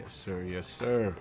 Yes, sir. Yes, sir.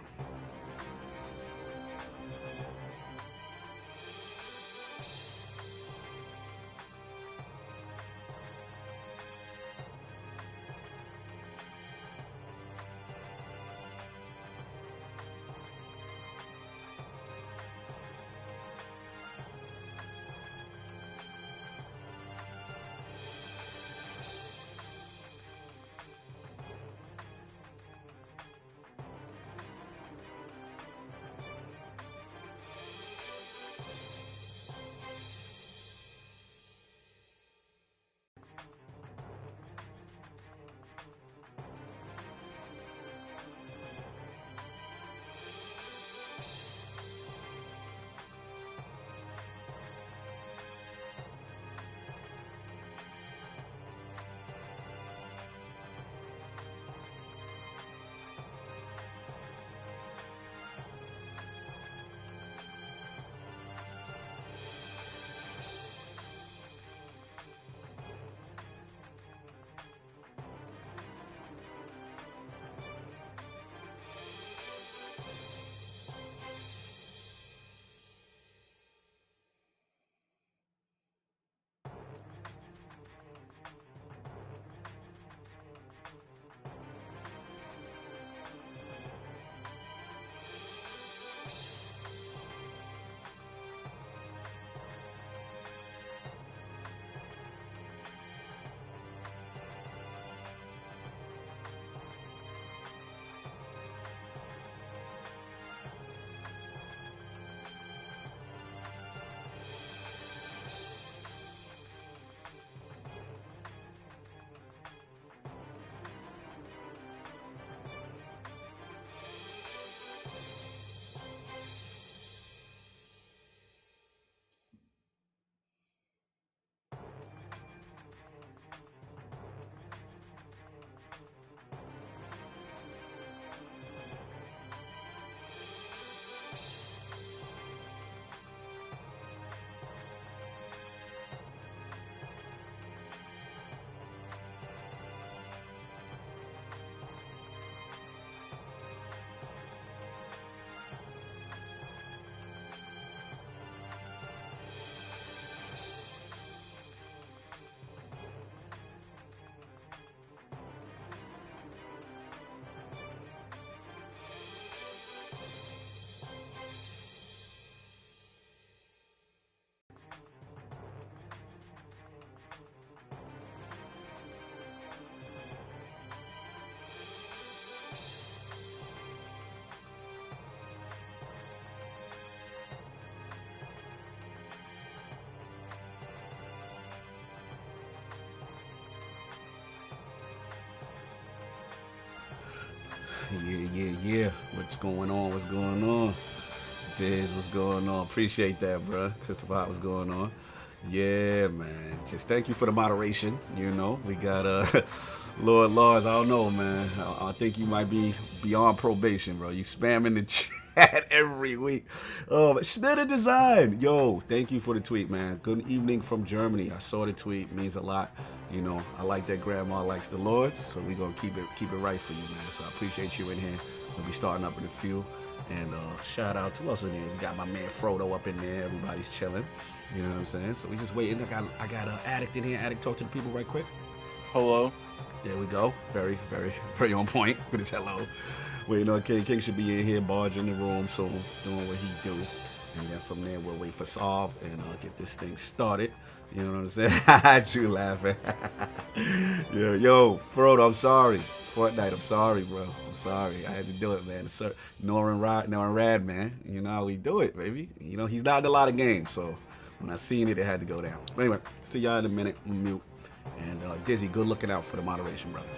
Yeah. What's going on? What's going on? Diz, what's going on? Appreciate that, bro. Christopher, what's going on? Yeah, man. Just thank you for the moderation. You know, we got Lord Lars. I don't know, man. I think you might be beyond probation, bro. You spamming the chat every week. Schnitter Design, yo, thank you for the tweet, man. Good evening from Germany. I saw the tweet. Means a lot. You know, I like that grandma likes the Lord, so we gonna keep it right for you, man. So I appreciate you in here. We'll be starting up in a few. And shout out to us in there. We got my man Frodo up in there. Everybody's chilling. You know what I'm saying? So we just waiting. I got an Addict in here. Addict, talk to the people right quick. Hello. There we go. Very, very, very on point with his hello. Waiting on King should be in here, barge in the room, so doing what he do. And then from there, we'll wait for Solve and get this thing started. You know what I'm saying? You laughing. Yo, Frodo, I'm sorry. Fortnite, I'm sorry, bro. I'm sorry. I had to do it, man. Sir, Norin Rad, man. You know how we do it, baby. You know, he's not in a lot of games, so when I seen it, it had to go down. But anyway, see y'all in a minute. I'm mute. And Dizzy, good looking out for the moderation, brother.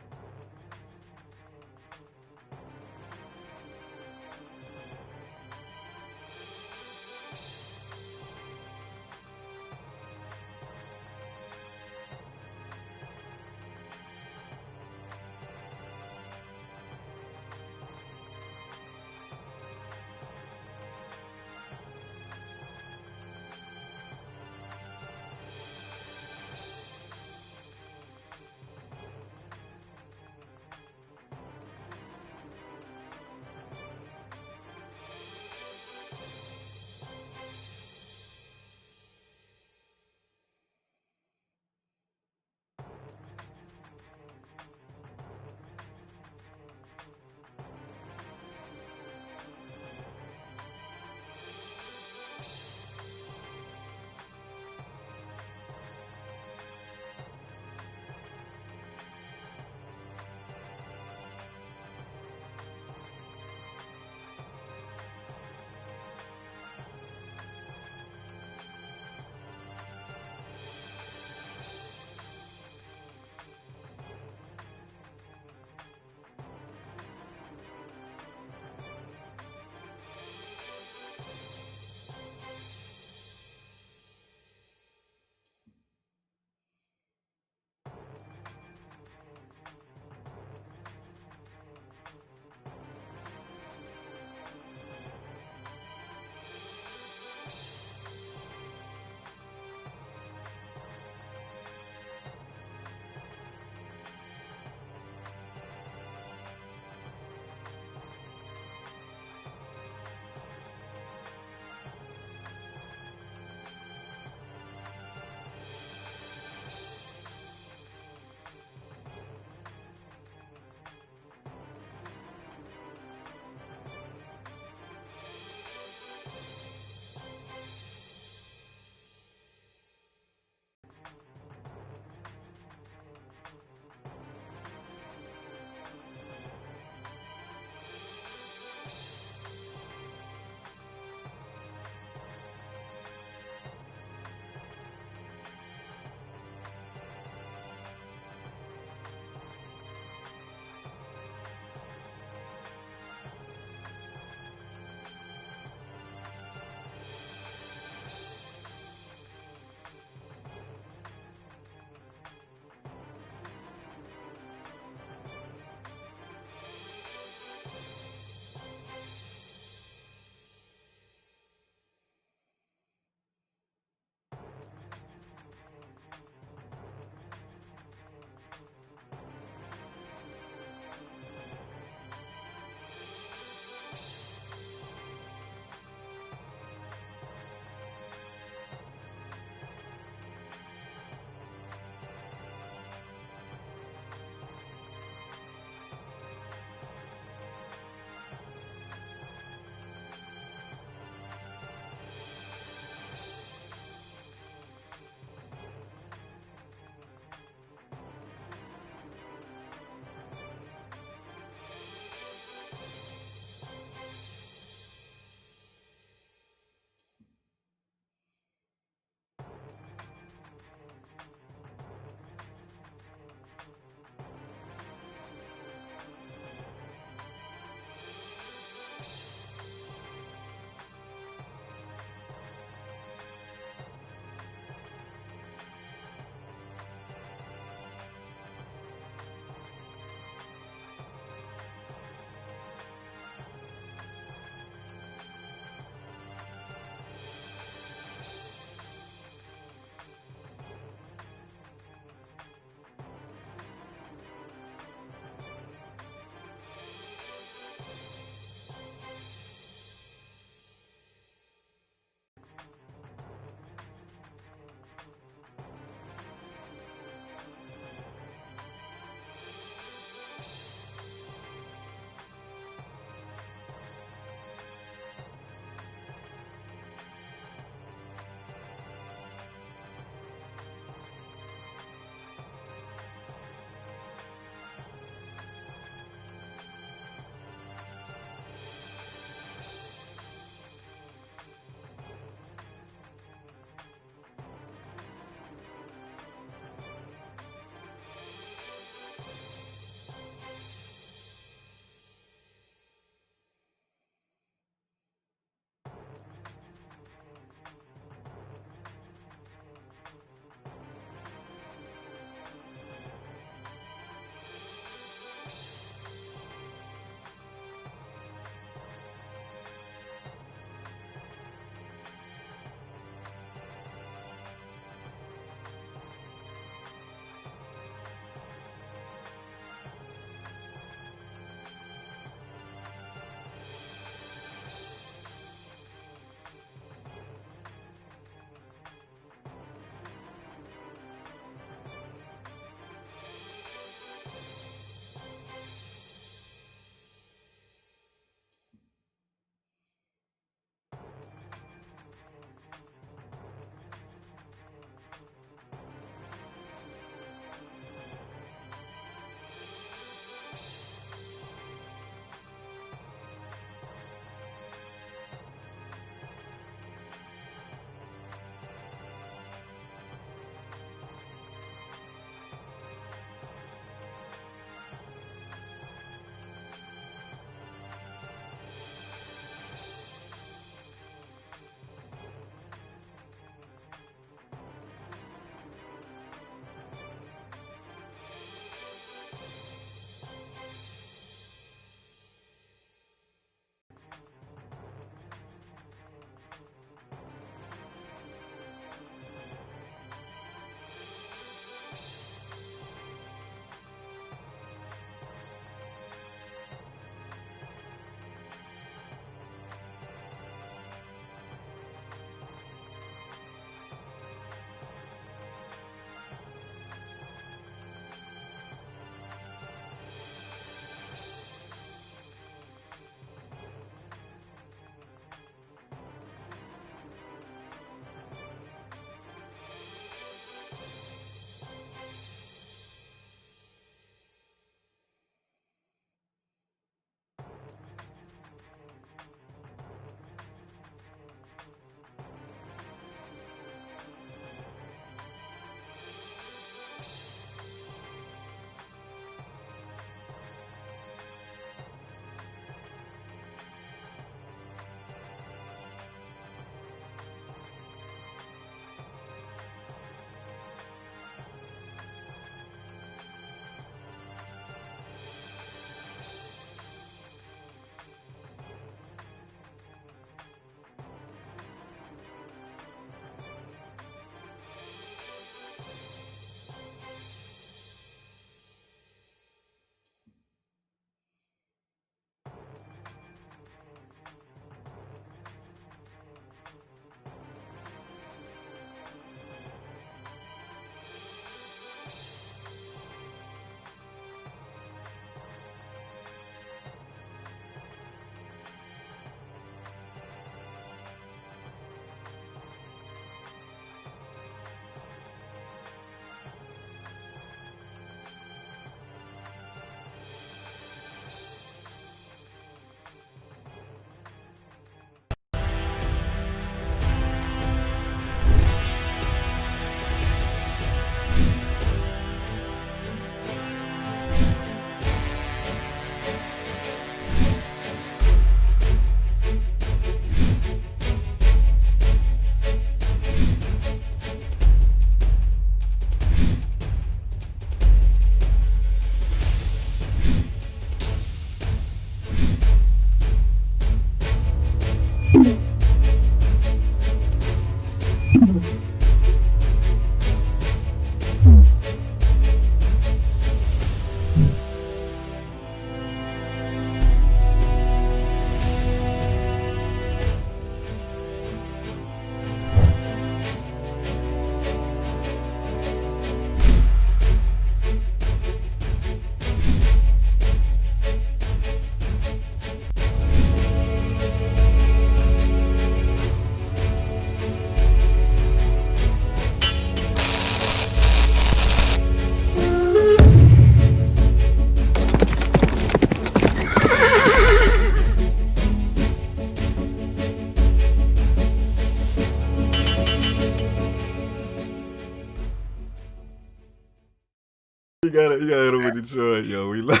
You gotta hit him with Detroit, yo. We love.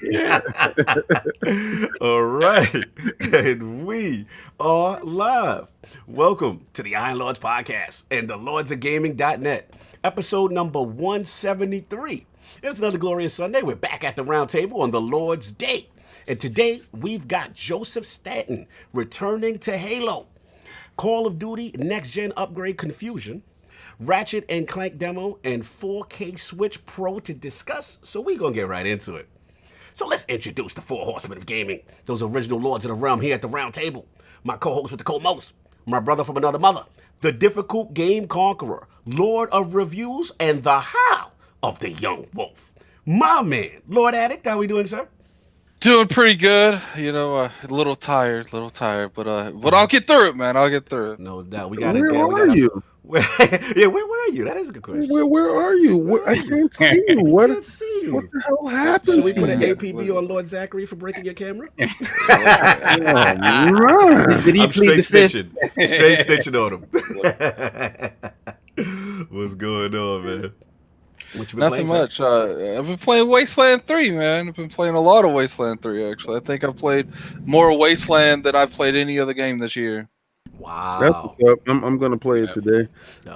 Yeah. All right, and we are live. Welcome to the Iron Lords podcast and the lordsofgaming.net, episode number 173. It's another glorious Sunday. We're back at the round table on the Lord's Day. And today, we've got JosephStaten returning to Halo, Call of Duty Next Gen Upgrade Confusion, Ratchet and Clank demo, and 4K Switch Pro to discuss, so we're going to get right into it. So let's introduce the four horsemen of gaming, those original lords of the realm here at the round table. My co-host with the co-most, my brother from another mother, the difficult game conqueror, lord of reviews, and the how of the young wolf. My man, Lord Addict, how we doing, sir? Doing pretty good, a little tired, but I'll get through it, man. I'll get through it. No doubt. Where are you? Where are you? That is a good question. Where are you? I can't see you. What the hell happened? Should we put an APB on Lord Zachary for breaking your camera? Right. Did he plead the fifth? Straight snitching on him. What's going on, man? What you been Nothing playing, much. I've been playing Wasteland 3, man. I've been playing a lot of Wasteland 3, actually. I think I've played more Wasteland than I've played any other game this year. Wow. That's what's up. I'm going to play it today.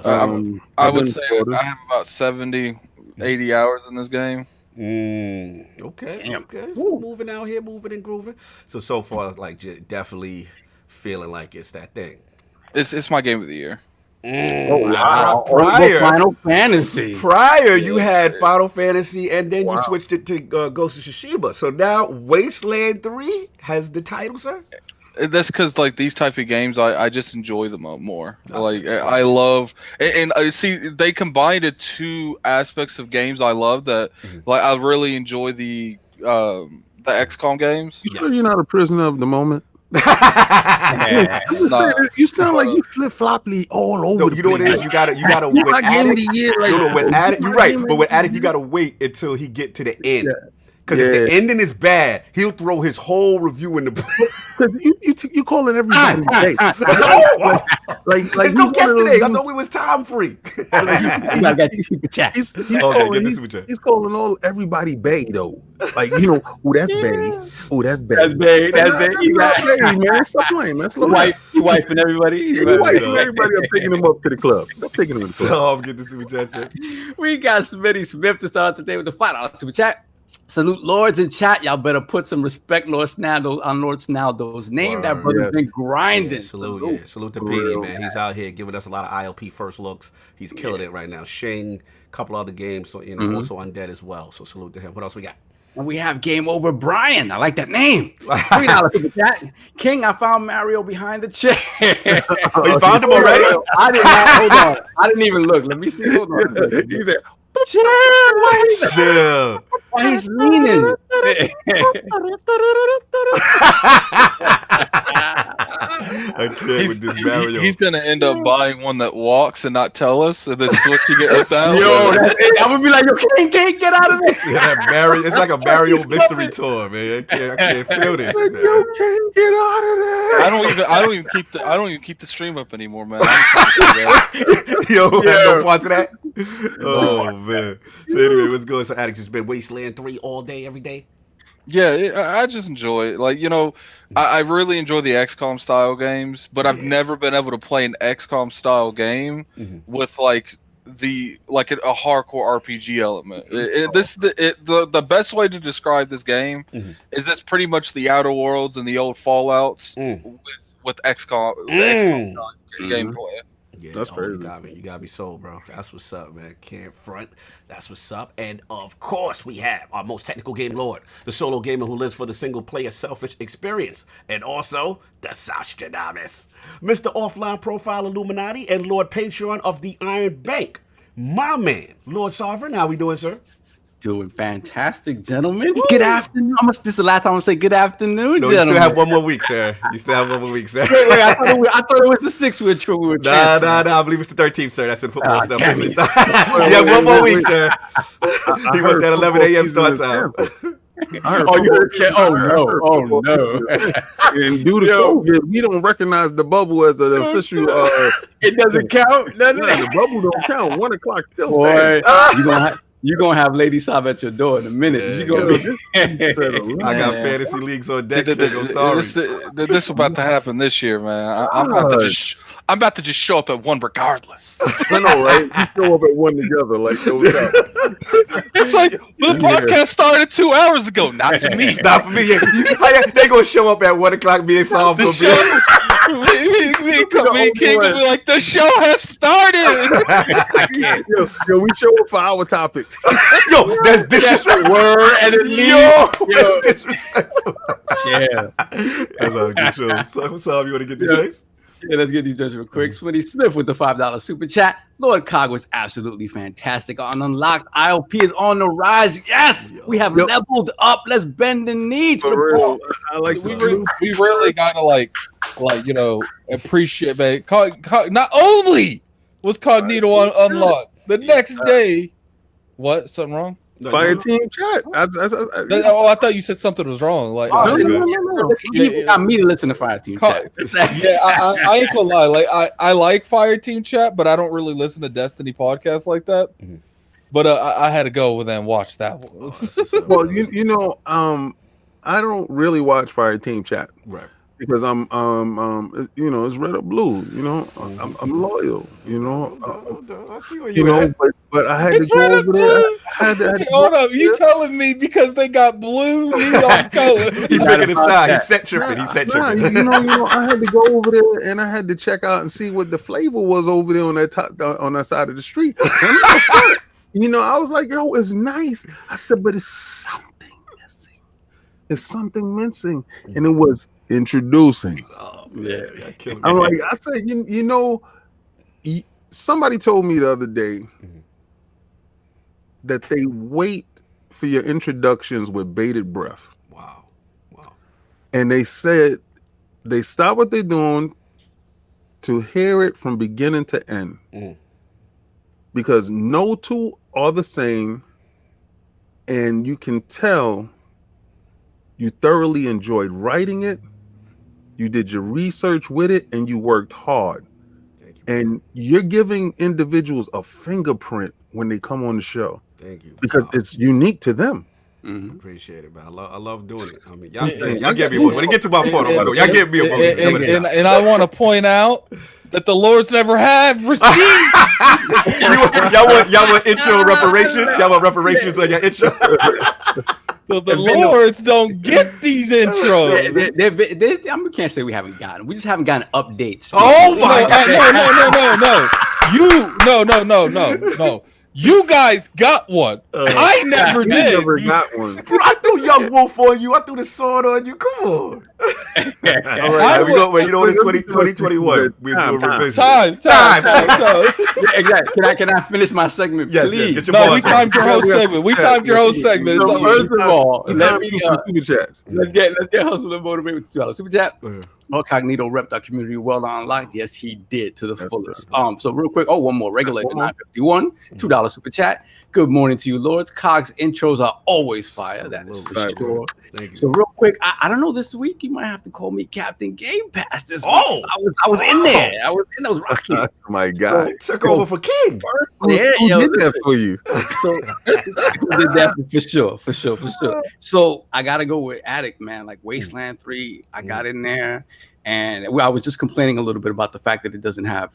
I would say I have about 70, 80 hours in this game. Okay. Damn. Okay. Moving out here, moving and grooving. So far, like, definitely feeling like it's that thing. It's my game of the year. Oh, wow. Prior, Final Fantasy. You had Final Fantasy, and then you switched it to Ghost of Tsushima. So now Wasteland 3 has the title, sir? That's because like these type of games, I just enjoy them more. Like I love, and I see they combined the two aspects of games I love. That like I really enjoy the XCOM games. You sure you're not a prisoner of the moment? You sound like you flip floppy all over. No, you know what it is. You gotta wait. You're right, but with Addict, you gotta wait until he get to the end. Because if the ending is bad, he'll throw his whole review in the book. Because you calling everybody bait. Like there's no guest today. I thought we was time free. He's calling all everybody Bay though. Like that's Bay. Oh, that's Bay. That's Bay. That's Bay. You got Bay, man. Stop playing, man. You wifing everybody. You wifing everybody. I'm taking them up to the club. Stop taking them to the club. So I'm getting the super chat check. We got Smitty Smith to start today with the $5 super chat. Salute Lords in chat. Y'all better put some respect on Lord Snaldo's name. That brother's been grinding. Yeah, salute to Petey, man. He's out here giving us a lot of ILP first looks. He's killing it right now. Shing, a couple other games, so also Undead as well. So salute to him. What else we got? And we have Game Over Brian. I like that name. $3 super chat. King, I found Mario behind the chair. You found him already? I did not. Hold on. I didn't even look. Let me see. Hold on. He said, Chill. Why he's leaning? I can't with this Mario. He's gonna end up buying one that walks and not tell us, and then switching it down. Yo, I would be like, yo, can't get out of there. Yeah, Mario. It's like a Mario mystery tour, man. I can't feel this. Man. you can't get out of there. I don't even keep the stream up anymore, man. Yo, have no parts of that. Oh man. So anyway, what's going on? So Addicts has been Wasteland 3 all day, every day. Yeah, I just enjoy it. Like, I really enjoy the XCOM style games, but I've never been able to play an XCOM style game with a hardcore RPG element. The best way to describe this game is it's pretty much the Outer Worlds and the old Fallouts with XCOM, the XCOM gameplay. Yeah, that's crazy. You got me sold, bro. That's what's up, man. Can't front. That's what's up. And of course, we have our most technical game lord, the solo gamer who lives for the single player selfish experience, and also the Saustradamus, Mr. Offline Profile Illuminati and Lord Patreon of the Iron Bank. My man, Lord Sovereign. How we doing, sir? Doing fantastic, gentlemen. Woo. Good afternoon. This is the last time I'm going to say good afternoon, no, gentlemen. You still have one more week, sir. Wait, I thought it was the 6th we were Nah, I believe it's the 13th, sir. That's been football stuff. You have one more week, sir. He went that 11 a.m. start time. You heard Ken? Oh no! And due to COVID, we don't recognize the bubble as an official. It doesn't count. The bubble don't count. 1 o'clock still stands. You're gonna have Lady Sob at your door in a minute. Yeah, You gonna I got fantasy leagues on deck. I'm sorry. This about to happen this year, man. I'm about to just show up at one regardless. I know, right? You show up at one together, like those guys. It's like the podcast started 2 hours ago. Not to me. Not for me. Yeah. They gonna show up at 1 o'clock. Me and Saul gonna be. Me and King will be like, the show has started. I can't. Yo, we show up for our topics. Yo, that's disrespectful. word and it Yo, that's disrespectful. Yeah. That's how to get you. So, you want to get the chase? Yeah, let's get these judges real quick. Swinny Smith with the $5 super chat. Lord Cog was absolutely fantastic. On Unlocked, IOP is on the rise. Yes, we have leveled up. Let's bend the knee to the ball. I like we really gotta like appreciate, man. Not only was Cognito on Unlocked, the next day, what? Something wrong? Fire team chat. I thought you said something was wrong. Like, no. You got me to listen to Fire Team Chat. Yeah, I ain't gonna lie. Like, I like Fire Team Chat, but I don't really listen to Destiny podcasts like that. Mm-hmm. But I had to go with and watch that one. Well, you know, I don't really watch Fire Team Chat, right? Because I'm you know, it's red or blue. You know, I'm loyal. You know, I see where you know, but I had to go over there. Hold up, you telling me because they got blue neon color? He picking a side. He set tripping. You know, I had to go over there and I had to check out and see what the flavor was over there on that side of the street. You know, I was like, yo, it's nice. I said, but it's something missing. It's something missing, and it was introducing. Oh yeah. I'm like, I said, you know, somebody told me the other day that they wait for your introductions with bated breath. Wow. And they said they stop what they're doing to hear it from beginning to end. Because no two are the same, and you can tell you thoroughly enjoyed writing it. You did your research with it, and you worked hard. Thank you, and you're giving individuals a fingerprint when they come on the show. Thank you. Because it's unique to them. Appreciate it, man. I love doing it. I mean, y'all get me one. When it gets to my part, y'all get me a one. And I want to point out that the Lords never have received. y'all want intro reparations? Y'all want reparations on your intro? The Lords don't get these intros. I can't say we haven't gotten. We just haven't gotten updates. Oh my God! No. You guys got one. I never did. Never got one. Bro, I threw Young Wolf on you. I threw the sword on you. Come on. All right, we go. Wait, you know what? It's 2021. We do a revision. Time. Yeah, exactly. Can I finish my segment, yes, please? Get your we timed your whole segment. So first of all, let me super chats. let's get hustle and motivate with $2 super chat. LordCognito repped our community well on Unlocked. Yes, he did to the fullest. So real quick. One more. Regulator 951, $2 super chat. Good morning to you, Lords. Cog's intros are always fire. That is for sure. Thank you. So real quick, I don't know this week. You might have to call me Captain Game Pass this week. I was in there. I was rocking. Oh my God. Took over for King. Who did that for you? So I did that for sure. So I gotta go with Addict, man. Like Wasteland 3, I got in there. And I was just complaining a little bit about the fact that it doesn't have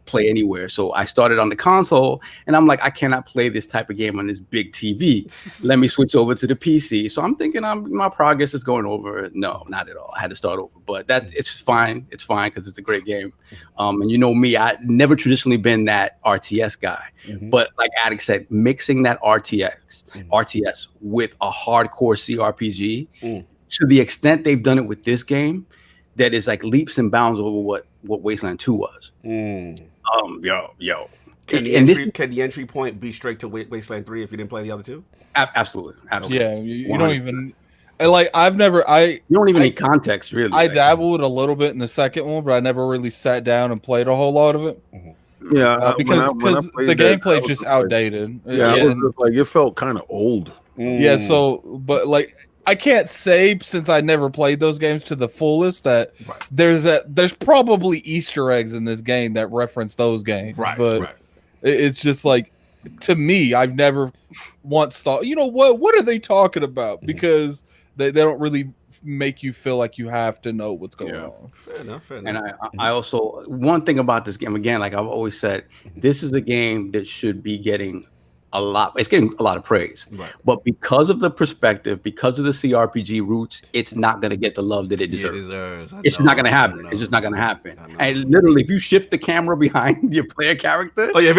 play anywhere. So I started on the console, and I'm like, I cannot play this type of game on this big TV. Let me switch over to the PC. So I'm thinking my progress is going over. No, not at all. I had to start over, but it's fine. It's fine because it's a great game. And you know me, I never traditionally been that RTS guy. But like Addict said, mixing that RTS with a hardcore CRPG to the extent they've done it with this game, that is like leaps and bounds over what Wasteland 2 was. Yo. Can the entry point be straight to Wasteland 3 if you didn't play the other two? Absolutely. Yeah, you don't even like. You don't even need context, really. I dabbled a little bit in the second one, but I never really sat down and played a whole lot of it. Yeah, because the gameplay is just outdated. Yeah, it was just like it felt kind of old. Yeah, so but like. I can't say, since I never played those games to the fullest, that there's probably Easter eggs in this game that reference those games. But it's just like to me, I've never once thought, you know what are they talking about? Because they don't really make you feel like you have to know what's going on. Fair enough. And I also, one thing about this game, again, like I've always said, this is a game that should be getting it's getting a lot of praise. Right. But because of the perspective, because of the CRPG roots, it's not going to get the love that it deserves. It's not going to happen. It's just not going to happen. And literally, if you shift the camera behind your player character, are you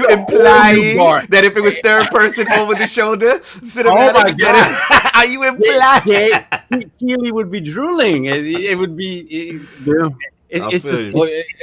implying that if it was third person over the shoulder, cinematics, are you implying Keely would be drooling? It would be. It's just,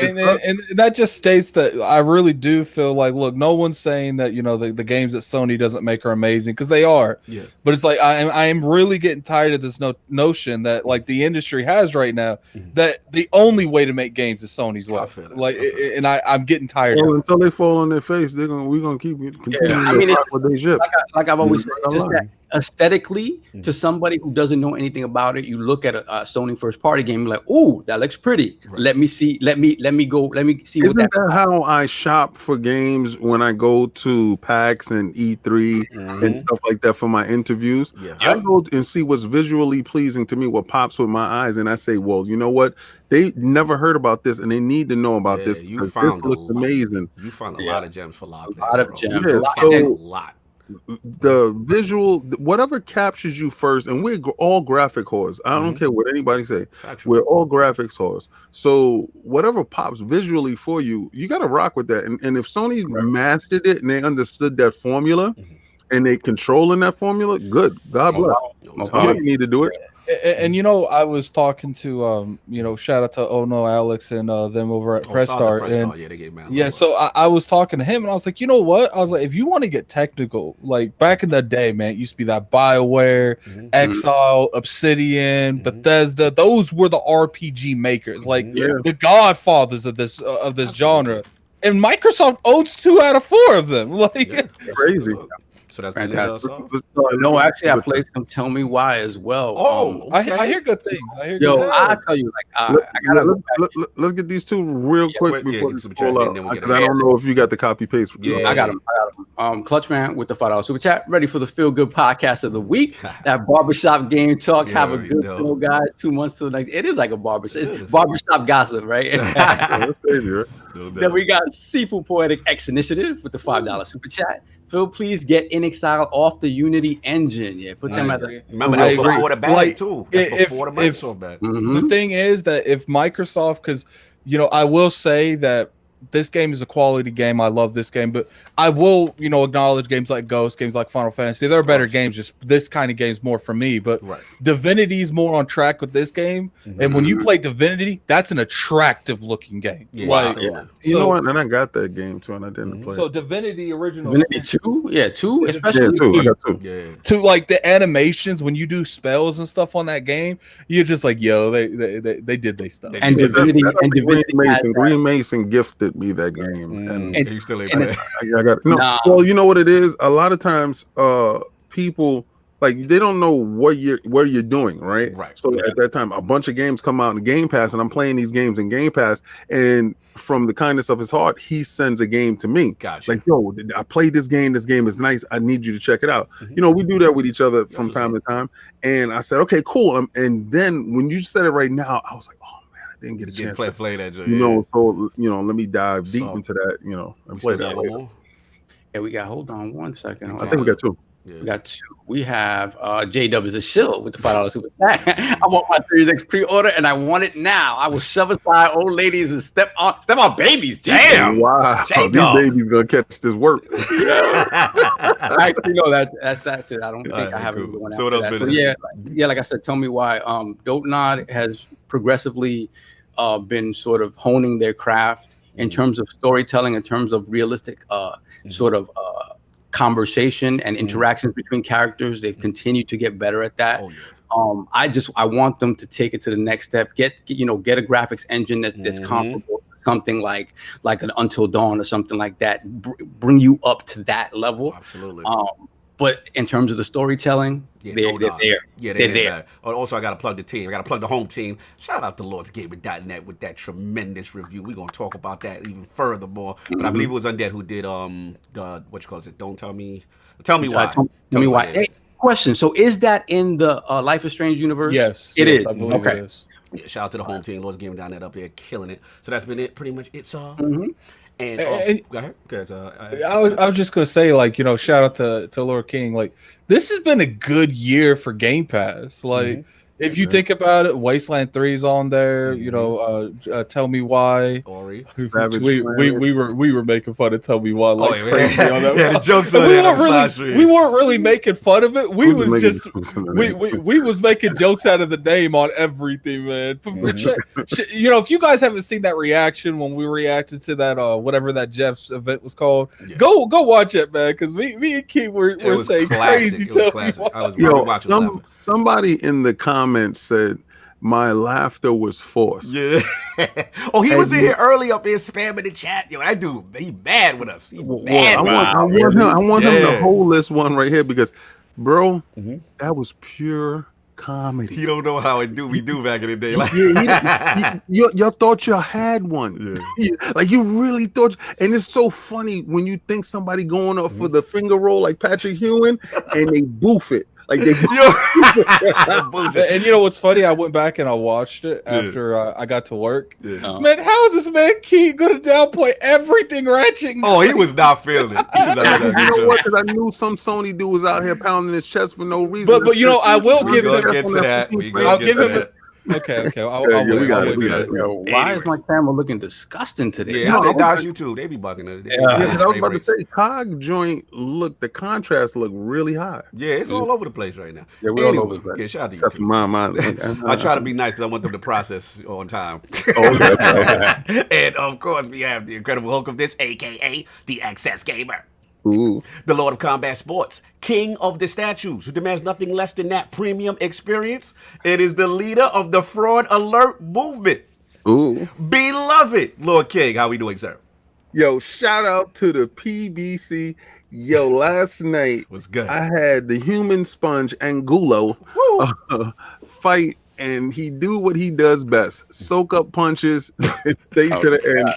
and that just states that I really do feel like, look, no one's saying that, you know, the games that Sony doesn't make are amazing, because they are. Yeah. But it's like I am really getting tired of this notion that like the industry has right now, that the only way to make games is Sony's way. And I'm getting tired. Well, until they fall on their face, we're gonna keep continuing with their ship. Like I've always said, just that aesthetically, to somebody who doesn't know anything about it, you look at a Sony first party game, you're like, ooh, that looks pretty. Right. Let me see. Let me see. Isn't that how I shop for games when I go to PAX and E3 and stuff like that for my interviews? Yeah. I go and see what's visually pleasing to me, what pops with my eyes, and I say, well, you know what? They never heard about this, and they need to know about this. You found this looks amazing. You found a lot of gems for lockdown. A lot of gems. Yeah, a lot. The visual, whatever captures you first, and we're all graphic whores. I don't care what anybody say. Factual. We're all graphics whores. So whatever pops visually for you, you got to rock with that. And if Sony mastered it and they understood that formula and they controlling that formula, good. God bless. You need to do it. And you know, I was talking to you know, shout out to Alex and them over at Press Start. And they gave me so I was talking to him and I was like, you know what? I was like, if you want to get technical, like back in the day, man, it used to be that BioWare, Exile, Obsidian, Bethesda. Those were the RPG makers, like the godfathers of this genre. And Microsoft owns 2 out of 4 of them. Like crazy. So that's fantastic. No, actually, I played some Tell Me Why as well. Okay. I hear good things. I tell you, like, let's get these two real quick before we pull up, because I don't know if you got the copy paste. I got them. Clutchman with the $5 super chat, ready for the feel good podcast of the week. That barbershop game talk. Have a good show, guys. 2 months to the next. It is like a barbershop. It's barbershop gossip, right? Then we got Seafood Poetic X Initiative with the $5 super chat. Phil, please get In Exile off the Unity engine. Yeah, put them at the. Remember that before the bag too. Before the Microsoft bag. The thing is that if Microsoft, because you know, I will say that this game is a quality game. I love this game, but I will, you know, acknowledge games like Ghost, games like Final Fantasy. There are better games. Just this kind of game is more for me. But Divinity's more on track with this game. And when you play Divinity, that's an attractive looking game. You know what? And I got that game too, and I didn't play. So Divinity original. Divinity 2, 2, especially 2. I got 2. To like the animations when you do spells and stuff on that game, you're just like, yo, they did their stuff. And Divinity and Divinity Green Mason gifted me that game, and you still ain't play. I got well, you know what it is. A lot of times, people like they don't know where you're doing, right? So at that time, a bunch of games come out in Game Pass, and I'm playing these games in Game Pass, and from the kindness of his heart, he sends a game to me. Gotcha. Like, yo, I played this game. This game is nice. I need you to check it out. You know, we do that with each other from time to time. And I said, okay, cool. And then when you said it right now, I was like, oh. Didn't get a chance to play that, you know. So you know, let me dive deep into that. You know, and play that later. Yeah, we got. Hold on 1 second. I think we got 2. We got 2. We have JW is a shill with the $5 super chat. I want my Series X pre-order and I want it now. I will shove aside old ladies and step on babies. Damn! Wow, these babies gonna catch this work. Actually, no, that's it. I don't think I have it going after that. So yeah, like I said, Tell Me Why. Dopenod has progressively been sort of honing their craft in terms of storytelling, in terms of realistic sort of conversation and interactions between characters. They've continued to get better at that. I want them to take it to the next step. Get a graphics engine that's comparable to something like an Until Dawn or something like that. Bring you up to that level. Absolutely. but in terms of the storytelling, Yeah, they're there. Yeah, they're there. bad. Also, I got to plug the team. I got to plug the home team. Shout out to LordsGaming.net with that tremendous review. We're going to talk about that even furthermore. But I believe it was Undead who did the, what you call it? Don't Tell Me. Tell Me Why. Tell me why. Hey, question. So is that in the Life is Strange universe? Yes. It is. I believe it is. Yeah, shout out to the home team. LordsGaming.net up there killing it. So that's been it. Pretty much it's And go ahead. I was just gonna say, like, you know, shout out to Lord King. Like, this has been a good year for Game Pass. Like, if you think about it, Wasteland 3 is on there. You know, Tell Me Why. Ori. We were making fun of Tell Me Why like crazy on that. Yeah, the jokes on that. We weren't really making fun of it. We was just we was making jokes out of the name on everything, man. You know, if you guys haven't seen that reaction when we reacted to that whatever that Jeff's event was called, go watch it, man. Because me and Keith were saying crazy. Tell Me Why. I was somebody in the comments said my laughter was forced. Yeah. Oh, he was in here early up there spamming the chat. Yo, that dude, he mad with us. I want him to hold this one right here because, bro, that was pure comedy. He don't know how we do back in the day. Like, you thought you had one. Yeah. Like you really thought, and it's so funny when you think somebody going up for the finger roll like Patrick Ewing and they boof it. Like they and you know what's funny? I went back and I watched it after I got to work. Yeah. Man, how is this man Key gonna downplay everything Ratchet? Oh, he was not feeling it. You know what? Because I knew some Sony dude was out here pounding his chest for no reason. But you know, I will give him. I'll give him. Okay. We got it. Why is my camera looking disgusting today? Yeah, that's you too. They be bugging it. I was about to say, COG joint the contrast look really high. Yeah, it's all over the place right now. Yeah, we're all over the place. Yeah, shout out to you. I try to be nice because I want them to process on time. Okay. And of course, we have the incredible Hulk of this, aka the Access Gamer. Ooh. The Lord of Combat Sports, King of the Statues, who demands nothing less than that premium experience. It is the leader of the Fraud Alert movement. Ooh. Beloved Lord King, how we doing, sir? Yo, shout out to the PBC. Yo, last night was good. I had the human sponge Angulo fight, and he do what he does best: soak up punches, stay to the end.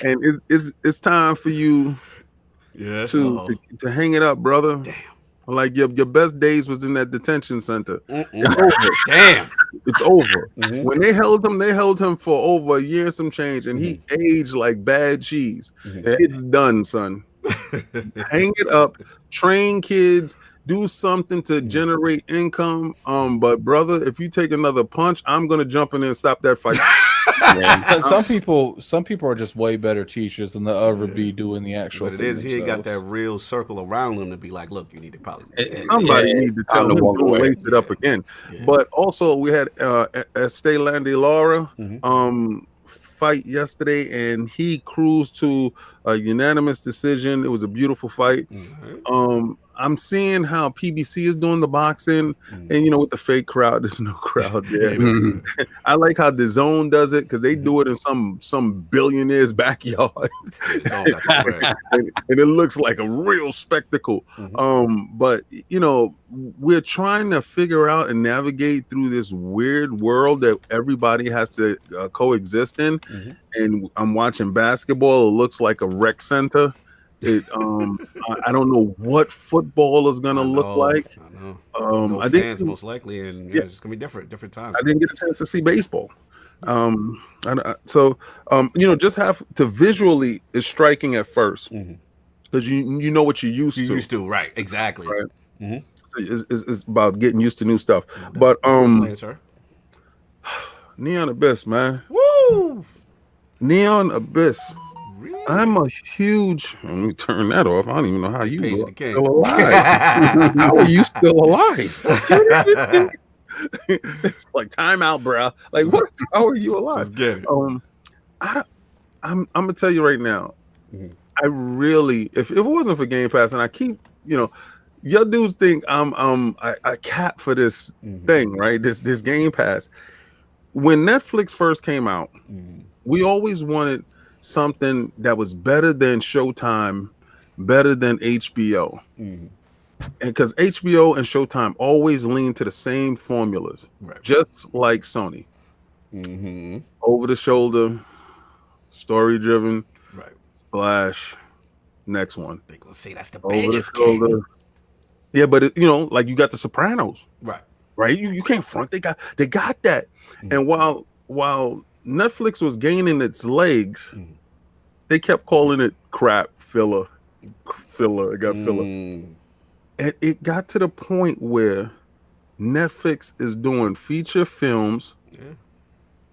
And it's time for you. Yeah. To hang it up, brother. Damn. Like your best days was in that detention center. It's over. Damn. It's over. When they held him for over a year and some change, and he aged like bad cheese. It's done, son. Hang it up. Train kids. Do something to generate income. But brother, if you take another punch, I'm gonna jump in there and stop that fight. Some people are just way better teachers than the other be doing the actual. But it is, he ain't got that real circle around him to be like, look, you need to probably. Somebody need to tell him to lace it up again. Yeah. But also we had Staten Laura fight yesterday, and he cruised to a unanimous decision. It was a beautiful fight. I'm seeing how PBC is doing the boxing, and you know, with the fake crowd, there's no crowd there. I like how the Zone does it because they do it in some billionaire's backyard, and it looks like a real spectacle. But you know, we're trying to figure out and navigate through this weird world that everybody has to coexist in. And I'm watching basketball. It looks like a rec center. I don't know what football is gonna look like. I think fans most likely, and it's gonna be different times. I didn't get a chance to see baseball, so you know, just have to visually is striking at first because you know what you're used to. Right? Exactly. Right. It's about getting used to new stuff. But Neon Abyss, man. Woo! Neon Abyss. I'm a huge. Let me turn that off. I don't even know how you are still alive. How are you still alive? It's like time out, bro. Like what? How are you alive? Just get it. I'm gonna tell you right now. I really, if it wasn't for Game Pass, and I keep, you know, your dudes think I cap for this thing, right? This Game Pass. When Netflix first came out, we always wanted something that was better than Showtime, better than HBO. And because HBO and Showtime always lean to the same formulas, Right. just like Sony. Mm-hmm. Over the shoulder, story driven, Right. splash, next one. They gonna say that's the Over the biggest shoulder. game. Yeah, but it, you know, like you got the Sopranos, Right. right? You can't front. They got that. Mhm. And while Netflix was gaining its legs, Mhm. they kept calling it crap, filler. It got filler. Mm. And it got to the point where Netflix is doing feature films Yeah.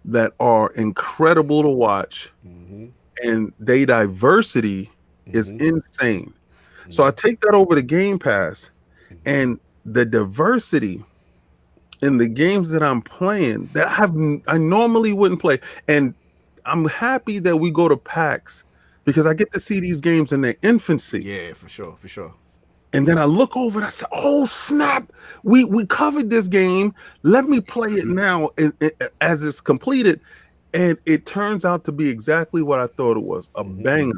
that are incredible to watch, Mm-hmm. and their diversity is insane. So I take that over to Game Pass, and the diversity in the games that I'm playing that I normally wouldn't play. And I'm happy that we go to PAX because I get to see these games in their infancy. Yeah, for sure, for sure. And then I look over and I say, oh, snap. We covered this game. Let me play it now as it's completed. And it turns out to be exactly what I thought it was, a banger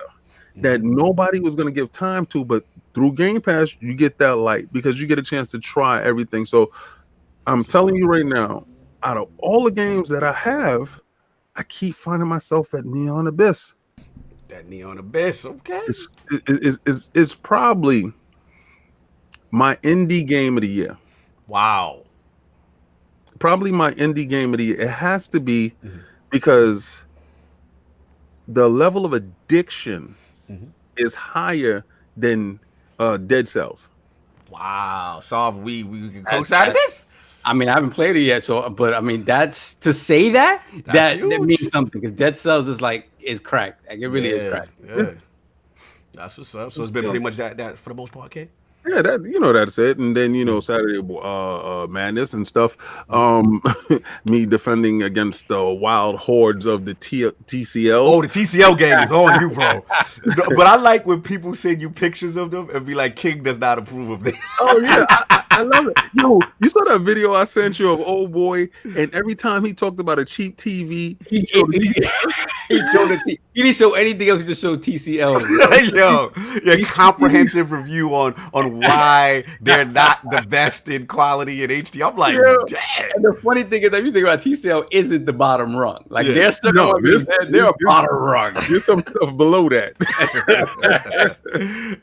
that nobody was going to give time to. But through Game Pass, you get that light because you get a chance to try everything. So I'm telling you right now, out of all the games that I have, I keep finding myself at Neon Abyss. That Neon Abyss, okay. It's probably my indie game of the year. Wow. Probably my indie game of the year. It has to be because the level of addiction is higher than Dead Cells. Wow. So we can co-sign this? I mean, I haven't played it yet, but I mean, that's to say that means something because Dead Cells is cracked. Like, it really is cracked. Yeah. That's what's up. So it's been pretty much that for the most part, okay? Yeah, that's it. And then Saturday Madness and stuff. Me defending against the wild hordes of the TCL. Oh, the TCL gang is on you, bro. But I like when people send you pictures of them and be like, King does not approve of them. Oh yeah, I love it. Yo, you saw that video I sent you of old boy, and every time he talked about a cheap TV, he didn't show anything else. He just showed TCL. Yo, your comprehensive review on why they're not the best in quality in HD. I'm like, damn. And the funny thing is that you think about TCL isn't the bottom rung. Like they're still they're a bottom rung. There's some stuff below that.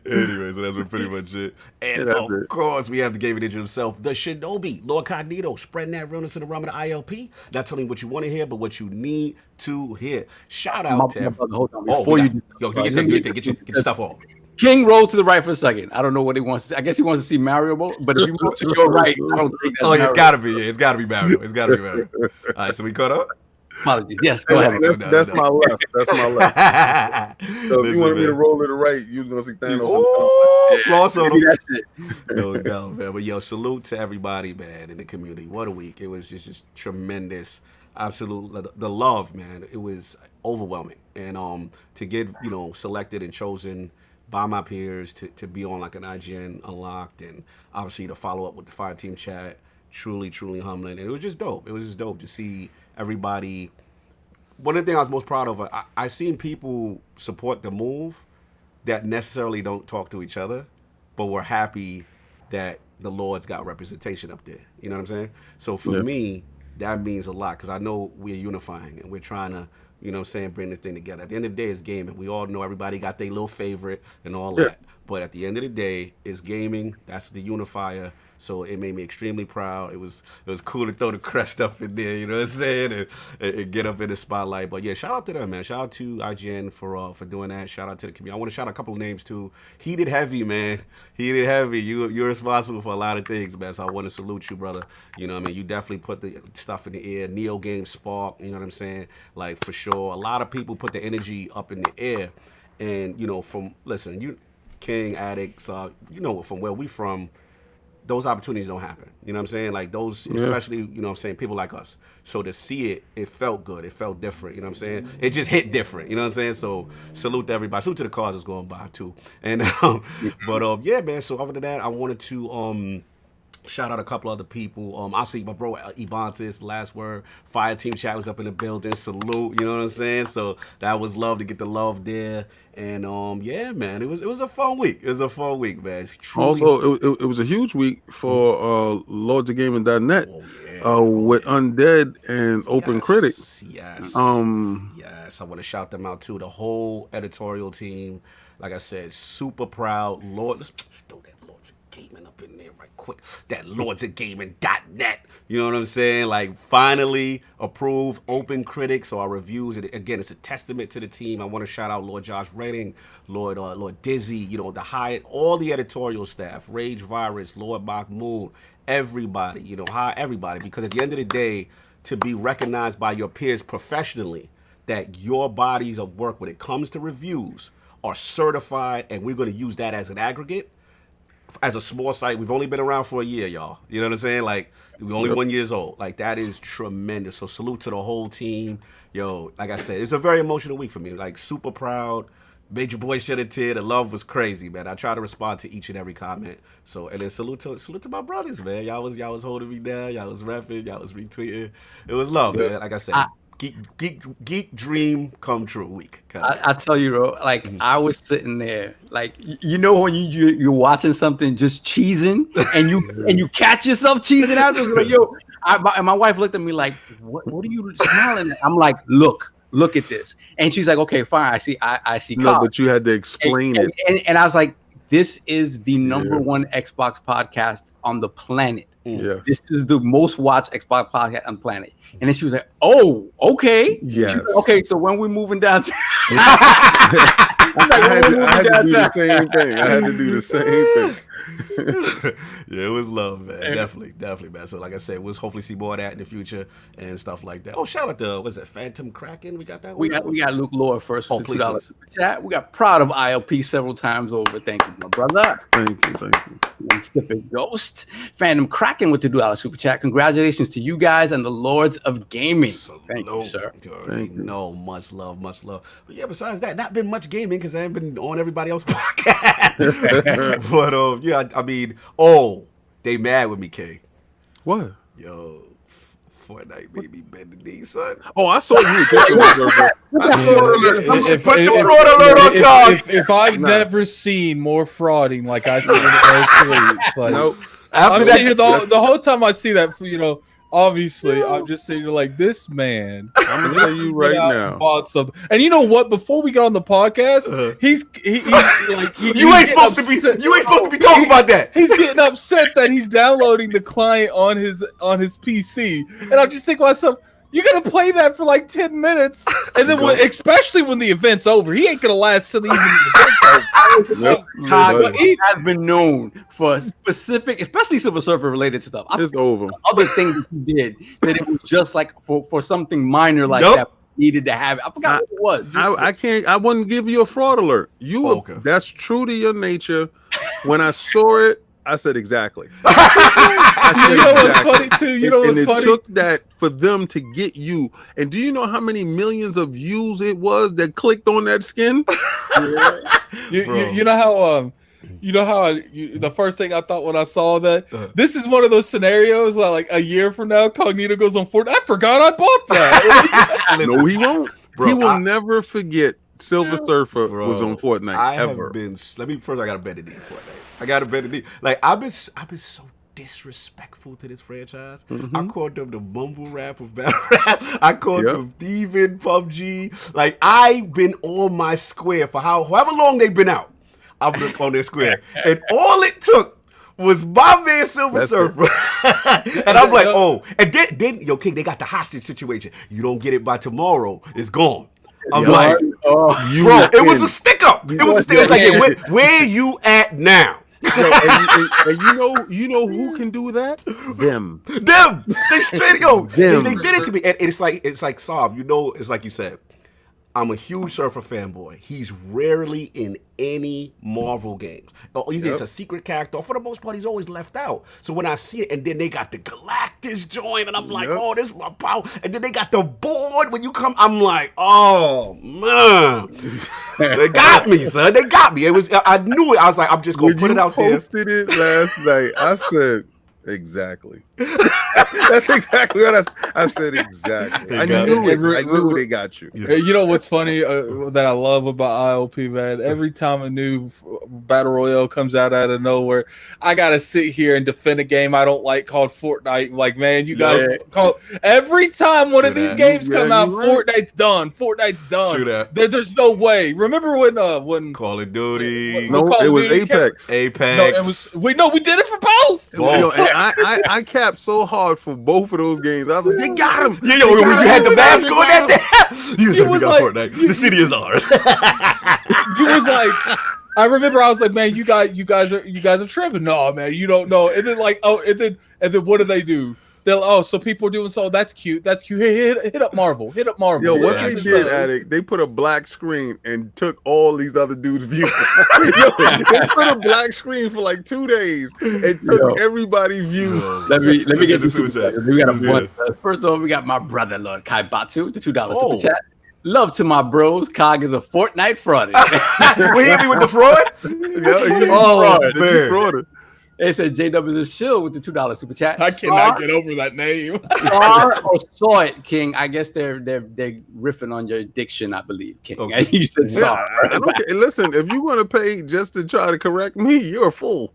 Anyway, so that's been pretty much it. And of course, we have the game edition himself, the Shinobi, LordCognito, spreading that realness in the realm of the ILP. Not telling you what you want to hear, but what you need to hear. Shout out to brother, hold on. Before you get your stuff on. King rolled to the right for a second. I don't know what he wants to see. I guess he wants to see Mario, but if you roll to your right, I don't think that's it's gotta be. It's gotta be Mario. It's gotta be Mario. All right, so we caught up. Apologies. Yes, go ahead. That's my left. That's my left. So if you wanted me to roll to the right, you was gonna see Thanos. Oh, floss on him. That's it. No doubt, man. But yo, salute to everybody, man, in the community. What a week. It was just tremendous. Absolute the love, man. It was overwhelming. And to get, selected and chosen by my peers to be on like an IGN Unlocked, and obviously to follow up with the Fire Team chat, truly humbling. And it was just dope. It was just dope to see everybody. One of the things I was most proud of, I seen people support the move that necessarily don't talk to each other, but were happy that the Lords got representation up there. You know what I'm saying? So for me, that means a lot because I know we're unifying and we're trying to, bring this thing together. At the end of the day, it's gaming. We all know everybody got their little favorite and all that. But at the end of the day, it's gaming. That's the unifier. So it made me extremely proud. It was cool to throw the crest up in there, you know what I'm saying, and get up in the spotlight. But yeah, shout out to them, man. Shout out to IGN for doing that. Shout out to the community. I want to shout out a couple of names too. Heated Heavy, man. Heated Heavy. You're responsible for a lot of things, man. So I want to salute you, brother. You know what I mean? You definitely put the stuff in the air. Neo Game Spark, you know what I'm saying? Like for sure. A lot of people put the energy up in the air. And, you King, Addicts, from where we from, those opportunities don't happen. You know what I'm saying? Like those, especially, people like us. So to see it felt good. It felt different. You know what I'm saying? It just hit different. You know what I'm saying? So salute to everybody. Salute to the cars that's going by too. And, yeah, man. So other than that, I wanted to, Shout out a couple other people. I'll see my bro Ebontis, last word. Fire Team Chat was up in the building. Salute, you know what I'm saying? So that was love to get the love there. And yeah, man, it was a fun week. It was a fun week, man. Also, it was a huge week for LordsOfGaming.net. Oh, yeah. With Undead and Open Critic. Yes. Yes, I want to shout them out too. The whole editorial team, like I said, super proud. Let's throw that Lords of Gaming up in there right quick. That LordsOfGaming.net. You know what I'm saying? Like, finally approved Open Critic. So our reviews, again, it's a testament to the team. I want to shout out Lord Josh Redding, Lord Dizzy, you know, the Hyatt, all the editorial staff, Rage Virus, Lord Mahmood, everybody, you know, everybody. Because at the end of the day, to be recognized by your peers professionally, that your bodies of work when it comes to reviews are certified, and we're going to use that as an aggregate. As a small site, we've only been around for a year, y'all. You know what I'm saying? Like, we're only 1 year old. Like, that is tremendous. So salute to the whole team. Yo, like I said, it's a very emotional week for me. Like, super proud. Major boy shed a tear. The love was crazy, man. I try to respond to each and every comment. So, and then salute to my brothers, man. Y'all was holding me down. Y'all was repping. Y'all was retweeting. It was love, man. Like I said, geek dream come true week. I tell you, bro, like I was sitting there, like you know when you're watching something just cheesing, and you catch yourself cheesing after, like, yo, and my wife looked at me like, what are you smiling at? I'm like, look at this, and she's like, okay, fine, I see. No, but you had to explain it, and I was like, this is the number one Xbox podcast on the planet. Yeah, this is the most watched Xbox podcast on the planet. And then she was like, "Oh, okay, yeah, like, okay." So when we're moving downtown, I had to do the same thing. I had to do the same thing. Yeah, it was love, man. Definitely, man. So like I said, we'll hopefully see more of that in the future and stuff like that. Oh, shout out to Phantom Kraken. We got that. We got Luke Lord first. Oh, for $2 super chat. We got proud of ILP several times over. Thank you, my brother. Thank you. And Skipping Ghost, Phantom Kraken with the $2 super chat. Congratulations to you guys and the Lords of Gaming. Thank you, sir. Thank you. No, much love. But yeah, besides that, not been much gaming because I haven't been on everybody else's podcast. But yeah, I mean, they mad with me, K. What? Yo, Fortnite made me bend the knee, son. Oh, I saw you. If I've never seen more frauding like I see in the it's like, nope. I'm sitting here the whole time I see that, you know. Obviously, I'm just sitting here like, this man. I'm gonna tell you right now. Bought something. And you know what? Before we got on the podcast, he's like, you ain't supposed to be talking about that. He's getting upset that he's downloading the client on his PC, and I'm just thinking to myself, you're gonna play that for like 10 minutes, and then especially when the event's over, he ain't gonna last till the event's over. He has been known for specific, especially SilverSurfer related stuff. It's over. Other thing that he did that it was just like for something minor like that needed to have it. I forgot what it was. I wouldn't give you a fraud alert. That's true to your nature. When I saw it, I said exactly. You know what's funny too? You know what's funny? It took that for them to get you. And do you know how many millions of views it was that clicked on that skin? You know how the first thing I thought when I saw that, this is one of those scenarios like a year from now, Cognito goes on Fortnite. I forgot I bought that. No, he won't. Bro, he will never forget SilverSurfer was on Fortnite. I gotta bet it in Fortnite. I gotta bet it. Like I've been so disrespectful to this franchise. I called them the mumble rap of battle rap. I called them thieving PUBG. Like I've been on my square for however long they've been out. I've been on their square, and all it took was my man SilverSurfer. And I'm like, and then yo King, they got the hostage situation. You don't get it by tomorrow, it's gone. I'm like, bro, it was a stick up. It was a stick up. Like, where you at now? Yo, and you know who can do that? Them. They straight they did it to me. And it's like Sav, you know, it's like you said. I'm a huge Surfer fanboy. He's rarely in any Marvel games. Either it's a secret character, or for the most part, he's always left out. So when I see it, and then they got the Galactus joint, and I'm like, oh, this is my power. And then they got the board when you come. I'm like, oh man, they got me, son. They got me. I knew it. I was like, I'm just gonna put it out there. You posted it last night. I said, Exactly. That's exactly what I said. Exactly. I knew it. I knew they got you. You know what's funny that I love about IOP, man? Every time a new battle royale comes out of nowhere, I gotta sit here and defend a game I don't like called Fortnite. Like, man, you guys call every time one of these games come out, Fortnite's done. Fortnite's done. True that. There's no way. Remember when Call of Duty? No, it was Apex. Apex. No, we did it for both. Yo, and I capped so hard for both of those games. I was like, they got him. Yeah, when you had the mask on that day, you was like, we got Fortnite. The city is ours. You was like, I remember I was like, man, you guys are tripping. No, man, you don't know. And then and then what do they do? They're like, so people are doing so. That's cute. That's cute. Hey, hit up Marvel. Hit up Marvel. Yo, what they did, Addict, they put a black screen and took all these other dudes' views. Yo, they put a black screen for like 2 days and took everybody's views. Let me get the super chat. We got one. First of all, we got my brother, Lord Kaibatsu, the $2 super chat. Love to my bros. Cog is a Fortnite fraud. We hit me with the fraud? The fraud. They said JW is a shill with the $2 super chat. I cannot get over that name. Star or saw it, King. I guess they're riffing on your diction, I believe, King. Okay. You said saw. I don't care. Listen, if you want to pay just to try to correct me, you're a fool.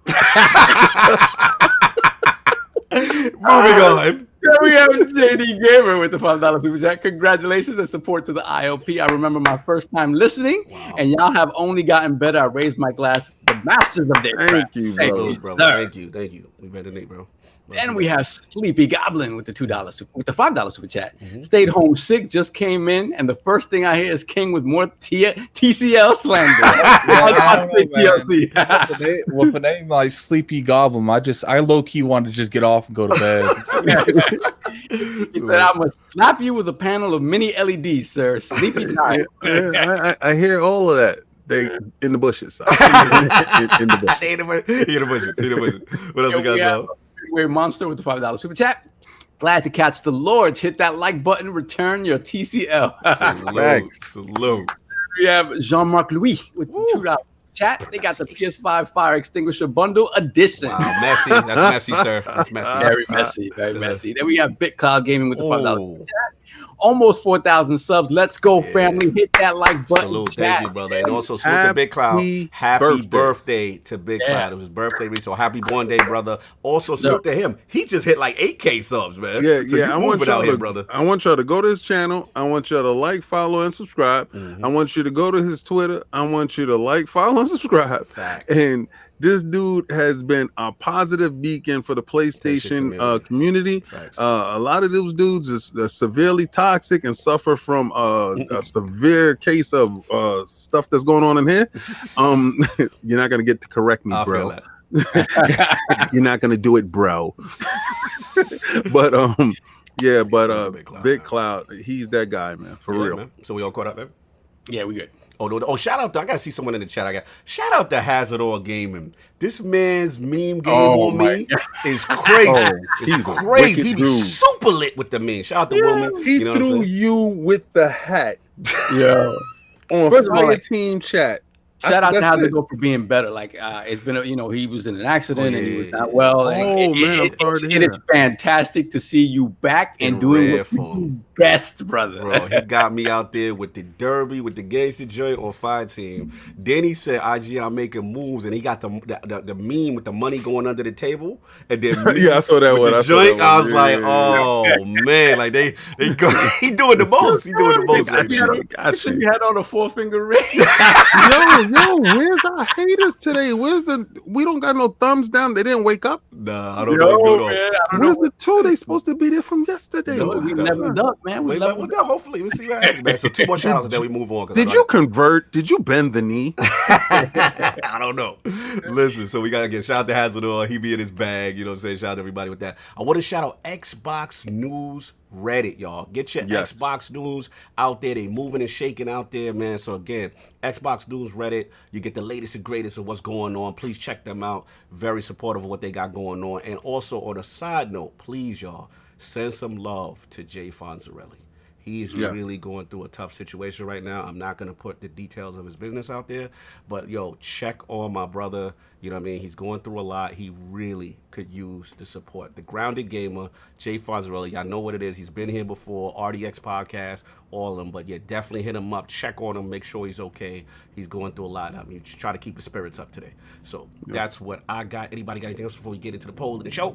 Moving on. Here we have JD Gamer with the $5 super chat. Congratulations and support to the IOP. I remember my first time listening, and y'all have only gotten better. I raised my glass. The masters of their craft. Thank you, bro. Thank you. We better Nate, bro. Then we have Sleepy Goblin with the $5 super chat. Stayed home sick, just came in, and the first thing I hear is King with more TCL slander. With a name like Sleepy Goblin, I low key wanted to just get off and go to bed. He said, "I'm gonna slap you with a panel of mini LEDs, sir. Sleepy time." I hear all of that. They in the bushes. In the bushes. What else we got, y'all? We're Monster with the $5 super chat. Glad to catch the Lords. Hit that like button. Return your TCL. Salute. We have Jean-Marc Louis with the $2 chat. They got the PS5 Fire Extinguisher Bundle Edition. Wow, messy. That's messy, sir. That's messy. Very messy. Very messy. Then we have BitCloud Gaming with the $5 chat. Almost 4,000 subs. Let's go, family. Hit that like button. Salute. Thank you, brother. And also salute to Big Cloud. Happy birthday to Big Cloud. It was his birthday recently. So happy born day, brother. Also salute to him. He just hit like 8K subs, man. I want y'all to go to his channel. I want y'all to like, follow, and subscribe. I want you to go to his Twitter. I want you to like, follow, and subscribe. Facts. And this dude has been a positive beacon for the PlayStation community. A lot of those dudes is severely toxic and suffer from a severe case of stuff that's going on in here. You're not gonna get to correct me, bro. You're not gonna do it, bro. But Big Cloud, he's that guy, man, for real. Man. So we all caught up, man. Yeah, we good. Oh, shout out to, I gotta see someone in the chat. Shout out to Hazard All Gaming. This man's meme game on me is crazy. He's crazy. He be super lit with the meme. Shout out to Wilman. He threw you with the hat. Yeah. On Fire Team chat. Shout out to Hazard for being better. Like it's been, he was in an accident and he was not well. It is fantastic to see you back and doing what you do best, brother. Bro, he got me out there with the derby, with the gangster joint on Fire Team. Then he said, I'm making moves, and he got the meme with the money going under the table. And then I saw that one. I was like, man, like they go, he doing the most. He doing the most. You had on a 4-finger ring. Yo, where's our haters today? We don't got no thumbs down. They didn't wake up. Nah, I don't know what's going on. Where's the two? They supposed to be there from yesterday. No, we leveled up, man. We leveled up. Hopefully, we'll see what happens, man. So 2 more shout outs and then we move on. Did you convert? Did you bend the knee? I don't know. Listen, so we got to get shout out to Hazard. He be in his bag. You know what I'm saying? Shout out to everybody with that. I want to shout out Xbox News Reddit, y'all. Get your Xbox News out there. They moving and shaking out there, man. So again, Xbox News Reddit, you get the latest and greatest of what's going on. Please check them out. Very supportive of what they got going on. And also on a side note, please, y'all, send some love to Jay Fonzarelli. He's really going through a tough situation right now. I'm not going to put the details of his business out there, but yo, check on my brother. You know what I mean? He's going through a lot. He really could use the support. The Grounded Gamer, Jay Fonzarelli, y'all know what it is. He's been here before, RDX Podcast, all of them. But yeah, definitely hit him up. Check on him. Make sure he's okay. He's going through a lot. I mean, just try to keep his spirits up today. So that's what I got. Anybody got anything else before we get into the poll of the show?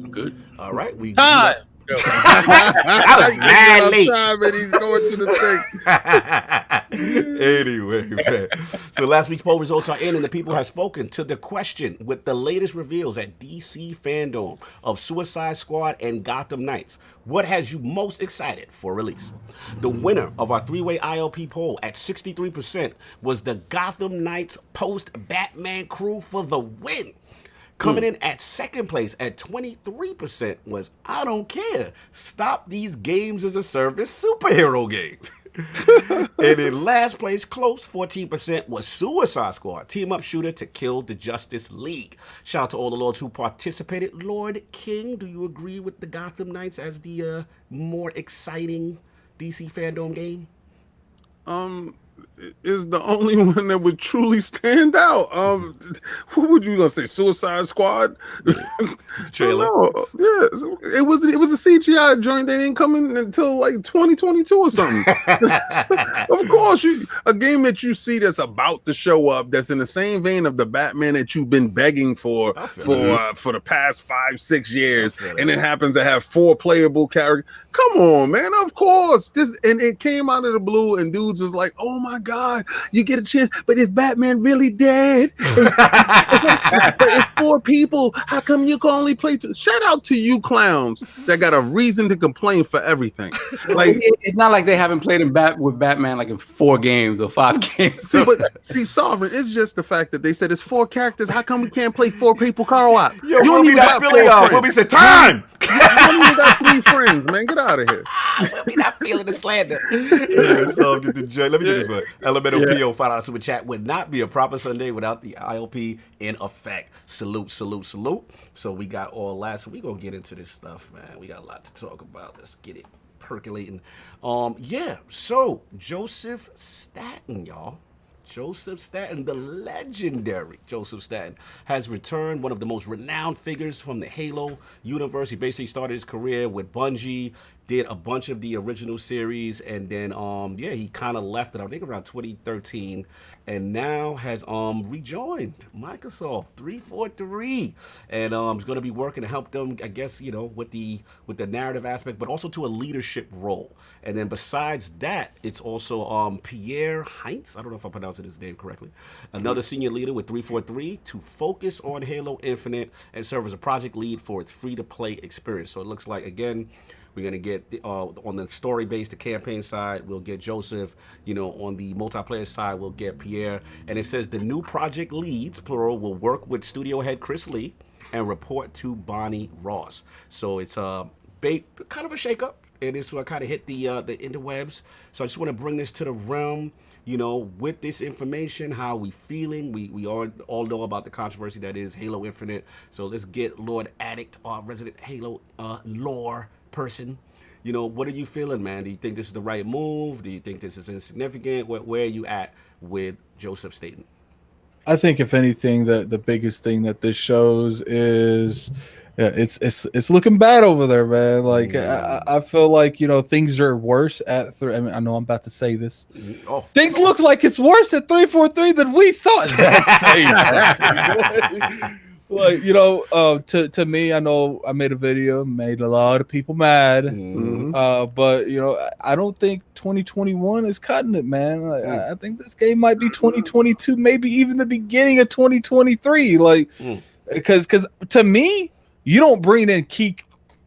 Good. All right. We Time. I was mad late. And he's going to the thing. Anyway, man. So last week's poll results are in, and the people have spoken to the question with the latest reveals at DC Fandom of Suicide Squad and Gotham Knights. What has you most excited for release? The winner of our three-way ILP poll at 63% was the Gotham Knights post-Batman crew for the win. Coming in at second place at 23% was I Don't Care. Stop these games as a service superhero games. And in last place, close 14%, was Suicide Squad, team up shooter to kill the Justice League. Shout out to all the lords who participated. Lord King, do you agree with the Gotham Knights as the more exciting DC Fandom game? Is the only one that would truly stand out. What would you gonna say? Suicide Squad? Trailer. Yeah, it was a CGI joint that ain't coming until like 2022 or something. Of course, a game that you see that's about to show up, that's in the same vein of the Batman that you've been begging for the past 5-6 years, and it happens to have 4 playable characters. Come on, man. Of course, and it came out of the blue, and dudes was like, "Oh my God, you get a chance, but is Batman really dead? But it's 4 people. How come you can only play 2?" Shout out to you clowns that got a reason to complain for everything. Like, it's not like they haven't played with Batman like in 4 games or 5 games. See, Sovereign, it's just the fact that they said it's 4 characters. How come we can't play 4 people co-op? Yo, you don't even got Philly on. We'll be saying time. You don't even got 3 friends, man. Get out of here. We're not feeling the slander. Yeah, so let me do this one. Elemental PO $5 super chat would not be a proper Sunday without the ILP in effect. Salute. So we got all last. So we gonna get into this stuff, man. We got a lot to talk about. Let's get it percolating. So JosephStaten, y'all. JosephStaten, the legendary JosephStaten, has returned, one of the most renowned figures from the Halo universe. He basically started his career with Bungie, did a bunch of the original series, and then he kind of left it, I think around 2013, and now has rejoined Microsoft 343, and is going to be working to help them, I guess, with the narrative aspect, but also to a leadership role. And then besides that, it's also Pierre Heinz, I don't know if I'm pronouncing his name correctly, another senior leader with 343, to focus on Halo Infinite and serve as a project lead for its free-to-play experience. So it looks like, again, we're going to get on the story-based, the campaign side, we'll get Joseph. On the multiplayer side, we'll get Pierre. And it says the new project leads, plural, will work with studio head Chris Lee and report to Bonnie Ross. So it's kind of a shakeup, and it's what kind of hit the interwebs. So I just want to bring this to the realm. With this information, how we feeling? We all know about the controversy that is Halo Infinite. So let's get Lord Addict, our resident Halo lore person. What are you feeling, man? Do you think this is the right move? Do you think this is insignificant? Where are you at with JosephStaten? I think if anything, the biggest thing that this shows is it's looking bad over there, man. Like I feel like things are worse at I know I'm about to say this. Things look like it's worse at 343 than we thought. Like, to me, I know I made a video, made a lot of people mad. But I don't think 2021 is cutting it, man. I think this game might be 2022, maybe even the beginning of 2023. Like, because to me, you don't bring in key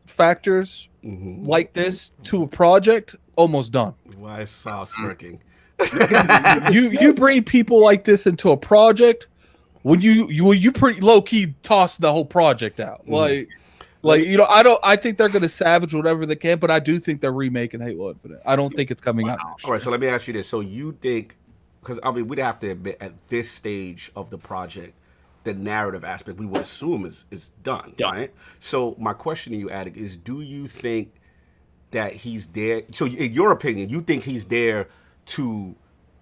factors like this to a project almost done. Why is soft smirking? You bring people like this into a project when you pretty low key toss the whole project out. I think they're gonna savage whatever they can, but I do think they're remaking Halo Infinite. I don't think it's coming out next year. All right, so let me ask you this: so you think, because we'd have to admit at this stage of the project, the narrative aspect we would assume is done, right? So my question to you, Attic, is: do you think that he's there? So, in your opinion, you think he's there to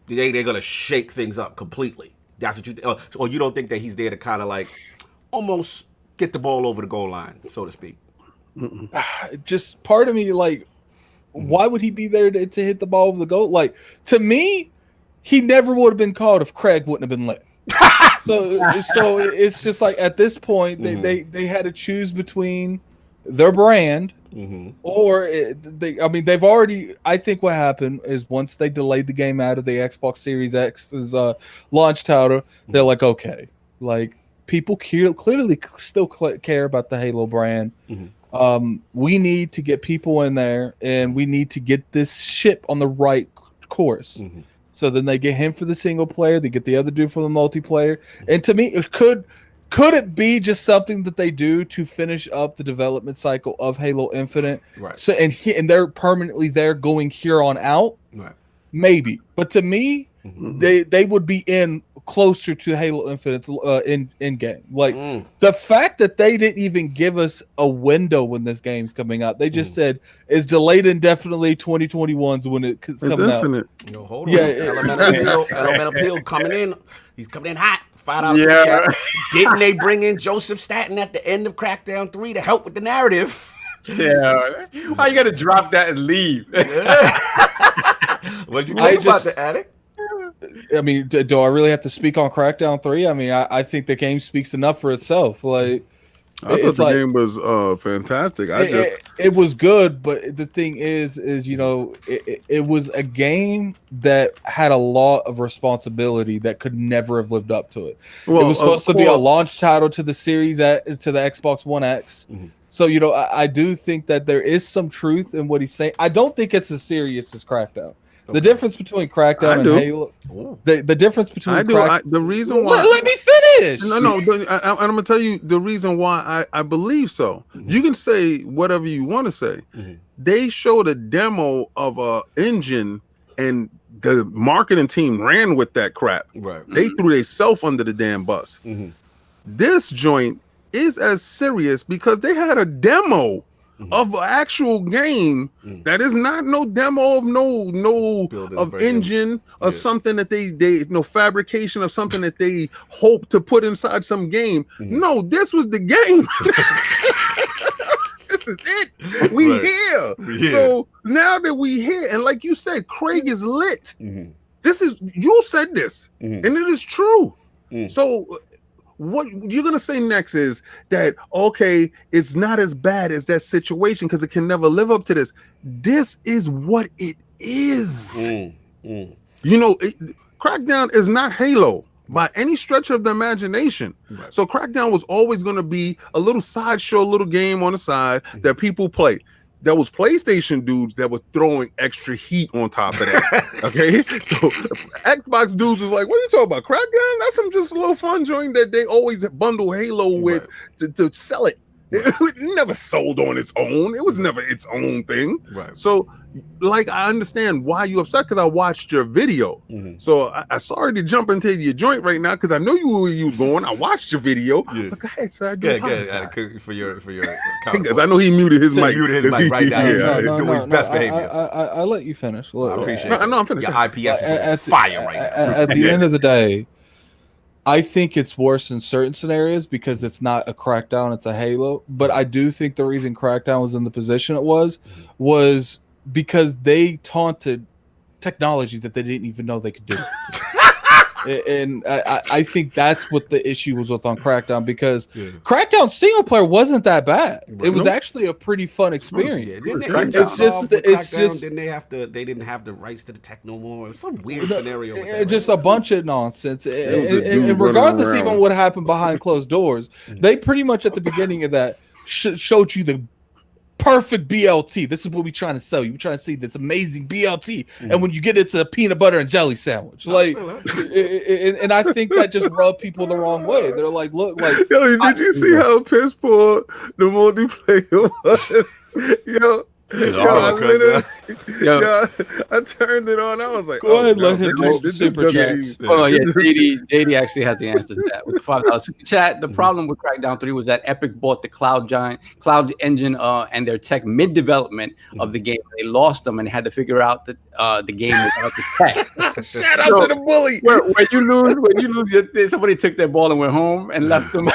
they're gonna shake things up completely? That's what you or you don't think that he's there to kind of like almost get the ball over the goal line, so to speak? Just part of me like, why would he be there to hit the ball over the goal? Like, to me, he never would have been called if Craig wouldn't have been lit. so it's just like at this point they had to choose between their brand or they've already. I think what happened is once they delayed the game out of the Xbox Series X's launch title, they're like, okay, like people clearly still care about the Halo brand. We need to get people in there, and we need to get this ship on the right course. So then they get him for the single player, they get the other dude for the multiplayer. And to me, it could it be just something that they do to finish up the development cycle of Halo Infinite? Right. So and they're permanently there going here on out. Right. Maybe, but to me, they would be in closer to Halo Infinite's in game. Like the fact that they didn't even give us a window when this game's coming out. They just said it's delayed indefinitely 2021's when it's coming Infinite. out. No, hold on. Elemental Peel coming in. He's coming in hot. $5 super chat. Didn't they bring in JosephStaten at the end of Crackdown 3 to help with the narrative? Yeah. Why you gotta drop that and leave? What did you think about the Attic? I mean, do I really have to speak on Crackdown 3? I mean, I think the game speaks enough for itself. Like, I thought the game was fantastic. It was good, but the thing is you know, it was a game that had a lot of responsibility that could never have lived up to it. Well, it was supposed to be a launch title to the series to the Xbox One X. So, you know, I do think that there is some truth in what he's saying. I don't think it's as serious as Crackdown. The difference between Crackdown and Halo, the difference between the reason why. Let me finish. No. I'm gonna tell you the reason why I believe so. You can say whatever you want to say. They showed a demo of a engine, and the marketing team ran with that crap. Right. They threw themselves under the damn bus. This joint is as serious because they had a demo of an actual game that is not no demo of no of engine or something that they no fabrication of something that they hope to put inside some game. No, this was the game. This is it. We here. So now that we here, and like you said, Craig is lit. This is, you said this, and it is true. So what you're gonna say next is that, okay, it's not as bad as that situation because it can never live up to this. This is what it is. You know, Crackdown is not Halo by any stretch of the imagination. So Crackdown was always going to be a little sideshow, little game on the side that people play. There was PlayStation dudes that were throwing extra heat on top of that. Okay, so Xbox dudes was like, "What are you talking about? Crackdown? That's some just a little fun joint that they always bundle Halo with to sell it. It never sold on its own. It was never its own thing. So, like, I understand why you upset because I watched your video. So I sorry to jump into your joint right now because I know you where you was going. I watched your video. But go ahead, sir. For your because I know he muted his mic. Muted his mic right now. Doing his best behavior. I'll let you finish. Look, I appreciate it. No, I'm finished. Your IPS is on fire right now. At the end of the day, I think it's worse in certain scenarios because it's not a Crackdown, it's a Halo. But I do think the reason Crackdown was in the position it was because they taunted technology that they didn't even know they could do. And I think that's what the issue was with on Crackdown because Crackdown single player wasn't that bad. It was actually a pretty fun experience. It's just they didn't have the rights to the tech no more. It was some weird scenario. With that, just a bunch of nonsense. And regardless even what happened behind closed doors, they pretty much at the beginning of that showed you the perfect BLT. This is what we're trying to sell you. We're trying to see this amazing BLT, and when you get it, it's a peanut butter and jelly sandwich. Like, and I think that just rubbed people the wrong way. They're like, look, like, yo, did you see how piss poor the multiplayer was? Yo, I turned it on. I was like, Go ahead, no, let him this do is super gonna chats. be- Oh yeah, JD actually has the answer to that with the $5 super chat. The problem with Crackdown 3 was that Epic bought the cloud engine and their tech mid development of the game. They lost them and had to figure out that the game without the tech. Shout out to the bully. When you lose, somebody took their ball and went home and left them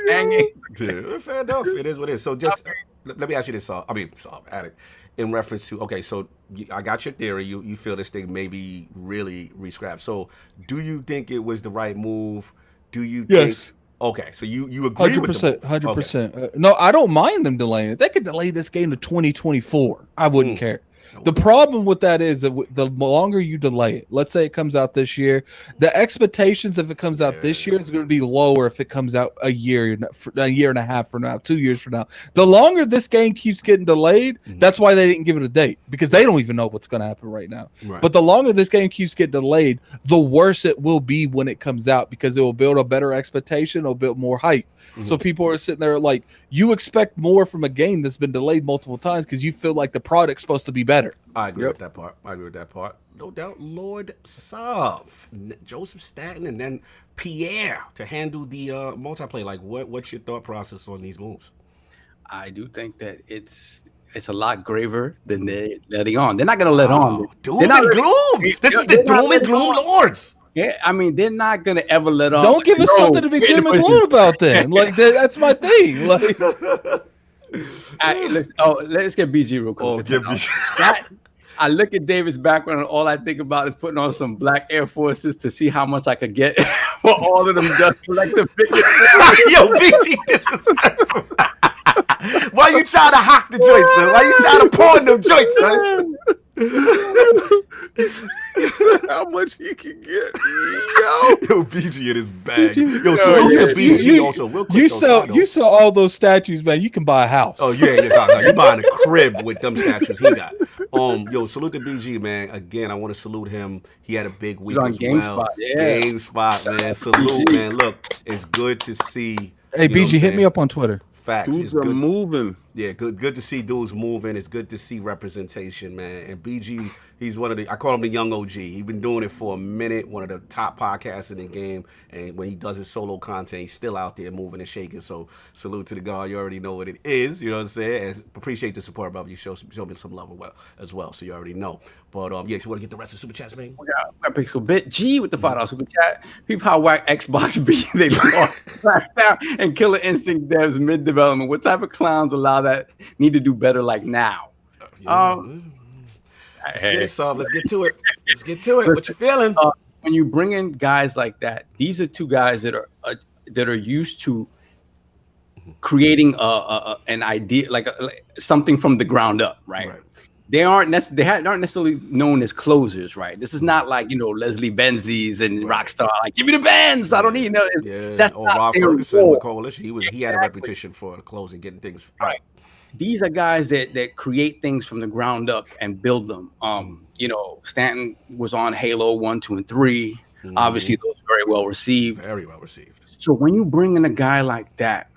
hanging. Dude, fair enough. It is what it is. So just let me ask you this, Addict, in reference to, okay, so I got your theory. You feel this thing may be really re-scrapped. So do you think it was the right move? Do you Yes. think... Okay, so you agree with the move. 100%. No, I don't mind them delaying it. They could delay this game to 2024. I wouldn't care. The problem with that is that the longer you delay it, let's say it comes out this year, the expectations if it comes out this year is going to be lower if it comes out a year and a half from now, 2 years from now. The longer this game keeps getting delayed, that's why they didn't give it a date, because they don't even know what's going to happen right now. Right. But the longer this game keeps getting delayed, the worse it will be when it comes out, because it will build a better expectation, it'll build more hype. So people are sitting there like, you expect more from a game that's been delayed multiple times because you feel like the product's supposed to be better. I agree with that part. No doubt, Lord Sov, Joseph Staten, and then Pierre to handle the multiplayer. Like, what's your thought process on these moves? I do think that it's a lot graver than they're letting on. They're not going to let on. Doom and gloom. This is the doom and gloom lords. Yeah, I mean, they're not going to ever let on. Don't give us something to be doom and gloom about then. Like, that's my thing. Like, let's get BG real quick. Get BG. I look at David's background and all I think about is putting on some black Air Forces to see how much I could get for all of them just like the biggest. Yo, BG disrespectful. Why you trying to hock the joints, son? Why you trying to pawn them joints, son? He said how much he can get. Yo, BG in his bag. Yo, so BG also real quick. You sell all those statues, man. You can buy a house. Oh yeah. You buying a crib with them statues he got. Yo, salute to BG, man. Again, I want to salute him. He had a big week as well. GameSpot, man. Salute, BG. Man. Look, it's good to see. Hey, BG, hit me up on Twitter. Facts. Dudes are moving. Yeah, good to see dudes moving. It's good to see representation, man. And BG, he's one of the, I call him the young OG. He's been doing it for a minute, one of the top podcasts in the game. And when he does his solo content, he's still out there moving and shaking. So salute to the guy. You already know what it is. You know what I'm saying? And appreciate the support, brother. You show me some love as well. So you already know. But yeah, so you want to get the rest of the super chats, man? We got Pixel Bit G with the $5 super chat. People how whack Xbox B they lost and Killer Instinct devs mid development. What type of clowns allow that need to do better like now? Let's get it, Soft. Let's get to it. What you feeling? When you bring in guys like that, these are two guys that are used to creating an idea, like something from the ground up, right? They aren't necessarily known as closers, right? This is not like, Leslie Benzies and Rockstar, like, give me the Benz. I don't need that's or not Rob Ferguson with Coalition. He had a reputation for closing, getting things right. These are guys that create things from the ground up and build them. Staten was on Halo 1, 2, and 3. Obviously, those are very well received. Very well received. So when you bring in a guy like that,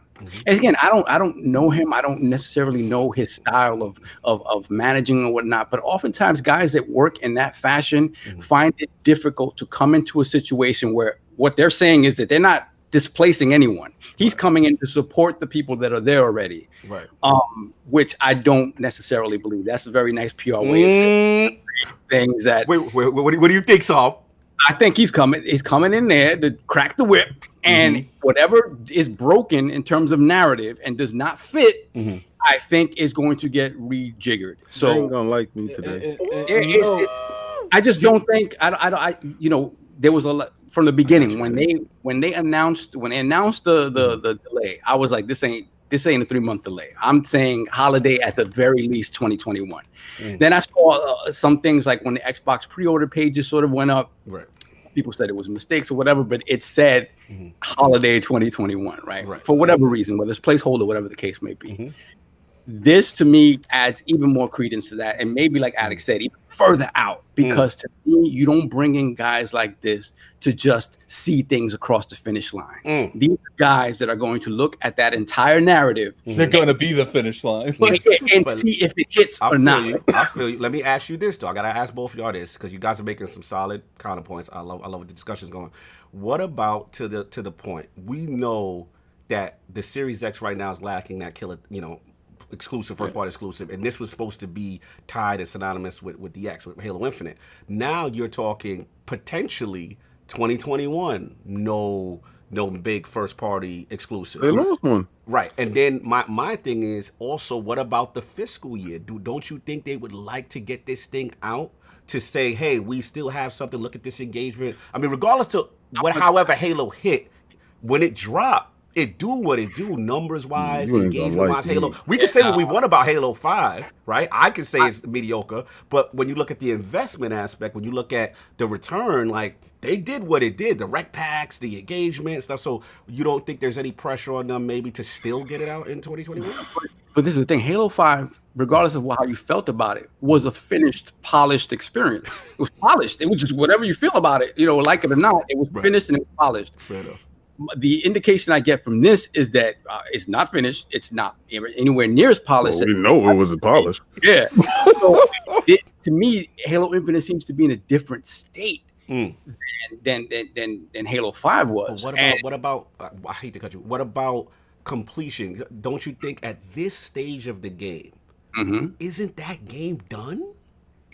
and again, I don't know him. I don't necessarily know his style of managing or whatnot. But oftentimes, guys that work in that fashion find it difficult to come into a situation where what they're saying is that they're not displacing anyone. He's coming in to support the people that are there already. Right. Which I don't necessarily believe. That's a very nice PR way of saying things. That wait, what do you think, Saul? I think he's coming in there to crack the whip, and whatever is broken in terms of narrative and does not fit, I think is going to get rejiggered. So they ain't gonna like me today. I just don't think there was a lot from the beginning when they announced the delay. I was like, this ain't a 3-month delay. I'm saying holiday at the very least 2021. Then I saw some things like when the Xbox pre-order pages sort of went up. Right. People said it was mistakes or whatever, but it said holiday 2021, right? For whatever reason, whether it's placeholder, whatever the case may be. This to me adds even more credence to that, and maybe like Addict said, even further out, because to me, you don't bring in guys like this to just see things across the finish line. These are guys that are going to look at that entire narrative. They're going to be the finish line and see if it hits or not. I feel you. Let me ask you this though. I gotta ask both of y'all this because you guys are making some solid counterpoints. I love what the discussion's going. What about to the point? We know that the Series X right now is lacking that killer, exclusive, first party exclusive, and this was supposed to be tied and synonymous with the X, with Halo Infinite. Now you're talking potentially 2021, no big first party exclusive. They lost one. Right. And then my thing is also, what about the fiscal year? Don't you think they would like to get this thing out to say, hey, we still have something, look at this engagement? I mean, regardless to however Halo hit, when it dropped, it do what it do, numbers-wise, engagement-wise, Halo. We can say what we want about Halo 5, right? I can say it's mediocre, but when you look at the investment aspect, when you look at the return, like, they did what it did, the rec packs, the engagement, stuff, so you don't think there's any pressure on them maybe to still get it out in 2021? But this is the thing, Halo 5, regardless of how you felt about it, was a finished, polished experience. It was polished. It was just whatever you feel about it, like it or not, it was finished and it was polished. Fair enough. The indication I get from this is that it's not finished. It's not anywhere near as polished. Well, we know it wasn't polished. Yeah. So to me, Halo Infinite seems to be in a different state than Halo 5 was. But what about I hate to cut you. What about completion? Don't you think at this stage of the game, isn't that game done?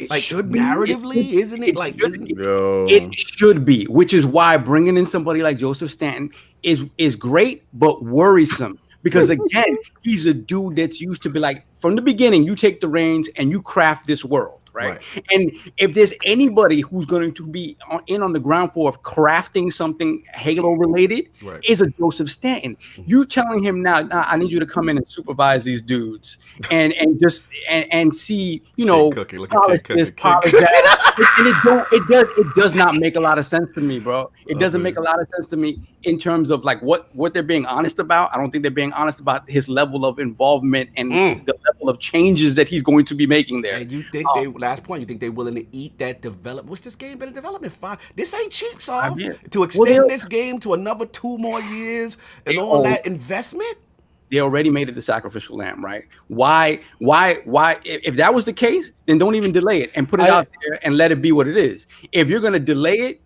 It should be narratively, isn't it? It should be, which is why bringing in somebody like JosephStaten is great, but worrisome. Because again, he's a dude that's used to be like, from the beginning, you take the reins and you craft this world. Right. And if there's anybody who's going to be on the ground floor of crafting something Halo related, is a JosephStaten. You telling him now, I need you to come in and supervise these dudes and see, polish this, polish that. It does not make a lot of sense to me, bro. It doesn't make a lot of sense to me in terms of like what they're being honest about. I don't think they're being honest about his level of involvement and the level of changes that he's going to be making there. And you think last point, you think they're willing to eat that development? What's this game been in development? 5? This ain't cheap, so to extend this game to another 2 more years and all that investment? They already made it the sacrificial lamb, right? Why? If that was the case, then don't even delay it and put it out there and let it be what it is. If you're going to delay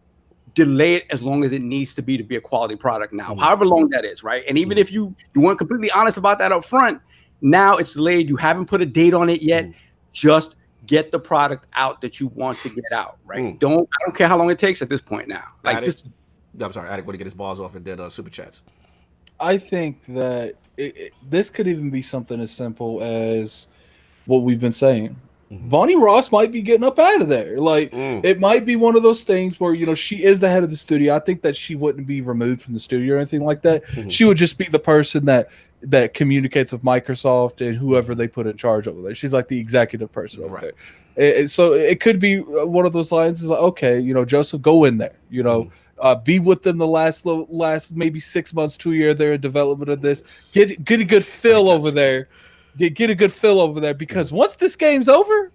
it as long as it needs to be a quality product now, however long that is, right? And even if you weren't completely honest about that up front, now it's delayed. You haven't put a date on it yet. Just get the product out that you want to get out, right? I don't care how long it takes at this point now. Like I'm sorry, Addict, want to get his balls off and then super chats. I think that this could even be something as simple as what we've been saying. Bonnie Ross might be getting up out of there. Like it might be one of those things where she is the head of the studio. I think that she wouldn't be removed from the studio or anything like that. She would just be the person that communicates with Microsoft and whoever they put in charge over there. She's like the executive person over there. So it could be one of those lines is like, okay, Joseph, go in there, be with them the last maybe 6 months, 2 years there in development of this. Get a good feel over there. Get a good feel over there because once this game's over,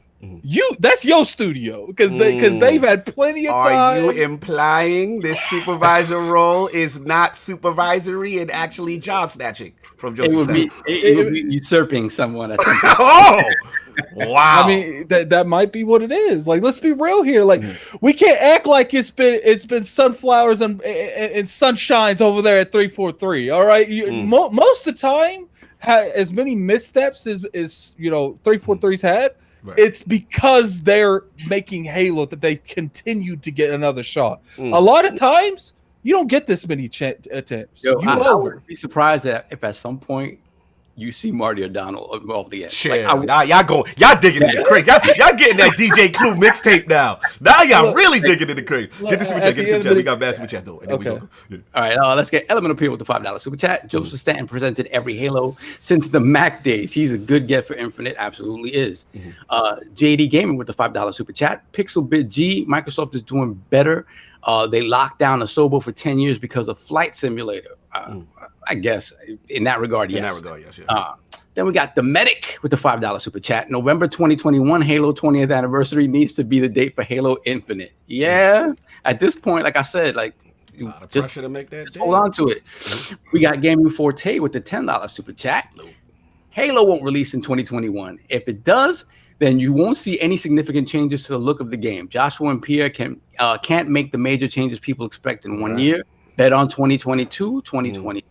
that's your studio because they've had plenty of time. Are you implying this supervisor role is not supervisory and actually job snatching from Joseph? It would be usurping someone. Oh, wow! I mean, that might be what it is. Like, let's be real here. Like, we can't act like it's been sunflowers and sunshines over there at 343. All right, most of the time, as many missteps as 343's had. It's because they're making Halo that they continue to get another shot. A lot of times, you don't get this many attempts. I would be surprised if at some point you see Marty O'Donnell off the edge. Shit, y'all digging in the crate. Y'all getting that DJ Clue mixtape now. Now y'all really digging in the crate. Get the super chat. We got bad super chat though. Okay. All right, let's get Element Appeal with the $5 super chat. JosephStaten presented every Halo since the Mac days. He's a good get for Infinite. Absolutely is. JD Gaming with the $5 super chat. Pixelbit G. Microsoft is doing better. They locked down Asobo for 10 years because of Flight Simulator. I guess in that regard, yes. In that regard, yes. Yeah. Then we got the Medic with the $5 super chat. November 2021, Halo 20th anniversary needs to be the date for Halo Infinite. Yeah, at this point, like I said, like A lot of just, pressure to make that just date. hold on to it. We got Gaming Forte with the $10 super chat. Halo won't release in 2021. If it does, then you won't see any significant changes to the look of the game. Joshua and Pierre can't make the major changes people expect in 1 year. Bet on 2022, 2023.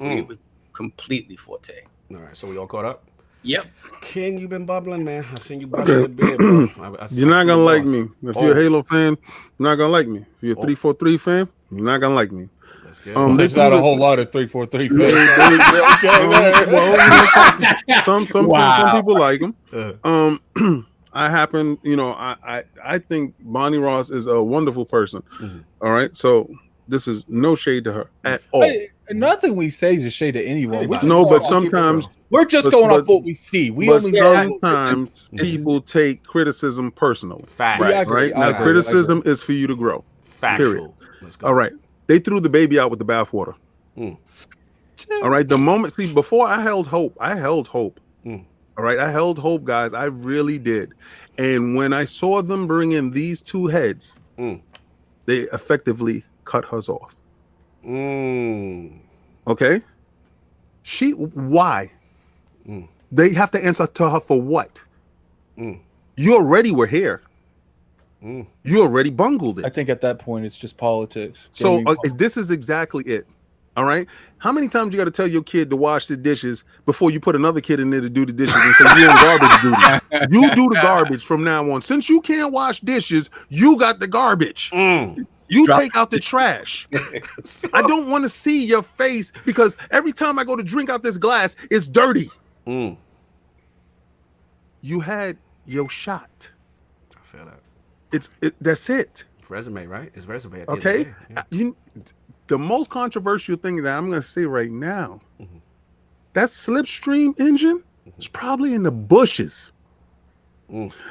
It was completely Forte. All right, so we all caught up? Yep. King, you been bubbling, man. I seen you brushing the beard, bro. You're not gonna like me. If you're a Halo fan, you're not gonna like me. If you're a 343 fan, you're not gonna like me. That's good. There's not a whole lot of 343 fans. Some people like him. I happen, I think Bonnie Ross is a wonderful person. All right, so this is no shade to her at all. Hey, nothing we say is a shade to anyone. But sometimes we're just going off what we see. Sometimes people take criticism personally. Facts. Right? Now, criticism is for you to grow. Factual. Period. All right. They threw the baby out with the bathwater. All right. The moment, before I held hope. All right. I held hope, guys. I really did. And when I saw them bring in these two heads, they effectively cut hers off. Okay. Why? They have to answer to her for what? You already were here. You already bungled it. I think at that point it's just politics. So this is exactly it. All right. How many times you got to tell your kid to wash the dishes before you put another kid in there to do the dishes and say you're in garbage duty? You do the garbage from now on. Since you can't wash dishes, you got the garbage. You take out the trash. I don't want to see your face because every time I go to drink out this glass, it's dirty. You had your shot. I feel that. That's it. It's resume, right? It's resume. Okay. The most controversial thing that I'm going to say right now, that Slipstream engine is probably in the bushes.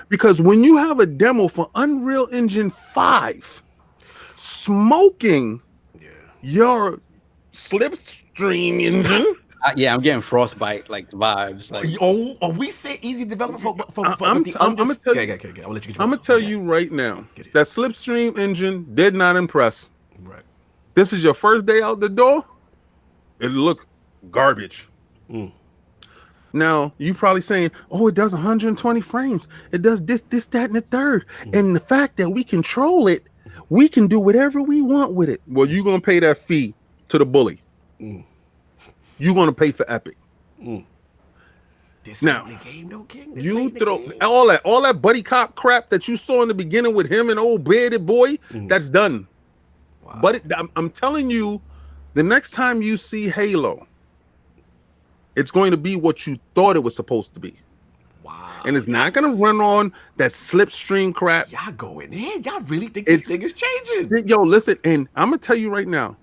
Because when you have a demo for Unreal Engine 5, smoking your Slipstream engine. I'm getting Frostbite like vibes. Like, we say easy development for I'm gonna tell you right now that Slipstream engine did not impress. Right. This is your first day out the door. It look garbage. Now you probably saying, "Oh, it does 120 frames. It does this, that, and the third." And the fact that we control it, we can do whatever we want with it. Well, you're gonna pay that fee to the bully. You're gonna pay for Epic. This now, ain't the game, though, King. You throw all that buddy cop crap that you saw in the beginning with him and old bearded boy. That's done. Wow. But I'm telling you, the next time you see Halo, it's going to be what you thought it was supposed to be. Wow. And it's not going to run on that Slipstream crap. Y'all going in. Y'all really think this thing is changing? Yo, listen, and I'm going to tell you right now,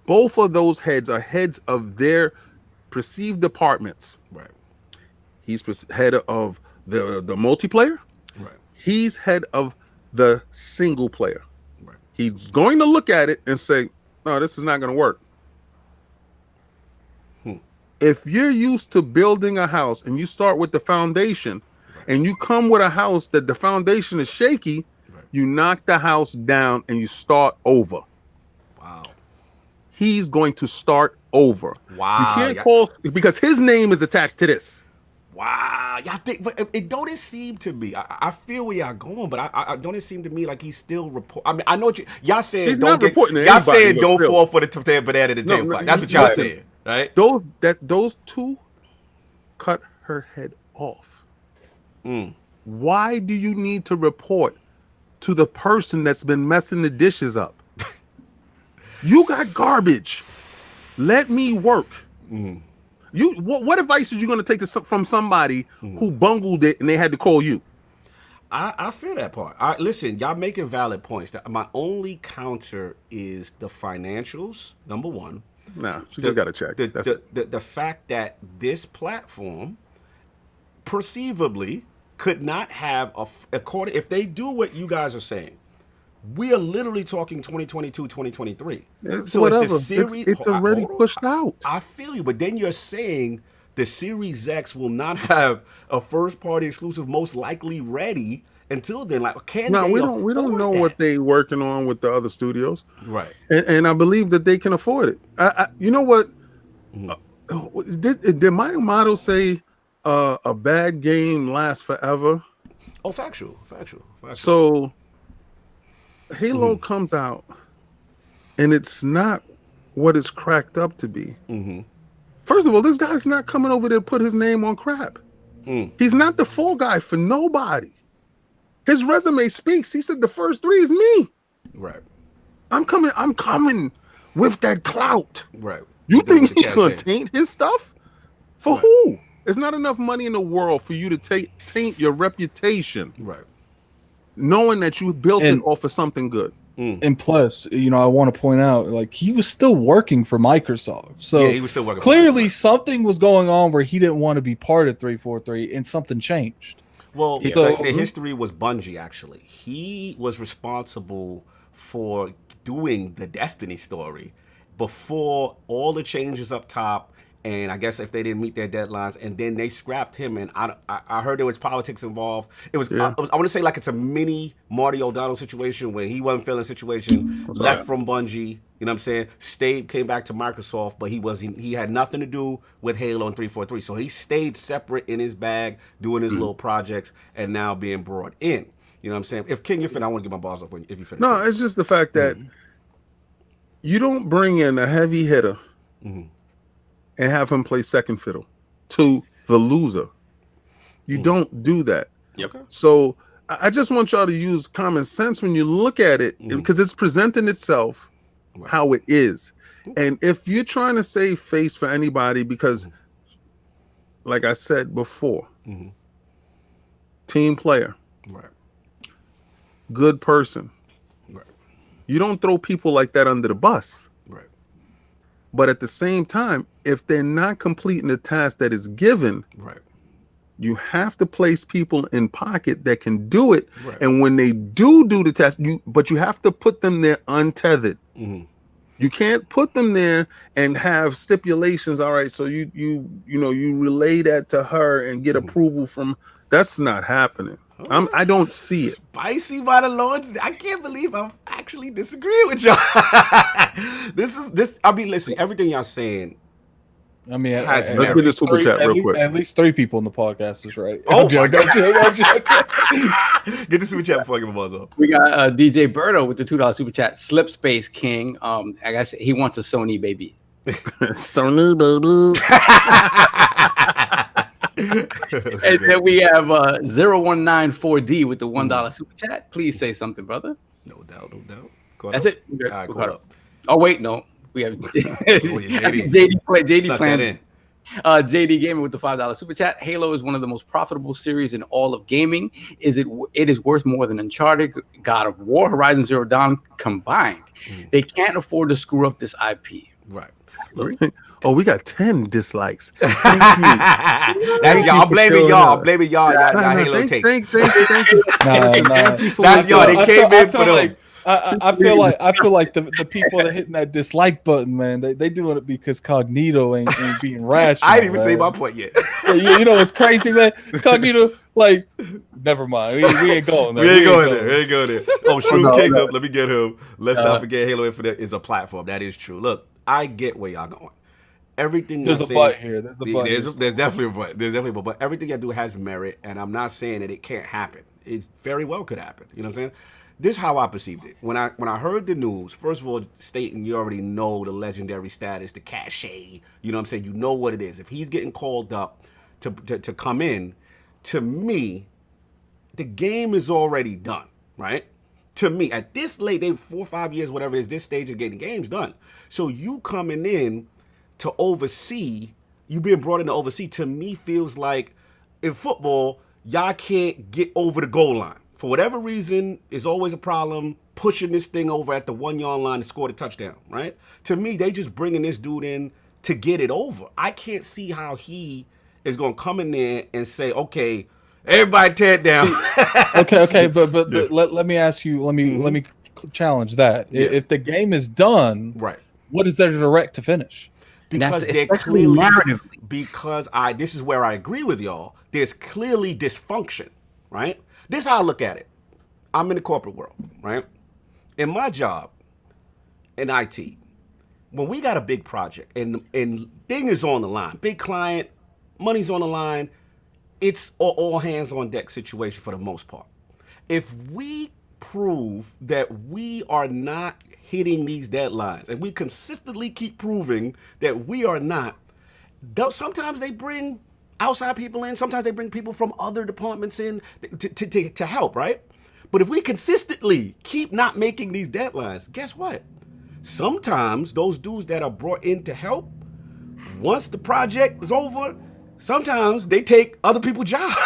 both of those heads are heads of their perceived departments. Right. He's head of the multiplayer. Right. He's head of the single player. Right. He's going to look at it and say, no, this is not going to work. If you're used to building a house and you start with the foundation and you come with a house that the foundation is shaky, you knock the house down and you start over. Wow. He's going to start over. Wow. You can't because his name is attached to this. Wow. Y'all think, but it don't seem to me. I feel where y'all going, but I don't it seem to me like he's still report. I mean, I know what y'all saying. He's not reporting to y'all saying anybody, don't fall for the banana to the tailpipe. That's what y'all saying, right? Those two cut her head off. Why do you need to report to the person that's been messing the dishes up? You got garbage. Let me work. What advice are you going to take from somebody who bungled it and they had to call you? I feel that part. Listen, y'all making valid points. My only counter is the financials. Number one. Nah, she just got to check. The fact that this platform perceivably could not have according if they do what you guys are saying, we are literally talking 2022, 2023. It's So whatever. it's the series. It's already hold on. pushed out. I feel you, but then you're saying the Series X will not have a first-party exclusive, most likely ready until then. Like, can No, they we don't know afford what that? they working on with the other studios, Right. and I believe that they can afford it. You know what? Did my model say a bad game lasts forever? Oh, factual. So Halo comes out, and it's not what it's cracked up to be. First of all, this guy's not coming over there to put his name on crap. He's not the fall guy for nobody. His resume speaks. He said the first 3 is me. Right. I'm coming with that clout. Right. You Doing think the he's cash gonna in. taint his stuff? For Right. who? There's not enough money in the world for you to taint your reputation, Right. knowing that you built And- it off of something good. And plus, I want to point out, like, he was still working for Microsoft. So Yeah, he was still working. for clearly Microsoft. something was going on where he didn't want to be part of 343 and something changed. Well, So- the history was Bungie, actually. He was responsible for doing the Destiny story before all the changes up top. And I guess if they didn't meet their deadlines, and then they scrapped him, and I heard there was politics involved. It was, I want to say like it's a mini Marty O'Donnell situation where he wasn't feeling situation, left from Bungie. You know what I'm saying? Stayed, came back to Microsoft, but he had nothing to do with Halo and 343. So he stayed separate in his bag, doing his little projects, and now being brought in. You know what I'm saying? If King, you're finished, I want to get my balls off if you finish. No, it's just the fact that you don't bring in a heavy hitter and have him play second fiddle to the loser. You don't do that. Yep. So I just want y'all to use common sense when you look at it, because it's presenting itself how it is. And if you're trying to save face for anybody, because like I said before, team player, Right. good person, Right. you don't throw people like that under the bus. Right. But at the same time, if they're not completing the task that is given, Right. you have to place people in pocket that can do it. Right. And when they do the task, you have to put them there untethered. You can't put them there and have stipulations. All right, so you relay that to her and get approval from. That's not happening. I don't see it. Spicy by the Lords. I can't believe I'm actually disagreeing with y'all. this. I mean, listen, everything y'all saying. I mean, Let's get this super chat real quick. At least 3 people in the podcast is right. Oh, I'm joking. Get the super chat before I get my balls off. We got DJ Berto with the $2 super chat. Slip Space King. I guess he wants a Sony baby. Sony baby. And then we have 0194D with the $1 super chat. Please say something, brother. No doubt. Go That's ahead. it. We're good. All right, We're go caught up. up. Oh wait, no. We have JD. JD Snuck plan. that in. JD Gamer with the $5 super chat. Halo is one of the most profitable series in all of gaming. It is worth more than Uncharted, God of War, Horizon Zero Dawn combined. They can't afford to screw up this IP. Right. Oh, we got 10 dislikes. Thank you. That's y'all. I'm blaming y'all. I'm blaming y'all. Y'all Halo take. Thank you. That's y'all. They came in for them. I feel like the people that hitting that dislike button, man, they doing it because Cognito ain't being rational. I didn't even say man. my point yet. You know what's crazy, man? Cognito, like, never mind. We ain't going there. We ain't going there. Oh, Shroom King no. up. Let me get him. Let's not forget Halo Infinite is a platform. That is true. Look, I get where y'all going. Everything There's y'all a say- but here. There's a but. There's definitely a but. There's definitely a but. But everything I do has merit, and I'm not saying that it can't happen. It very well could happen. You know what I'm saying? This is how I perceived it. When I heard the news, first of all, Staten, you already know the legendary status, the cachet. You know what I'm saying? You know what it is. If he's getting called up to come in, to me, the game is already done, right? To me, at this late, 4 or 5 years, whatever it is, this stage is getting the game's done. So you coming in to oversee, you being brought in to oversee, to me feels like in football, y'all can't get over the goal line. For whatever reason, it's always a problem pushing this thing over at the 1 yard line to score the touchdown, right? To me, they just bringing this dude in to get it over. I can't see how he is going to come in there and say, okay, everybody tear it down. Okay, but let me ask you. Let me challenge that. Yeah. If the game is done, Right. what is there to direct to finish? Because they're especially clearly narratively. because this is where I agree with y'all. There's clearly dysfunction, right? This is how I look at it. I'm in the corporate world, right? In my job in IT, when we got a big project and thing is on the line, big client, money's on the line, it's all hands on deck situation for the most part. If we prove that we are not hitting these deadlines and we consistently keep proving that we are not, sometimes they bring outside people in, sometimes they bring people from other departments in to help, right? But if we consistently keep not making these deadlines, guess what? Sometimes those dudes that are brought in to help, once the project is over, sometimes they take other people's jobs.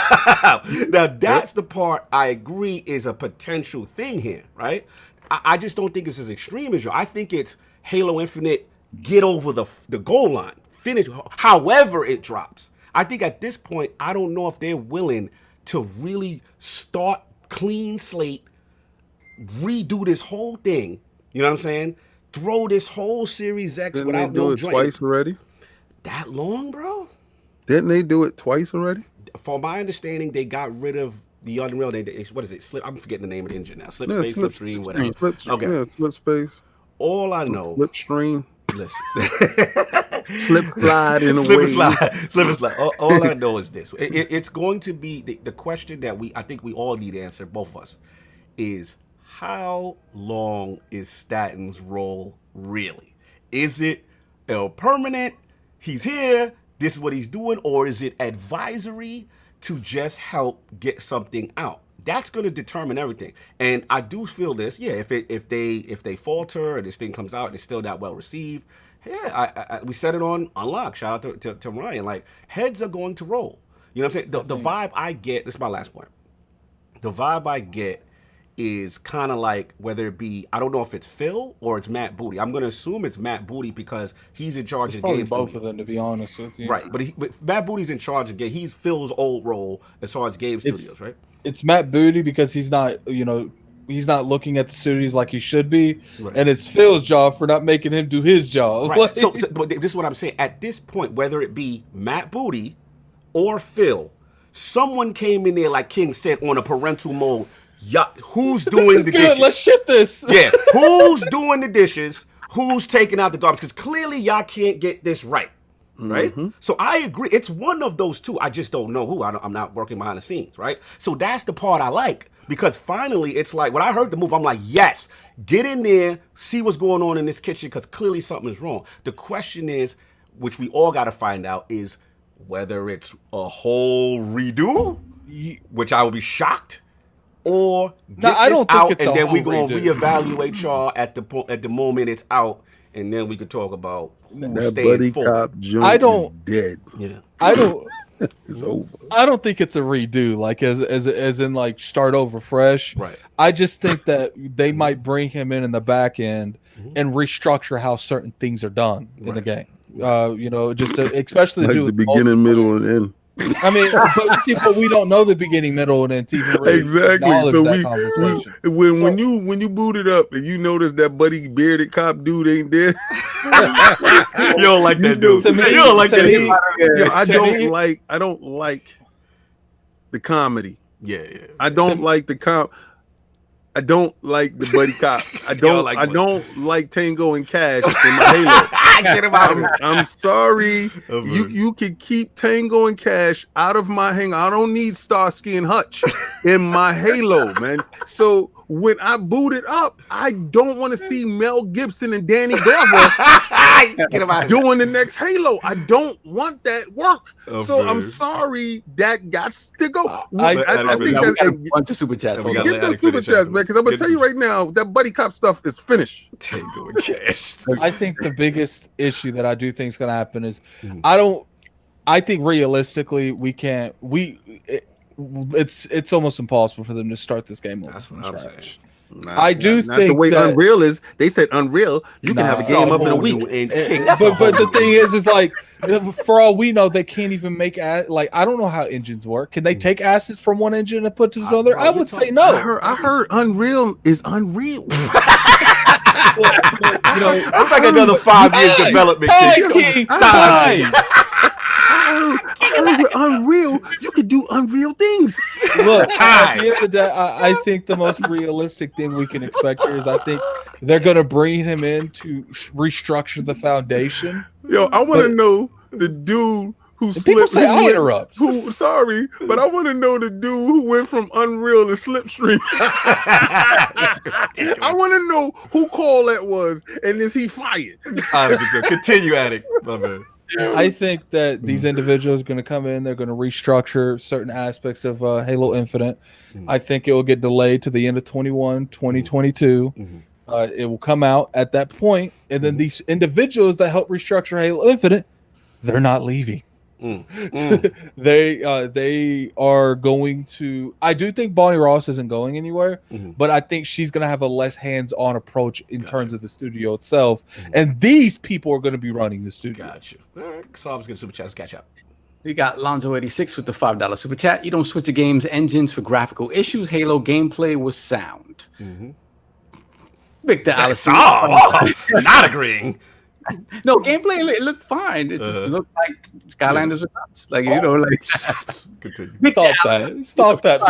Now, that's the part I agree is a potential thing here, right? I just don't think it's as extreme as you. I think it's Halo Infinite, get over the goal line, finish however it drops. I think at this point, I don't know if they're willing to really start clean slate, redo this whole thing. You know what I'm saying? Throw this whole Series X Didn't without they do no it joint. twice already? That long, bro? Didn't they do it twice already? From my understanding, they got rid of the Unreal. What is it? I'm forgetting the name of the engine now. Slipstream, whatever. Slip space. All I know. Slipstream. Listen. Slip slide in a Slip way. and slide. Slip and slide. All I know is this. It's going to be the question that I think we all need to answer, both of us, is how long is Staten's role really? Is it permanent? He's here. This is what he's doing, or is it advisory to just help get something out? That's going to determine everything. And I do feel this. Yeah, if they falter and this thing comes out and it's still not well received, yeah, we said it on Unlock. Shout out to Ryan. Like, heads are going to roll. You know what I'm saying? The vibe I get. This is my last point. The vibe I get is kind of like, whether it be, I don't know if it's Phil or it's Matt Booty. I'm going to assume it's Matt Booty because he's in charge of the game. Both of them, to be honest with you. Right, but Matt Booty's in charge of game. He's Phil's old role as far as game studios, right? It's Matt Booty because he's not, he's not looking at the studios like he should be, right. And it's Phil's job for not making him do his job. Right. Like, so, but this is what I'm saying. At this point, whether it be Matt Booty or Phil, someone came in there, like King said, on a parental mode. Yeah, who's doing the dishes? Let's ship this. Yeah, who's doing the dishes? Who's taking out the garbage? Because clearly y'all can't get this right, right? Mm-hmm. So I agree. It's one of those two. I just don't know who. I'm not working behind the scenes, right? So that's the part I like, because finally it's like, when I heard the move, I'm like, yes, get in there, see what's going on in this kitchen, because clearly something is wrong. The question is, which we all got to find out, is whether it's a whole redo, which I would be shocked. Or get this out, and then we're going to reevaluate y'all at the moment it's out, and then we could talk about who's staying full. I don't dead. Yeah, I don't. It's over. I don't think it's a redo, like as in like start over fresh. Right. I just think that they might bring him in the back end and restructure how certain things are done in the game. Just especially like do the beginning, middle, and end. I mean, but we don't know the beginning, middle, and end to even really exactly. So when you boot it up and you notice that buddy bearded cop dude ain't there, you don't like that dude. You don't like that dude. I don't like the comedy. Yeah. I don't like the I don't like the buddy cop. I don't like Tango and Cash in my Halo. I'm sorry. You can keep Tango and Cash out of my Halo. I don't need Starsky and Hutch in my Halo, man. So when I boot it up, I don't want to see Mel Gibson and Danny Glover doing the next Halo. I don't want that work. I'm sorry, that got to go. I think that's a bunch of super chats. Get those super chats, man, because I'm gonna tell you right now, that buddy cop stuff is finished. Tango and Cash. I think the biggest issue that I do think is going to happen is I think realistically it's almost impossible for them to start this game over. That's what I'm saying. I do not think the way that Unreal is. They said Unreal, you can have a game up in a week. But the thing is like, for all we know, they can't even make like, I don't know how engines work. Can they take assets from one engine and put to the other? I would say no. I heard Unreal is unreal. That's like another 5 years development. Time. I heard with Unreal, you could do unreal things. Look, at the end of the day, I think the most realistic thing we can expect here is I think they're going to bring him in to restructure the foundation. Yo, I want to know the dude who slipped. People say I interrupt. Sorry, but I want to know the dude who went from Unreal to Slipstream. I want to know who call that was, and is he fired? Continue at it, my man. I think that these individuals are going to come in. They're going to restructure certain aspects of Halo Infinite. I think it will get delayed to the end of 2022. It will come out at that point, and then these individuals that help restructure Halo Infinite, they're not leaving. They are going to. I do think Bonnie Ross isn't going anywhere, but I think she's going to have a less hands-on approach in terms of the studio itself, and these people are going to be running the studio. Gotcha. All right, so I was going to super chat. Let's catch up. We got Lonzo86 with the $5 super chat. You don't switch a game's engines for graphical issues. Halo gameplay was sound. Victor Allison. Not agreeing. No, gameplay, it looked fine. It just looked like Skylanders were nuts. Like, you know, like. Continue. Stop that.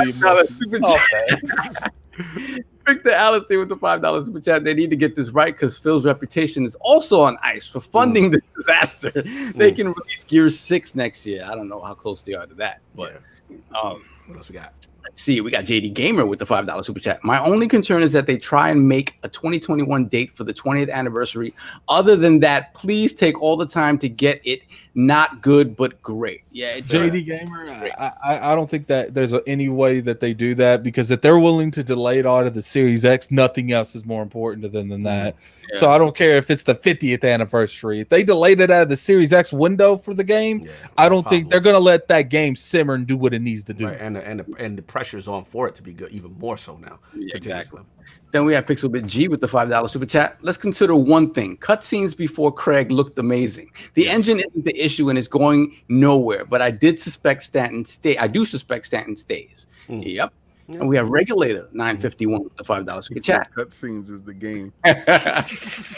Victor Allison with the $5 super chat. They need to get this right because Phil's reputation is also on ice for funding this disaster. They can release Gears 6 next year. I don't know how close they are to that, but what else we got? let's see. We got JD Gamer with the $5 super chat. My only concern is that they try and make a 2021 date for the 20th anniversary. Other than that, please take all the time to get it not good but great. Yeah, JD Gamer, I don't think that there's any way that they do that, because if they're willing to delay it out of the Series X, nothing else is more important to them than that. Yeah. So I don't care if it's the 50th anniversary. If they delayed it out of the Series X window for the game, I don't think they're going to let that game simmer and do what it needs to do. Right. And the pressure is on for it to be good, even more so now. Yeah, exactly. Then we have Pixelbit G with the $5 super chat. Let's consider one thing. Cutscenes before Craig looked amazing. The engine isn't the issue and it's going nowhere, but I did suspect Staten stay. I do suspect Staten stays. Yep. And we have Regulator 951 with the $5 super chat. Cutscenes is the game.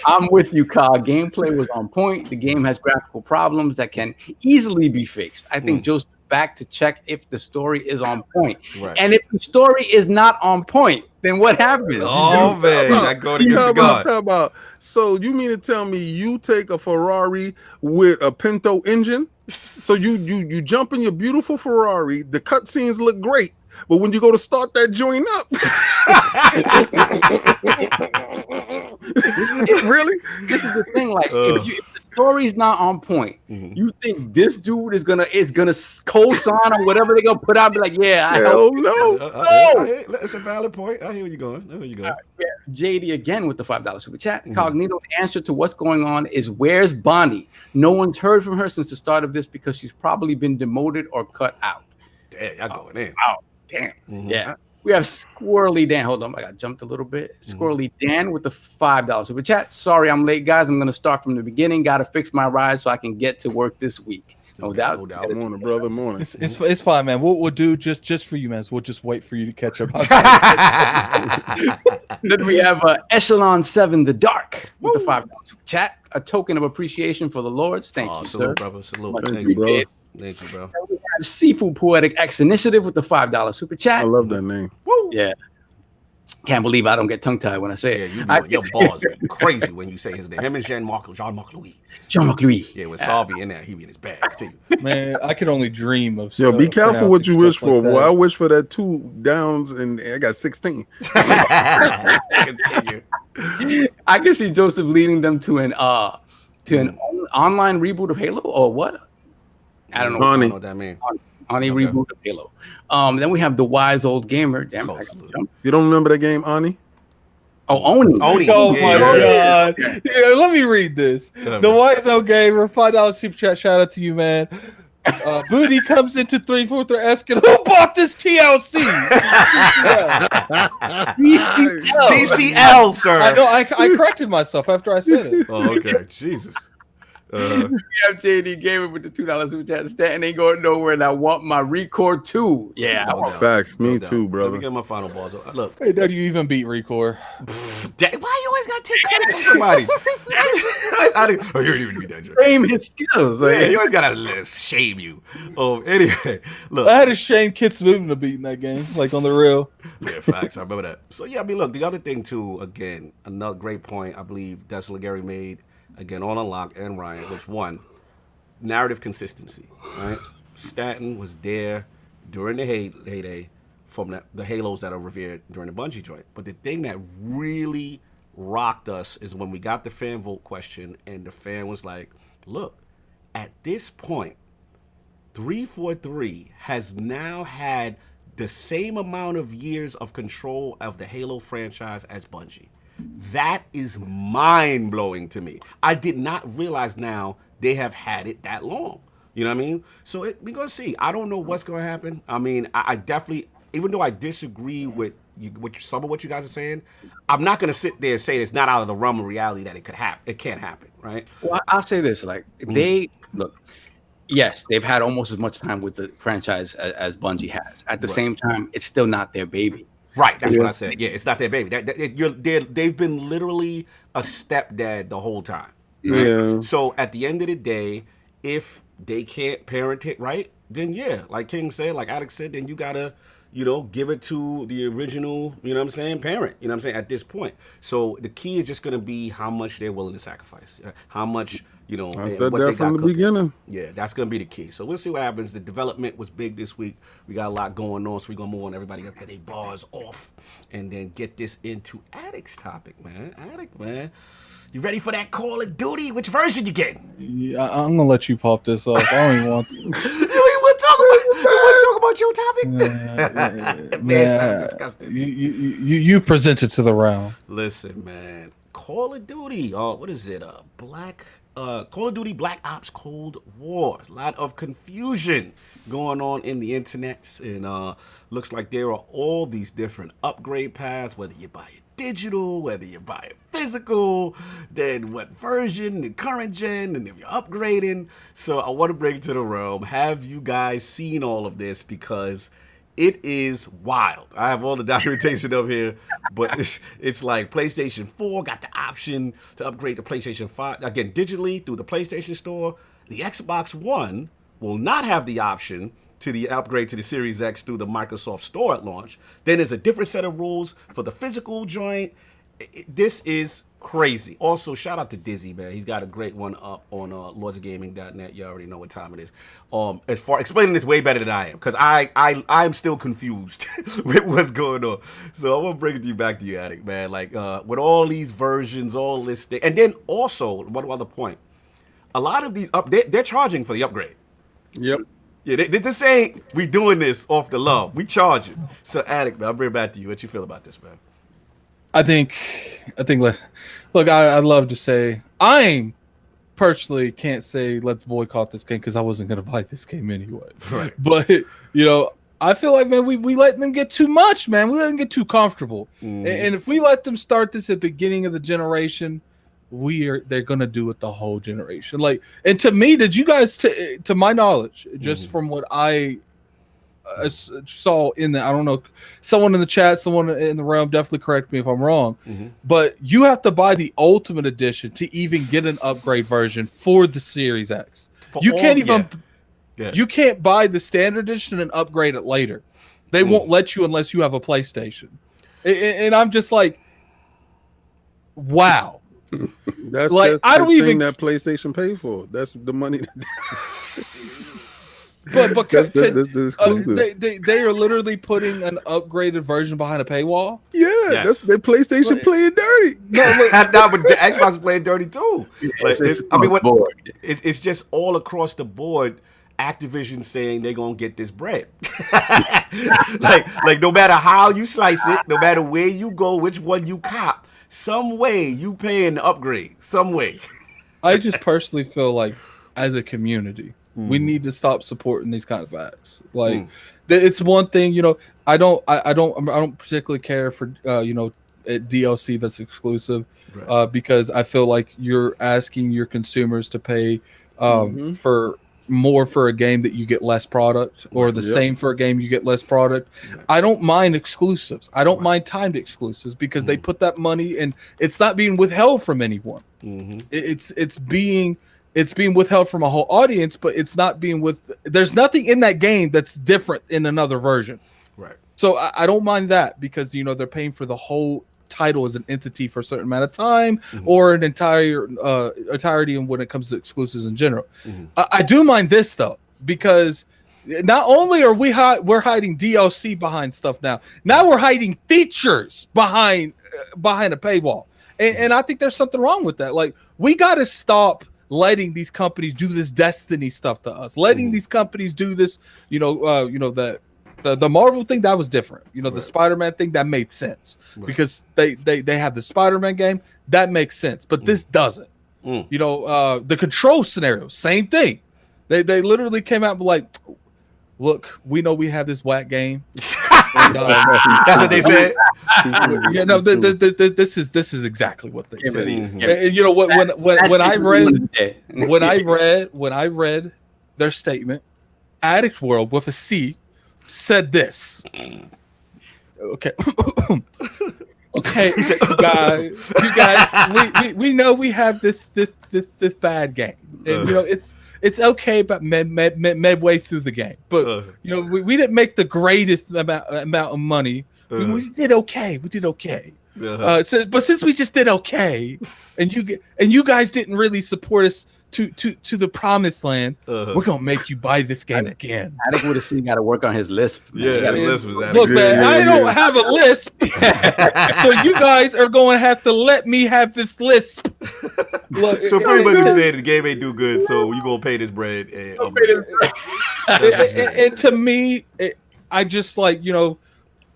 I'm with you, Ka. Gameplay was on point. The game has graphical problems that can easily be fixed. I think Joseph back to check if the story is on point. Right. And if the story is not on point, then what happens? Oh man, that go against the God. So you mean to tell me you take a Ferrari with a Pinto engine? So you jump in your beautiful Ferrari, the cutscenes look great, but when you go to start that joint up, really? This is the thing. Like, if the story's not on point, you think this dude is gonna co-sign on whatever they're gonna put out? Be like, yeah, hell no. It's a valid point. I hear where you're going. JD again with the $5 super chat. Cognito, the answer to what's going on is where's Bonnie? No one's heard from her since the start of this because she's probably been demoted or cut out. Damn, y'all going in. Wow, damn. Yeah. We have Squirrely Dan. Hold on, I got jumped a little bit. Squirrely Dan with the $5 super chat. Sorry, I'm late, guys. I'm going to start from the beginning. Got to fix my ride so I can get to work this week. No doubt. Morning, brother. Morning. It's fine, man. We'll do just for you, man. So we'll just wait for you to catch up. Then we have Echelon 7 The Dark with the $5 super chat. A token of appreciation for the Lords. Thank you, salute, sir. Brother. Salute. Thank you, bro. Thank you, bro. We have Seafood Poetic X Initiative with the $5 super chat. I love that name. Woo. Yeah. Can't believe I don't get tongue-tied when I say it. Your balls are crazy when you say his name. Him and Jean-Marc Louis. Jean-Marc Louis. Yeah, with Salvi in there, he be in his bag, too. Man, I could only dream of. Yo, be careful what you wish for, boy. I wish for that 2 downs and I got 16. Continue. I can see Joseph leading them to an online reboot of Halo or what? I don't know what that means. On a reboot of Halo. Then we have the wise old gamer. Damn, you don't remember that game, Ani? Oh, Oni. Oh my God. Yeah, let me read this. The wise old gamer, $5 super chat. Shout out to you, man. Booty comes into 343 asking, who bought this TLC? TCL, sir. I know. I corrected myself after I said it. Oh, okay. Jesus. We have JD Gamer with the $2 super chat. Staten ain't going nowhere, and I want my Record 2. Yeah, I want Facts. Me doubt. too, Let brother. me get my final balls. Look, Hey, how do you even beat Recore? why you always gotta take credit from somebody? Oh, you didn't even be that. frame his skills. Like, Yeah, you always gotta shame you. Anyway, look. I had to shame Kit Smooth to beat in that game, like on the real. Yeah, facts. I remember that. So yeah, I mean, look, the other thing too, again, another great point I believe Desolate Gary made, again, on Unlock and Ryan, was one, narrative consistency, right? Staten was there during the heyday from the Halos that are revered during the Bungie joint. But the thing that really rocked us is when we got the fan vote question and the fan was like, look, at this point, 343 has now had the same amount of years of control of the Halo franchise as Bungie. That is mind-blowing to me. I did not realize now they have had it that long. You know what I mean? So we're going to see. I don't know what's going to happen. I mean, I definitely, even though I disagree with some of what you guys are saying, I'm not going to sit there and say it's not out of the realm of reality that it could happen. It can't happen, right? Well, I'll say this: like they look, yes, they've had almost as much time with the franchise as Bungie has. At the same time, it's still not their baby. Right, that's what I said. Yeah, it's not their baby. They've been literally a stepdad the whole time. Right? Yeah. So at the end of the day, if they can't parent it right, then yeah, like King said, like Alex said, then you gotta, give it to the original, parent, at this point. So the key is just gonna be how much they're willing to sacrifice, how much, I said what that they got from the cooking. beginning. Yeah, that's gonna be the key. So we'll see what happens. The development was big this week. We got a lot going on, so we're gonna move on. Everybody got to get their bars off, and then get this into Addict's topic, man. Addict, man, you ready for that Call of Duty? Which version you getting? Yeah, I'm gonna let you pop this off. I don't even want to. You want to talk about your topic? Man, disgusting. You present it to the round. Listen, man, Call of Duty. What is it? Call of Duty Black Ops Cold War. A lot of confusion going on in the internet, and looks like there are all these different upgrade paths, whether you buy it digital, whether you buy it physical, then what version, the current gen, and if you're upgrading. So I want to bring it to the realm. Have you guys seen all of this? Because it is wild. I have all the documentation up here, but it's like PlayStation 4 got the option to upgrade to PlayStation 5, again, digitally through the PlayStation Store. The Xbox One will not have the option to the upgrade to the Series X through the Microsoft Store at launch. Then there's a different set of rules for the physical joint. This is crazy. Also, shout out to Dizzy, man. He's got a great one up on lordsofgaming.net. You already know what time it is. As far explaining this way better than I am, because I'm still confused with what's going on. So I want to bring it back to you, Addict, man. Like with all these versions, all this thing, and then also one other point. A lot of these they're charging for the upgrade. Yep. Yeah, this ain't we doing this off the love. We charging. So, Addict, man, I'll bring it back to you. What you feel about this, man? I think. Look, I'd love to say I personally can't say let's boycott this game because I wasn't gonna buy this game anyway. Right. But I feel like, man, we let them get too much, man. We let them get too comfortable, and if we let them start this at the beginning of the generation, they're gonna do it the whole generation. Like, and to me, did you guys, to my knowledge, just from what I saw in the, I don't know, someone in the chat, someone in the realm, definitely correct me if I'm wrong, but you have to buy the Ultimate Edition to even get an upgrade version for the Series X. You can't buy the Standard Edition and upgrade it later. They won't let you unless you have a PlayStation. And I'm just like, wow. That's like, I don't even that PlayStation paid for. That's the money. But because they are literally putting an upgraded version behind a paywall. Yeah, Yes. That's their PlayStation playing dirty. No, but the Xbox is playing dirty too. Like, it's just all across the board. Activision saying they're gonna get this bread. like no matter how you slice it, no matter where you go, which one you cop, some way you paying the upgrade. Some way. I just personally feel like, as a community, We need to stop supporting these kind of acts. Like, it's one thing, you know. I don't particularly care for DLC that's exclusive, because I feel like you're asking your consumers to pay for more for a game that you get less product, or the same for a game you get less product. I don't mind exclusives. I don't mind timed exclusives, because they put that money and it's not being withheld from anyone. It's being withheld from a whole audience, but it's not being there's nothing in that game that's different in another version. Right. So I don't mind that, because they're paying for the whole title as an entity for a certain amount of time, or an entirety when it comes to exclusives in general. I do mind this though, because not only are we're hiding DLC behind stuff now we're hiding features behind a paywall, and I think there's something wrong with that. Like, we got to stop letting these companies do this Destiny stuff to us, letting these companies do this, the Marvel thing, that was different. The Spider-Man thing, that made sense, because they have the Spider-Man game, that makes sense, but this doesn't. The Control scenario, same thing. They literally came out and were like, look, we know we have this whack game. And, that's what they said. This is exactly what they said. And you know what? When I read their statement, Addict World with a C said this. Okay. Okay, you guys, we know we have this bad game, and it's okay, but midway through the game, but we didn't make the greatest amount of money. We did okay. But since we just did okay, and you guys didn't really support us to the promised land, we're gonna make you buy this game again. I think would have seen got to work on his lisp. Yeah, the lisp was look, man, I don't have a lisp, so you guys are going to have to let me have this lisp. Look, so pretty much you said the game ain't do good, so you gonna pay this bread. And to me, I just like,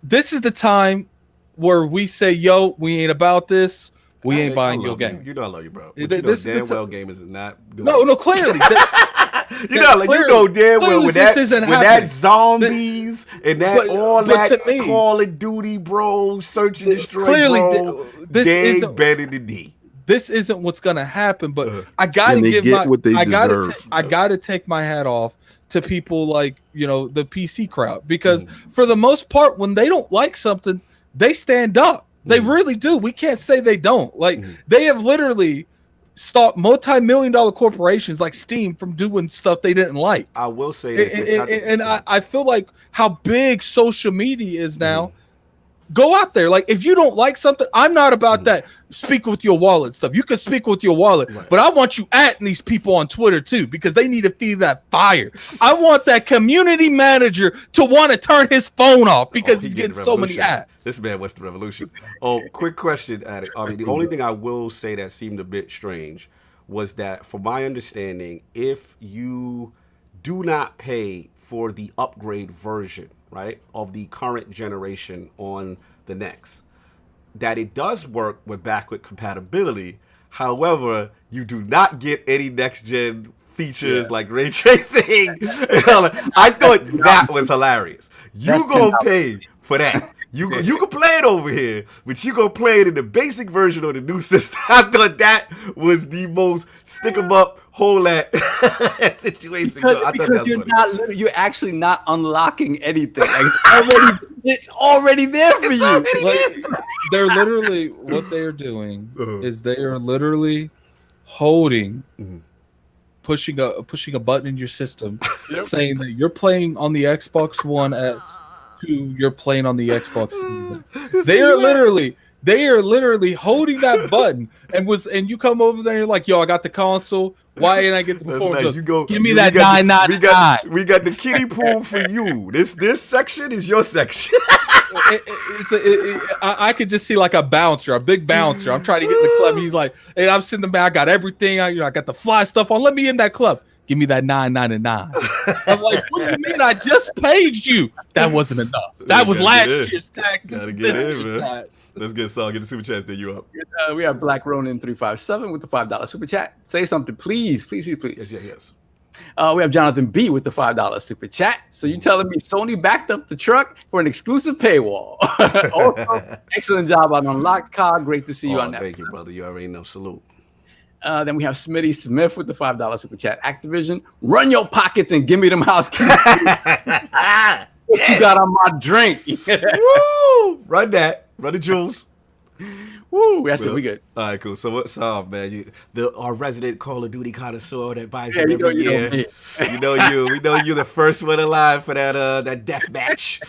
this is the time where we say, yo, we ain't about this. We ain't buying your game. You know I love you, bro. But damn well gamers is not doing No, clearly. You know damn well when that zombies and that Call of Duty, bro, search and destroy, clearly, bro, they ain't better than me. This isn't what's gonna happen, but I gotta take my hat off to people like the PC crowd, because for the most part, when they don't like something, they stand up. They really do. We can't say they don't. Like, they have literally stopped multi-million-dollar corporations like Steam from doing stuff they didn't like. I will say this. I feel like how big social media is now. Go out there. Like, if you don't like something, I'm not about that speak with your wallet stuff. You can speak with your wallet, but I want you atting these people on Twitter too, because they need to feed that fire. I want that community manager to want to turn his phone off because he's getting so many ads. This man wants the revolution. Quick question, Addict. I mean, the only thing I will say that seemed a bit strange was that, from my understanding, if you do not pay for the upgrade version, right, of the current generation on the Nex, that it does work with backward compatibility. However, you do not get any next gen features like ray tracing. I thought that was hilarious. You gonna pay for that. You can play it over here, but you gonna play it in the basic version of the new system. I thought that was the most stick 'em up, whole that situation. Because you're actually not unlocking anything. Like, it's already there for you. Like, they're literally, what they're doing is they are literally holding, pushing a button in your system, saying that you're playing on the Xbox One X. You're playing on the Xbox. They are literally holding that button, and you come over there and you're like, yo, I got the console. Why didn't I get the performance? Nice. You go, give me that $9.99. We got the kiddie pool for you. This section is your section. I could just see like a big bouncer. I'm trying to get in the club. And he's like, and I'm sitting there, I got everything. I got the fly stuff on. Let me in that club. Give me that $9.99. I'm like, what do you mean? I just paid you. That wasn't enough. That was last year's tax. Gotta get in, man. Let's get Saul. Get the super chat. Then you up. We have Black Ronin 357 with the $5 super chat. Say something, please. Yes. We have Jonathan B with the $5 super chat. So you telling me Sony backed up the truck for an exclusive paywall? Also, excellent job on Unlocked Cog. Great to see you on that. Thank you, brother. You already know. Salute. Then we have Smitty Smith with the $5 super chat. Activision, run your pockets and give me them house keys. What you got on my drink? Woo! Run that. Run the jewels. Woo! That's it. We good. All right, cool. So what's up, man? Our resident Call of Duty connoisseur that buys it every year. We know you're the first one alive for that death match.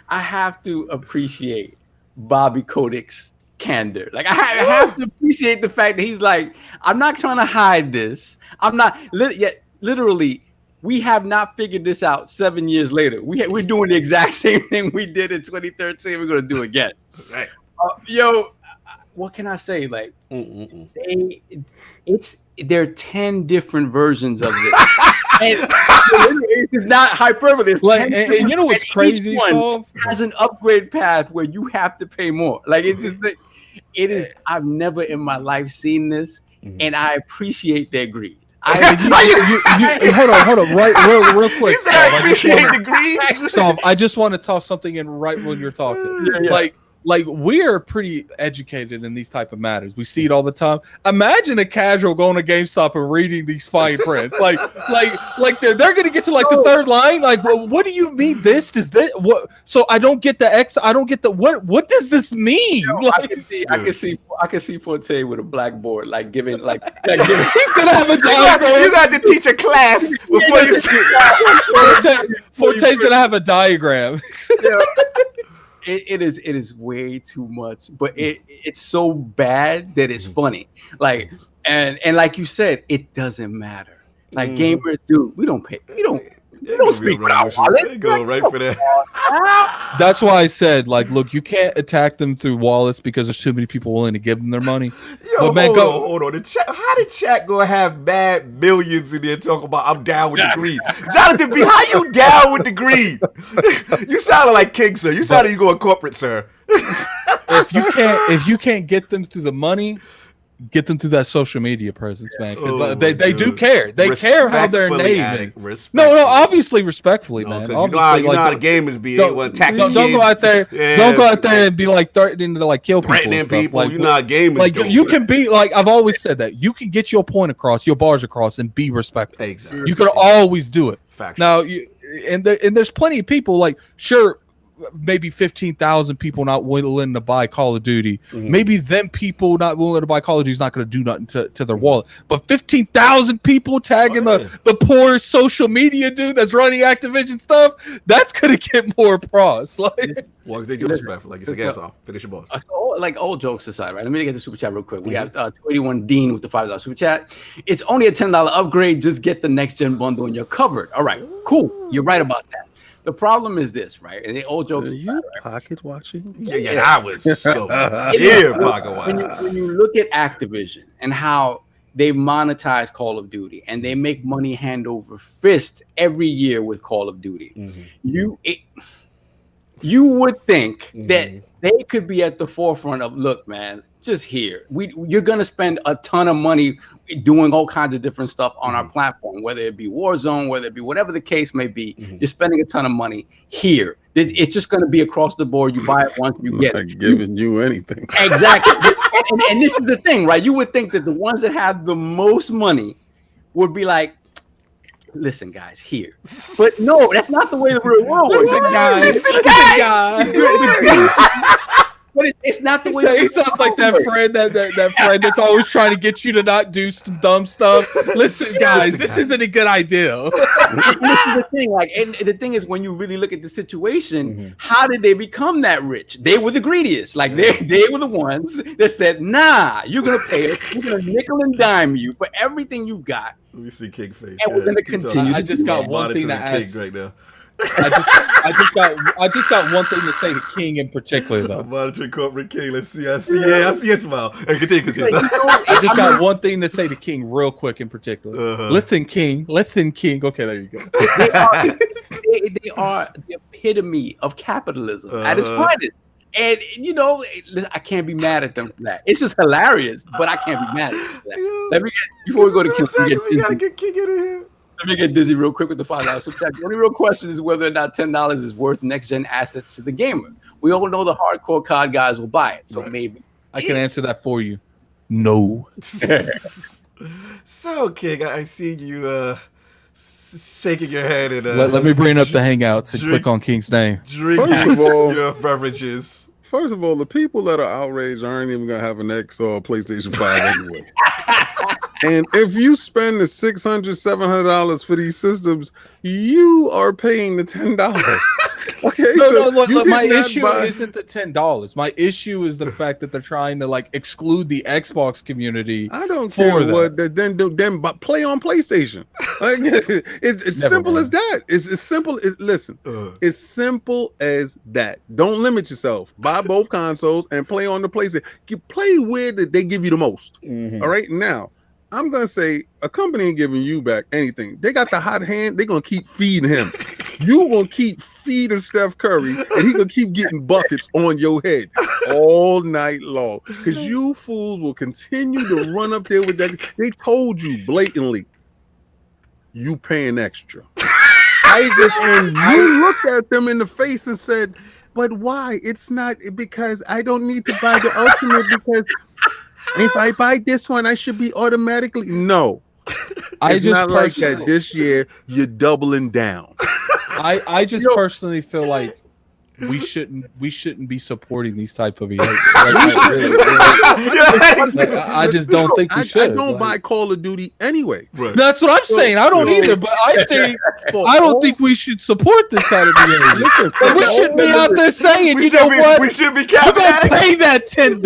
I have to appreciate Bobby Kodik's candor. Like I have to appreciate the fact that he's like, I'm not trying to hide this. I'm not yet. Literally, we have not figured this out 7 years later. We're doing the exact same thing we did in 2013. We're gonna do again. Right. What can I say? Like, there are 10 different versions of this. And it's not hyperbole. It's like, and you know what's crazy? Each one has an upgrade path where you have to pay more. Like it's just, it is. I've never in my life seen this, and I appreciate their greed. Hold on, real quick. I appreciate the greed. So I just want to toss something in right when you're talking. Yeah. Like we're pretty educated in these type of matters. We see it all the time. Imagine a casual going to GameStop and reading these fine prints. Like they're gonna get to like the third line. Like, well, what do you mean? Does this what? So I don't get the X. I don't get the what. What does this mean? I can see Forte with a blackboard, like giving like he's gonna have a diagram. You got to teach a class before you see. Forte's gonna have a diagram. It is way too much, but it's so bad that it's funny. Like and like you said, it doesn't matter. Like gamers do, we don't pay. We don't speak with our wallet. Go right for that. That's why I said, like, look, you can't attack them through wallets because there's too many people willing to give them their money. Yo, but man, hold on. How did chat gonna have mad millions in there talking about I'm down with the greed? Jonathan B, how you down with the greed? You sounded like King, sir. You sounded you going corporate, sir. If you can't get them through the money, get them through that social media presence, man. Because they do care. They care how they're named. No, obviously respectfully, man. You know how the gamers be. Don't go out there. Yeah, don't go out there and be like threatening to like kill people. Threatening people. Like, you know how gamers. Like you can be like I've always said that you can get your point across, your bars across, and be respectful. Exactly. You can always do it. Factual. Now, and there's plenty of people like sure. Maybe 15,000 people not willing to buy Call of Duty. Maybe them people not willing to buy Call of Duty is not going to do nothing to their wallet. But 15,000 people tagging the poor social media dude that's running Activision stuff, that's going to get more pros. Like, well, because they do respectful. Like you said, gas off. Finish your boss. Like all jokes aside, right? Let me get the super chat real quick. We have 281 Dean with the $5 super chat. It's only a $10 upgrade. Just get the next gen bundle and you're covered. All right, cool. You're right about that. The problem is this, right? And the old jokes. Are you pocket watching? Yeah, I was so pocket watching. When you look at Activision and how they monetize Call of Duty and they make money hand over fist every year with Call of Duty, you would think that they could be at the forefront of, look, man, just here. You're going to spend a ton of money doing all kinds of different stuff on our platform, whether it be Warzone, whether it be whatever the case may be. You're spending a ton of money here. It's just going to be across the board. You buy it once, you get it. Giving you anything. Exactly. and this is the thing, right? You would think that the ones that have the most money would be like, listen, guys, here. But no, that's not the way the real world works. Listen, guys. But it's not the way. It sounds like that friend that friend that's always trying to get you to not do some dumb stuff. Listen, guys, this isn't a good idea. And this is the thing, like, and the thing is, when you really look at the situation, how did they become that rich? They were the greediest. Like they were the ones that said, "Nah, you're gonna pay us. We're gonna nickel and dime you for everything you've got." Let me see King face. And we're gonna continue. I just got one thing to ask right now. I just got one thing to say to King in particular, though. I'm monitoring corporate King. Let's see. I see a smile. Hey, continue. I just got one thing to say to King real quick in particular. Listen, King. Okay, there you go. They are the epitome of capitalism at its finest. And you know, I can't be mad at them for that. It's just hilarious, but I can't be mad at them for that. Let me get before we go to King. We gotta get King in here. Let me get dizzy real quick with the $5 super chat. The only real question is whether or not $10 is worth next gen assets to the gamer. We all know the hardcore COD guys will buy it, so maybe I can answer that for you. No. So, King, I see you shaking your head and let me bring up the Hangouts and click on King's name. Drinking First of all- your beverages. First of all, the people that are outraged aren't even gonna have an X or a PlayStation 5 anyway. And if you spend the $600, $700 for these systems, you are paying the $10. Okay, No, so you my did not issue buy- isn't the $10. My issue is the fact that they're trying to like exclude the Xbox community. I don't for care that. what. Then play on PlayStation. Like, it's Never simple mind. as that. It's as simple. Listen, it's simple as that. Don't limit yourself. Buy both consoles and play on the PlayStation. Play where they give you the most. All right, now I'm gonna say a company ain't giving you back anything. They got the hot hand. They're gonna keep feeding him. You gonna keep feeding Steph Curry, and he gonna keep getting buckets on your head all night long. Because you fools will continue to run up there with that. They told you blatantly, you paying extra. You looked at them in the face and said, "But why? It's not because I don't need to buy the Ultimate because if I buy this one, I should be automatically no." It's not like that. This year, you're doubling down. I just personally feel like we shouldn't be supporting these type of behaviors. I just don't think we should. I don't buy Call of Duty anyway. Right. That's what I'm saying. I don't either, but I don't think we should support this kind of behavior. We shouldn't be out there saying, you know what? We should be We're capping gonna at it. pay that $10.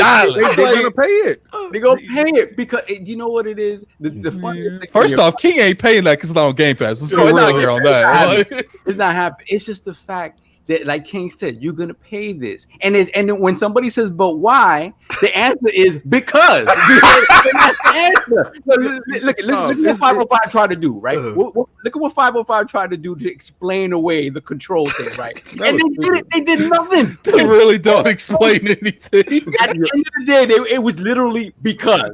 They're gonna pay it. They gonna pay it because you know what it is. The funniest thing First off, King ain't paying that because it's not on Game Pass. Let's be No, real here on that. it's not happening. It's just the fact that, like King said, you're gonna pay this, and when somebody says, "But why?" the answer is because. That's the answer. Look at what 505 tried to do, right? Look at what 505 tried to do to explain away the control thing, right? And they did nothing. They really don't explain anything. At the end of the day, it was literally because.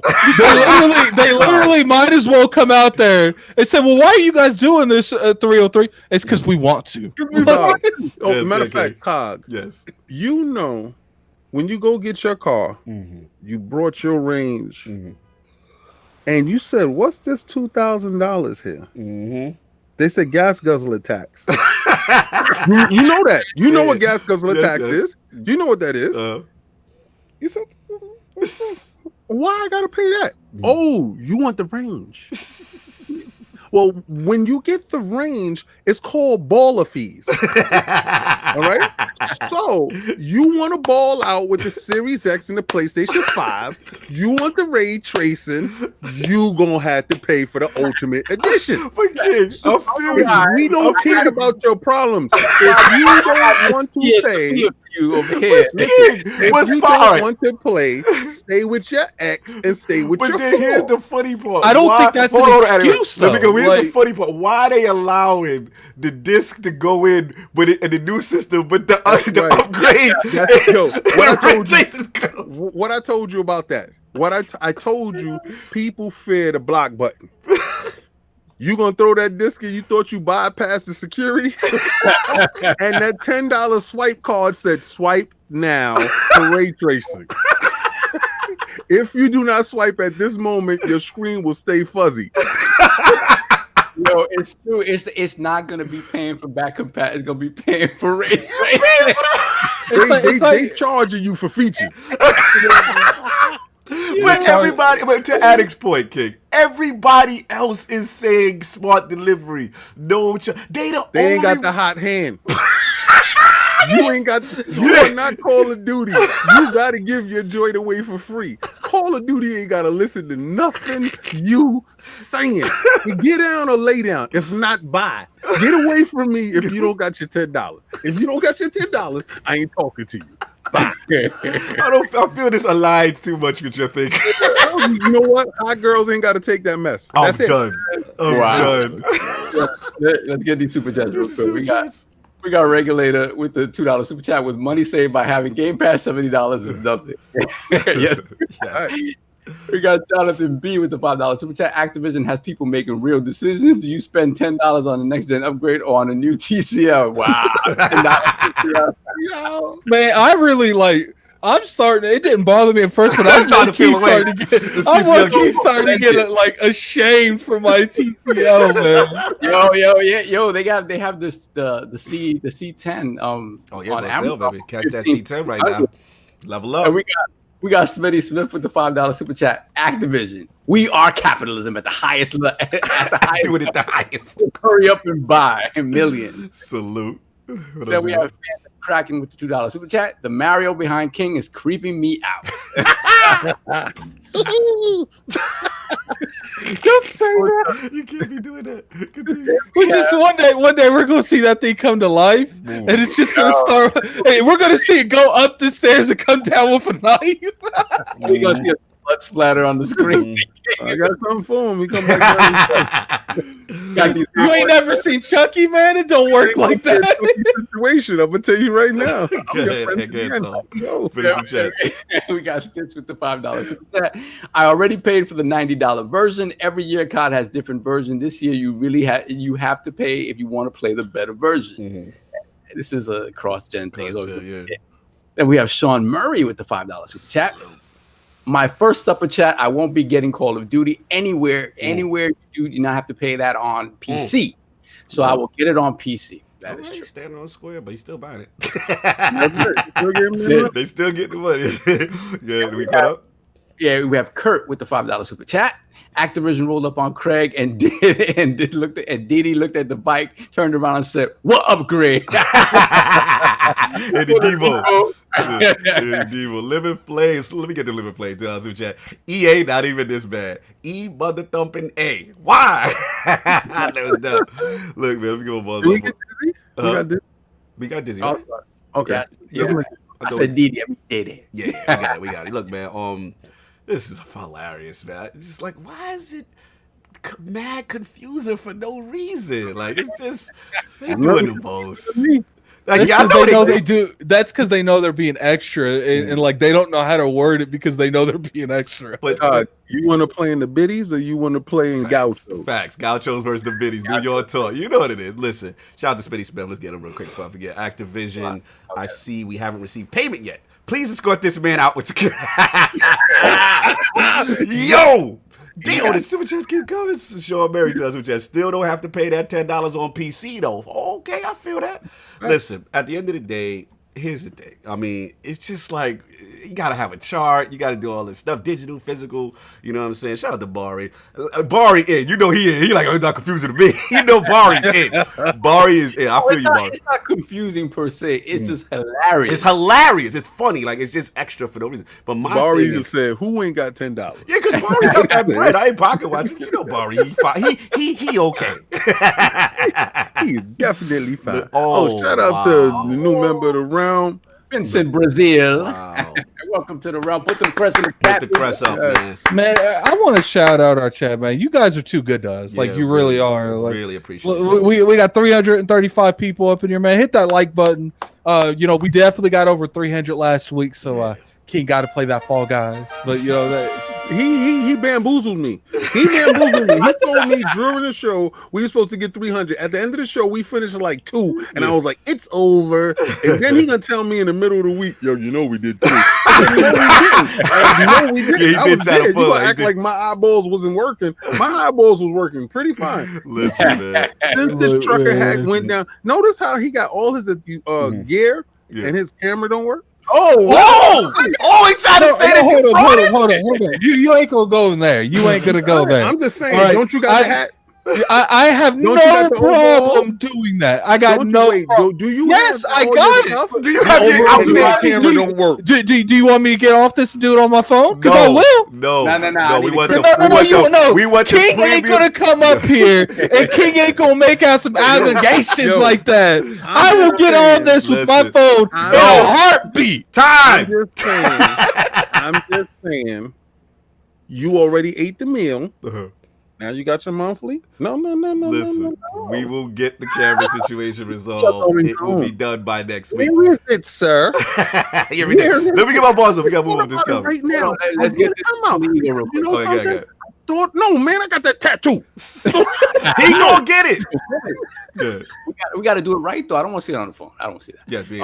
They literally might as well come out there and say, "Well, why are you guys doing this 303?" It's because we want to. Matter of fact, Cog, Yes. you know, when you go get your car, you brought your range, and you said, "What's this $2,000 here?" They said gas guzzler tax. you know that. You know what gas guzzler tax is. You know what that is. You said, "Why I gotta pay that?" Oh, you want the range. Well, when you get the range, it's called baller fees. All right. So you want to ball out with the Series X and the PlayStation 5. You want the ray tracing. You gonna have to pay for the Ultimate Edition. But King, We don't care about your problems. If you don't want to say. You over here. If you don't want to play, stay with your ex and stay with your then here's the funny part. I don't think that's an excuse, Let me go. though. Here's the funny part. Why are they allowing the disc to go in with it in the new system, but the upgrade? What I told you about that. I told you, people fear the block button. You gonna throw that disc and you thought you bypassed the security? And that $10 swipe card said swipe now for ray tracing. If you do not swipe at this moment, your screen will stay fuzzy. Yo, it's true. It's not gonna be paying for back compat. It's gonna be paying for ray tracing. They charging you for features. But to Addict's point, King, everybody else is saying smart delivery. No, they ain't got the hot hand. You ain't got. You are not Call of Duty. You got to give your joy away for free. Call of Duty ain't got to listen to nothing you saying. You get down or lay down. If not, buy. Get away from me if you don't got your $10. If you don't got your $10, I ain't talking to you. Bye. I feel this aligns too much with your thinking. You know what? Hot girls ain't got to take that mess. That's I'm done. I'm done. Let's get these super chats real quick. We got Regulator with the $2 super chat with money saved by having Game Pass. $70 is nothing. Yes. We got Jonathan B with the $5 super chat. Activision has people making real decisions. You spend $10 on the next gen upgrade or on a new TCL. Wow. Man, I really like. I'm starting. It didn't bother me at first, but I'm starting to get. I'm starting to get like ashamed for my TCL, man. Yo. They have this the C10. Oh yeah, on on Amazon, sale, baby. Catch that C10 right now. Level up. And we got Smitty Smith with the $5 super chat. Activision, we are capitalism at the highest. Do it at the highest. Hurry up and buy millions. Salute. Then we have Kraken with the $2 super chat. The Mario behind King is creeping me out. Don't say that. You can't be doing that. Continue. We just one day we're gonna see that thing come to life, and it's just gonna start. Hey, we're gonna see it go up the stairs and come down with a knife. We're gonna see a blood splatter on the screen. I got something for him. He come back. You ain't never seen Chucky, man. It don't work like that. Situation. I'm gonna tell you right now. We got Stitch with the $5 super chat. I already paid for the $90 version. Every year, COD has different versions. This year, you have to pay if you want to play the better version. Mm-hmm. This is a cross-gen thing. Then we have Sean Murray with the $5 super chat. My first super chat, I won't be getting Call of Duty anywhere you do not have to pay that on PC. So I will get it on PC. That is true. Standing on square, but he's still buying it. They still get the money. Yeah, do we cut up? Yeah, we have Kurt with the $5 super chat. Activision rolled up on Craig and Didi looked at the bike, turned around and said, "What upgrade?" And the Devo. Devo. Living Flames. Let me get the Living Flames. Super chat. EA not even this bad. E mother thumping A. Why? That was dumb. Look, man, let me go balls. Did we get Dizzy? We got Dizzy. Right? Okay. Yeah. I said Didi. Didi. Yeah, we got it. Look, man. This is hilarious, man. It's just like, why is it mad confusing for no reason? Like, it's just they doing the most. Like, that's because they know they do. That's because they know they're being extra, and like they don't know how to word it because they know they're being extra. But you want to play in the biddies or you want to play in Gaucho? Facts. Gauchos versus the biddies. Do your talk. You know what it is. Listen, shout out to Smitty Smith. Let's get him real quick before I forget. Activision. Okay. I see we haven't received payment yet. Please escort this man out with security. Yo! Damn, the super chats keep coming. Sean Mary to us, super chat. Still don't have to pay that $10 on PC, though. Okay, I feel that. Listen, at the end of the day, here's the thing. I mean, it's just like, you got to have a chart. You got to do all this stuff. Digital, physical. You know what I'm saying? Shout out to Bari. Bari in. You know he in. He like, oh, not confusing to me. You know Bari's in. Bari is in. I feel you, Bari. It's not confusing per se. It's just hilarious. It's hilarious. It's funny. Like, it's just extra for no reason. But my Bari just said, who ain't got $10? Yeah, because Bari got that bread. I ain't pocket watching. You know Bari. He okay. He's definitely fine. Shout out to the new member of the round, Vincent Brazil. Wow. Welcome to the round. Put the crest in the chat. Put the crest up, man. Man, I want to shout out our chat, man. You guys are too good to us. Like, you really are. Like, really appreciate it. We got 335 people up in here, man. Hit that like button. We definitely got over 300 last week, so King got to play that Fall Guys. But he bamboozled me. He told me during the show we were supposed to get 300. At the end of the show, we finished at like 2, and I was like, "It's over." And then he gonna tell me in the middle of the week, "Yo, you know we did 2." No, we didn't. Yeah, he did sound full. You gonna act like my eyeballs wasn't working. My eyeballs was working pretty fine. Listen, man. Since this trucker hack went down, notice how he got all his gear and his camera don't work. Oh, he tried to say that. Hold on. You ain't gonna go in there. You ain't gonna go there. I'm just saying. Right. Don't you got the hat? I have no problem doing that. I got no problem. Do you? Yes, I got it. Do you have your camera don't work? Do you want me to get off this and do it on my phone? Because I will. No. We want King ain't gonna come up here and King ain't gonna make out some allegations like that. I will get on this with my phone in a heartbeat. Time. I'm just saying. You already ate the meal. Now you got your monthly? No. Listen, we will get the camera situation resolved. It will be done by next week. Where is it, sir? Let me get my balls up. We got to move on this topic. Right now. Let's get this out. real quick. Okay. No, man, I got that tattoo. He gonna get it. Good. We got to do it right, though. I don't want to see it on the phone. I don't want to see that. Yes, we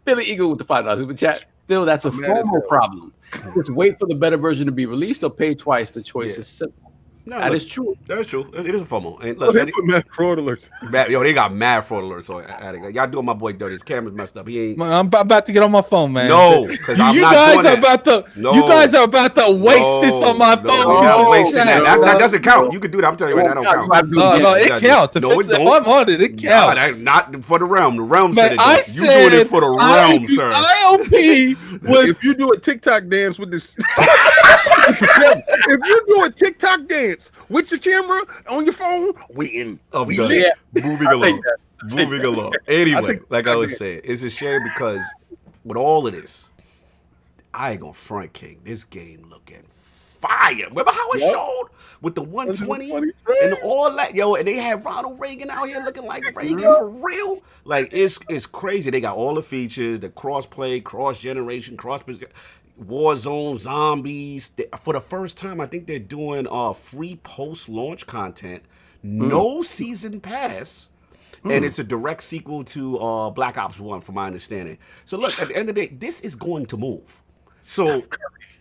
Philly Eagle with the $5 super chat. Still, that's a formal problem. Just wait for the better version to be released or pay twice. The choice is simple. No, that is true. That is true. It is a FOMO. And Look, look, they put mad fraud alerts. they got mad fraud alerts on Addict. Y'all doing my boy dirty. His camera's messed up. He ain't. I'm about to get on my phone, man. No, because I'm you not guys doing are that. about to. No. You guys are about to waste this on my phone. You're not wasting that. That doesn't count. You can do that. I'm telling you right now, that don't count. No, it counts. If I'm on it, it counts. That's not for the realm. The realm Man, said it. I You doing it for the realm, sir. IOP was. If you do a TikTok dance with this, if you do a TikTok dance with your camera on your phone, we in. I'm We done. lit. Moving along. Moving along. Anyway, like I was saying, it's a shame because with all of this, I ain't gonna front, King. This game looking fire. Remember how it showed with the 120 and all that, yo? And they had Ronald Reagan out here looking like Reagan for real. Like it's crazy. They got all the features, the cross-play, cross-generation, Warzone, zombies. For the first time, I think they're doing free post-launch content, no season pass, and it's a direct sequel to Black Ops 1, from my understanding. So look, at the end of the day, this is going to move. So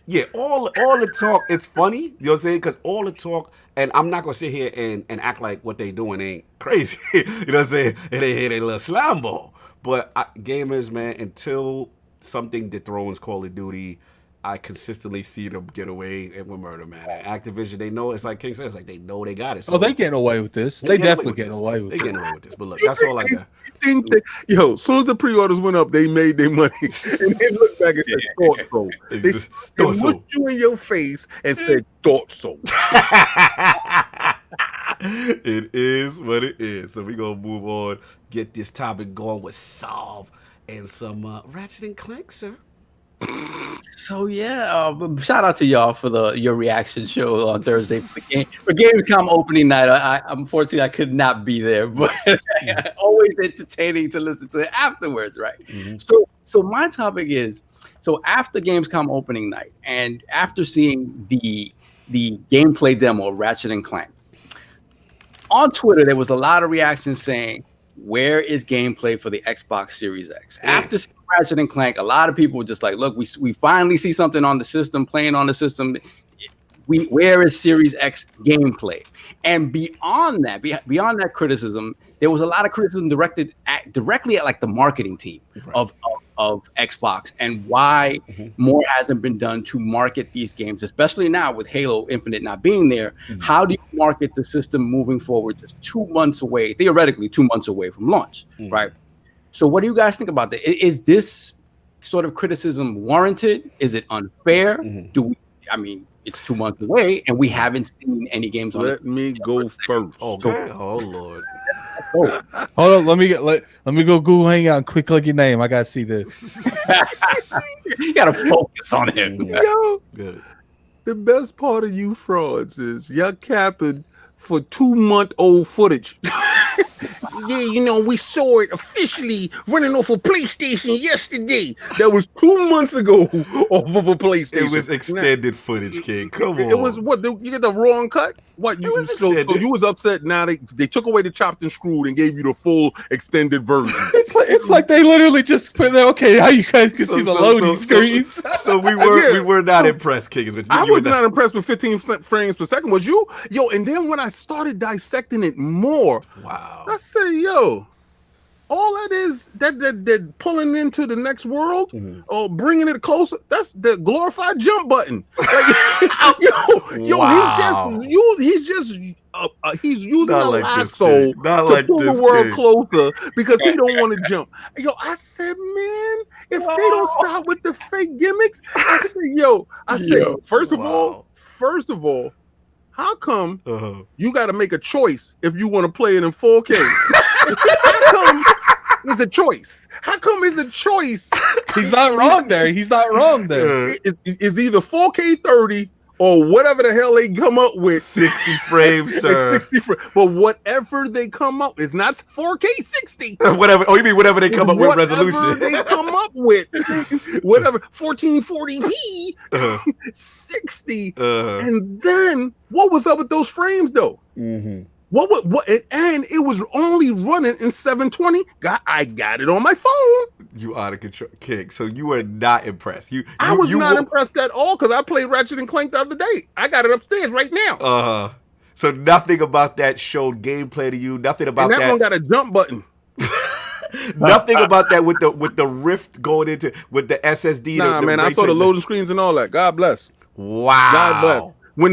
yeah, all the talk, it's funny, you know what I'm saying? Because all the talk, and I'm not gonna sit here and act like what they doing ain't crazy. You know what I'm saying? It ain't a little slam ball. But gamers, man, until something dethrones Call of Duty, I consistently see them get away with murder, man. And Activision, they know, it's like King said, it's like they know they got it. So they getting away with this. They definitely getting away with this. They getting away with this. But look, that's all I got. As soon as the pre-orders went up, they made their money. And they looked back and said, thought so. They looked you in your face and said, thought so. It is what it is. So we're going to move on, get this topic going with Solve and some Ratchet and Clank, sir. So shout out to y'all for your reaction show on Thursday for Gamescom opening night. Unfortunately I could not be there, but always entertaining to listen to it afterwards, right? Mm-hmm. So my topic is, so after Gamescom opening night and after seeing the gameplay demo of Ratchet and Clank, on Twitter there was a lot of reactions saying, where is gameplay for the Xbox Series X? After Ratchet and Clank, a lot of people were just like, look, we finally see something on the system, playing on the system. Where is Series X gameplay? And beyond that criticism, there was a lot of criticism directly at like the marketing team of Xbox and why more hasn't been done to market these games, especially now with Halo Infinite not being there. How do you market the system moving forward just 2 months away, theoretically 2 months away from launch, right? So what do you guys think about that? Is this sort of criticism warranted? Is it unfair? It's 2 months away and we haven't seen any games on it. Let me go first. Oh Lord. Hold on, let me go Google Hangout and quick click your name. I gotta see this. You gotta focus on him. Yo, Good. the best part of you frauds is y'all capping for 2-month-old footage. Yeah, we saw it officially running off a PlayStation yesterday. That was 2 months ago off of a PlayStation. It was extended footage, King. Come on. It was what? You get the wrong cut? What? So you was upset now they took away the chopped and screwed and gave you the full extended version. It's like they literally just put there. Okay, now you guys can see the loading screens. So we were not impressed, King. I was not impressed with 15 frames per second. Was you? Yo, and then when I started dissecting it more, wow, I said, yo, all that is that pulling into the next world or bringing it closer, that's the glorified jump button. Wow. He's using a lasso to pull the world closer because he don't want to jump. Yo, I said, man, if they don't stop with the fake gimmicks, I said, first of all, how come you got to make a choice if you want to play it in 4K? How come it's a choice? How come it's a choice? He's not wrong there. It's either 4K 30 or whatever the hell they come up with. 60 frames, sir. 60 frames. But whatever they come up, it's not 4K 60. Whatever. Oh, you mean whatever they come up with resolution? They come up with whatever 1440p 60. And then what was up with those frames though? What and it was only running in 720. I got it on my phone. You out of control, King. So you were not impressed. I was not impressed at all because I played Ratchet and Clank the other day. I got it upstairs right now. So nothing about that showed gameplay to you. Nothing about that one got a jump button. Nothing about that with the rift going into with the SSD. Nah, man, I saw the loading screens and all that. God bless. Wow. God bless. You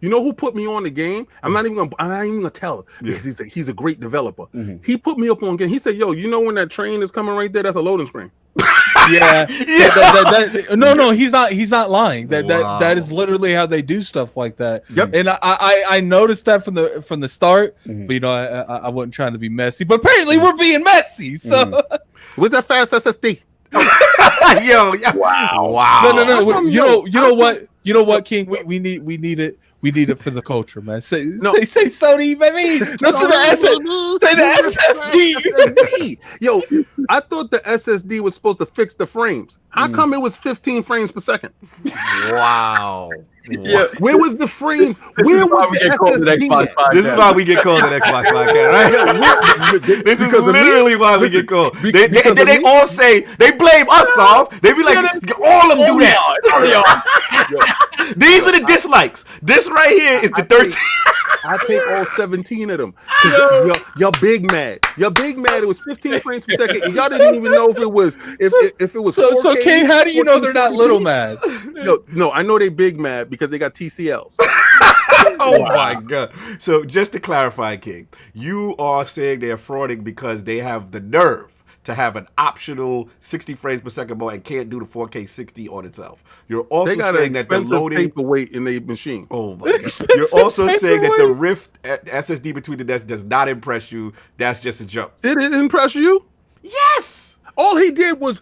know who put me on the game? I'm not even gonna tell because he's a great developer. He put me up on game. He said, "Yo, you know when that train is coming right there? That's a loading screen." No, he's not lying. That is literally how they do stuff like that. Yep. And I noticed that from the start, but you know, I wasn't trying to be messy. But apparently, we're being messy. So, what's that fast SSD? Wow. No. You know what, King? We need it for the culture, man. Say Sony, baby. No, the SSD. Yo, I thought the SSD was supposed to fix the frames. How come it was 15 frames per second? Wow. Yeah. Where was the frame? Where was the SSD? This is why we get called an Xbox podcast, right? This is literally why we get called. They all say, they blame us off. They be like, all of them do that. These are the dislikes. This right here is the 13. I take all 17 of them. Y'all big mad. Y'all big mad. It was 15 frames per second. And y'all didn't even know if it was if it was 4K. So King, how do you know they're not little mad? No, I know they big mad because they got TCLs. My God. So just to clarify, King, you are saying they're frauding because they have the nerve to have an optional 60 frames per second mode and can't do the 4K 60 on itself. You're also saying that the loading paperweight in the machine. Oh my God. You're also saying that the Rift SSD between the desks does not impress you. That's just a joke. Did it impress you? Yes. All he did was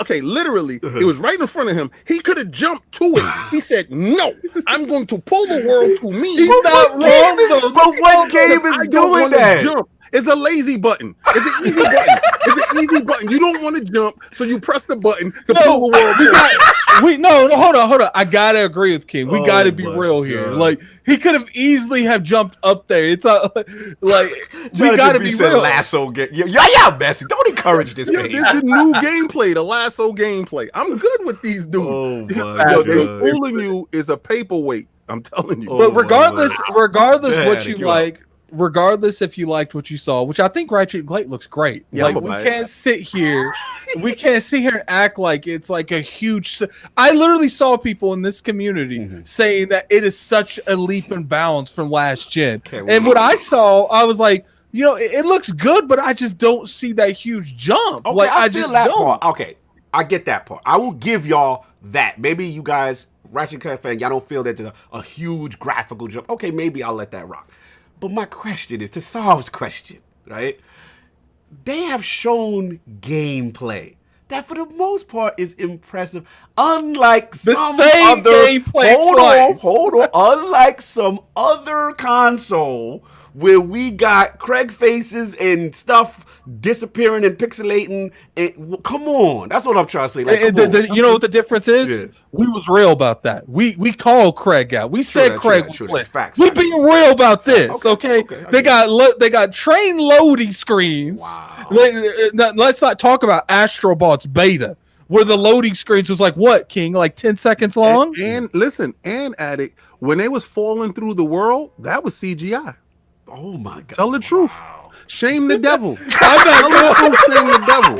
literally, it was right in front of him. He could have jumped to it. He said, "No, I'm going to pull the world to me." He's not wrong, though. But what game is doing that? Jump. It's a lazy button. It's an easy button. It's an easy button. You don't want to jump, so you press the button to pull the world. Hold on. I gotta agree with King. We gotta be real here. Like he could have easily have jumped up there. It's not like we gotta be real. Lasso game. Yeah, Messi. Don't encourage this game. This is new gameplay, the lasso gameplay. I'm good with these dudes. Oh my God. They fooling you is a paperweight. I'm telling you. But regardless what you like. Regardless if you liked what you saw, which I think Ratchet and Clank looks great. Yeah, like we can't sit here and act like it's like a huge. I literally saw people in this community saying that it is such a leap and bounds from last gen. And what I saw, I was like, you know, it looks good, but I just don't see that huge jump. Okay, like I just that don't. Part. Okay, I get that part. I will give y'all that. Maybe you guys, Ratchet and Clank fan, y'all don't feel that there's a huge graphical jump. Okay, maybe I'll let that rock. But my question is, to Saab's question, right? They have shown gameplay that for the most part is impressive. Unlike some other gameplay hold on. Unlike some other console where we got Craig faces and stuff disappearing and pixelating. Come on, that's what I'm trying to say. Like, you know what the difference is? Yeah. We was real about that. We called Craig out. We said Craig was lit. Facts. We being real about this. Okay. They got train loading screens. Wow. Let's not talk about Astrobots beta, where the loading screens was like what, King? Like 10 seconds long? And listen, and Addict, when they was falling through the world, that was CGI. Oh my God! Tell the truth. Shame the devil. I'm not going. Shame the devil.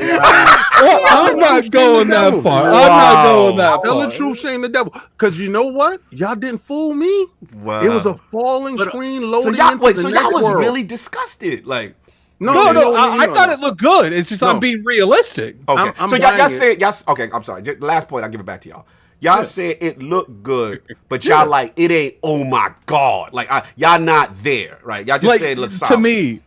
I'm not going that far. I'm not going that far. Tell the truth. Shame the devil. Because you know what? Y'all didn't fool me. Wow. It was a falling screen loading y'all, into the next y'all was world. really disgusted. Like no. I thought it looked good. It's just I'm being realistic. Okay. So y'all said okay. I'm sorry. Just last point. I'll give it back to y'all. Y'all said it looked good, but y'all like it ain't. Oh my God! Like y'all not there, right? Y'all just said it looks solid. To me,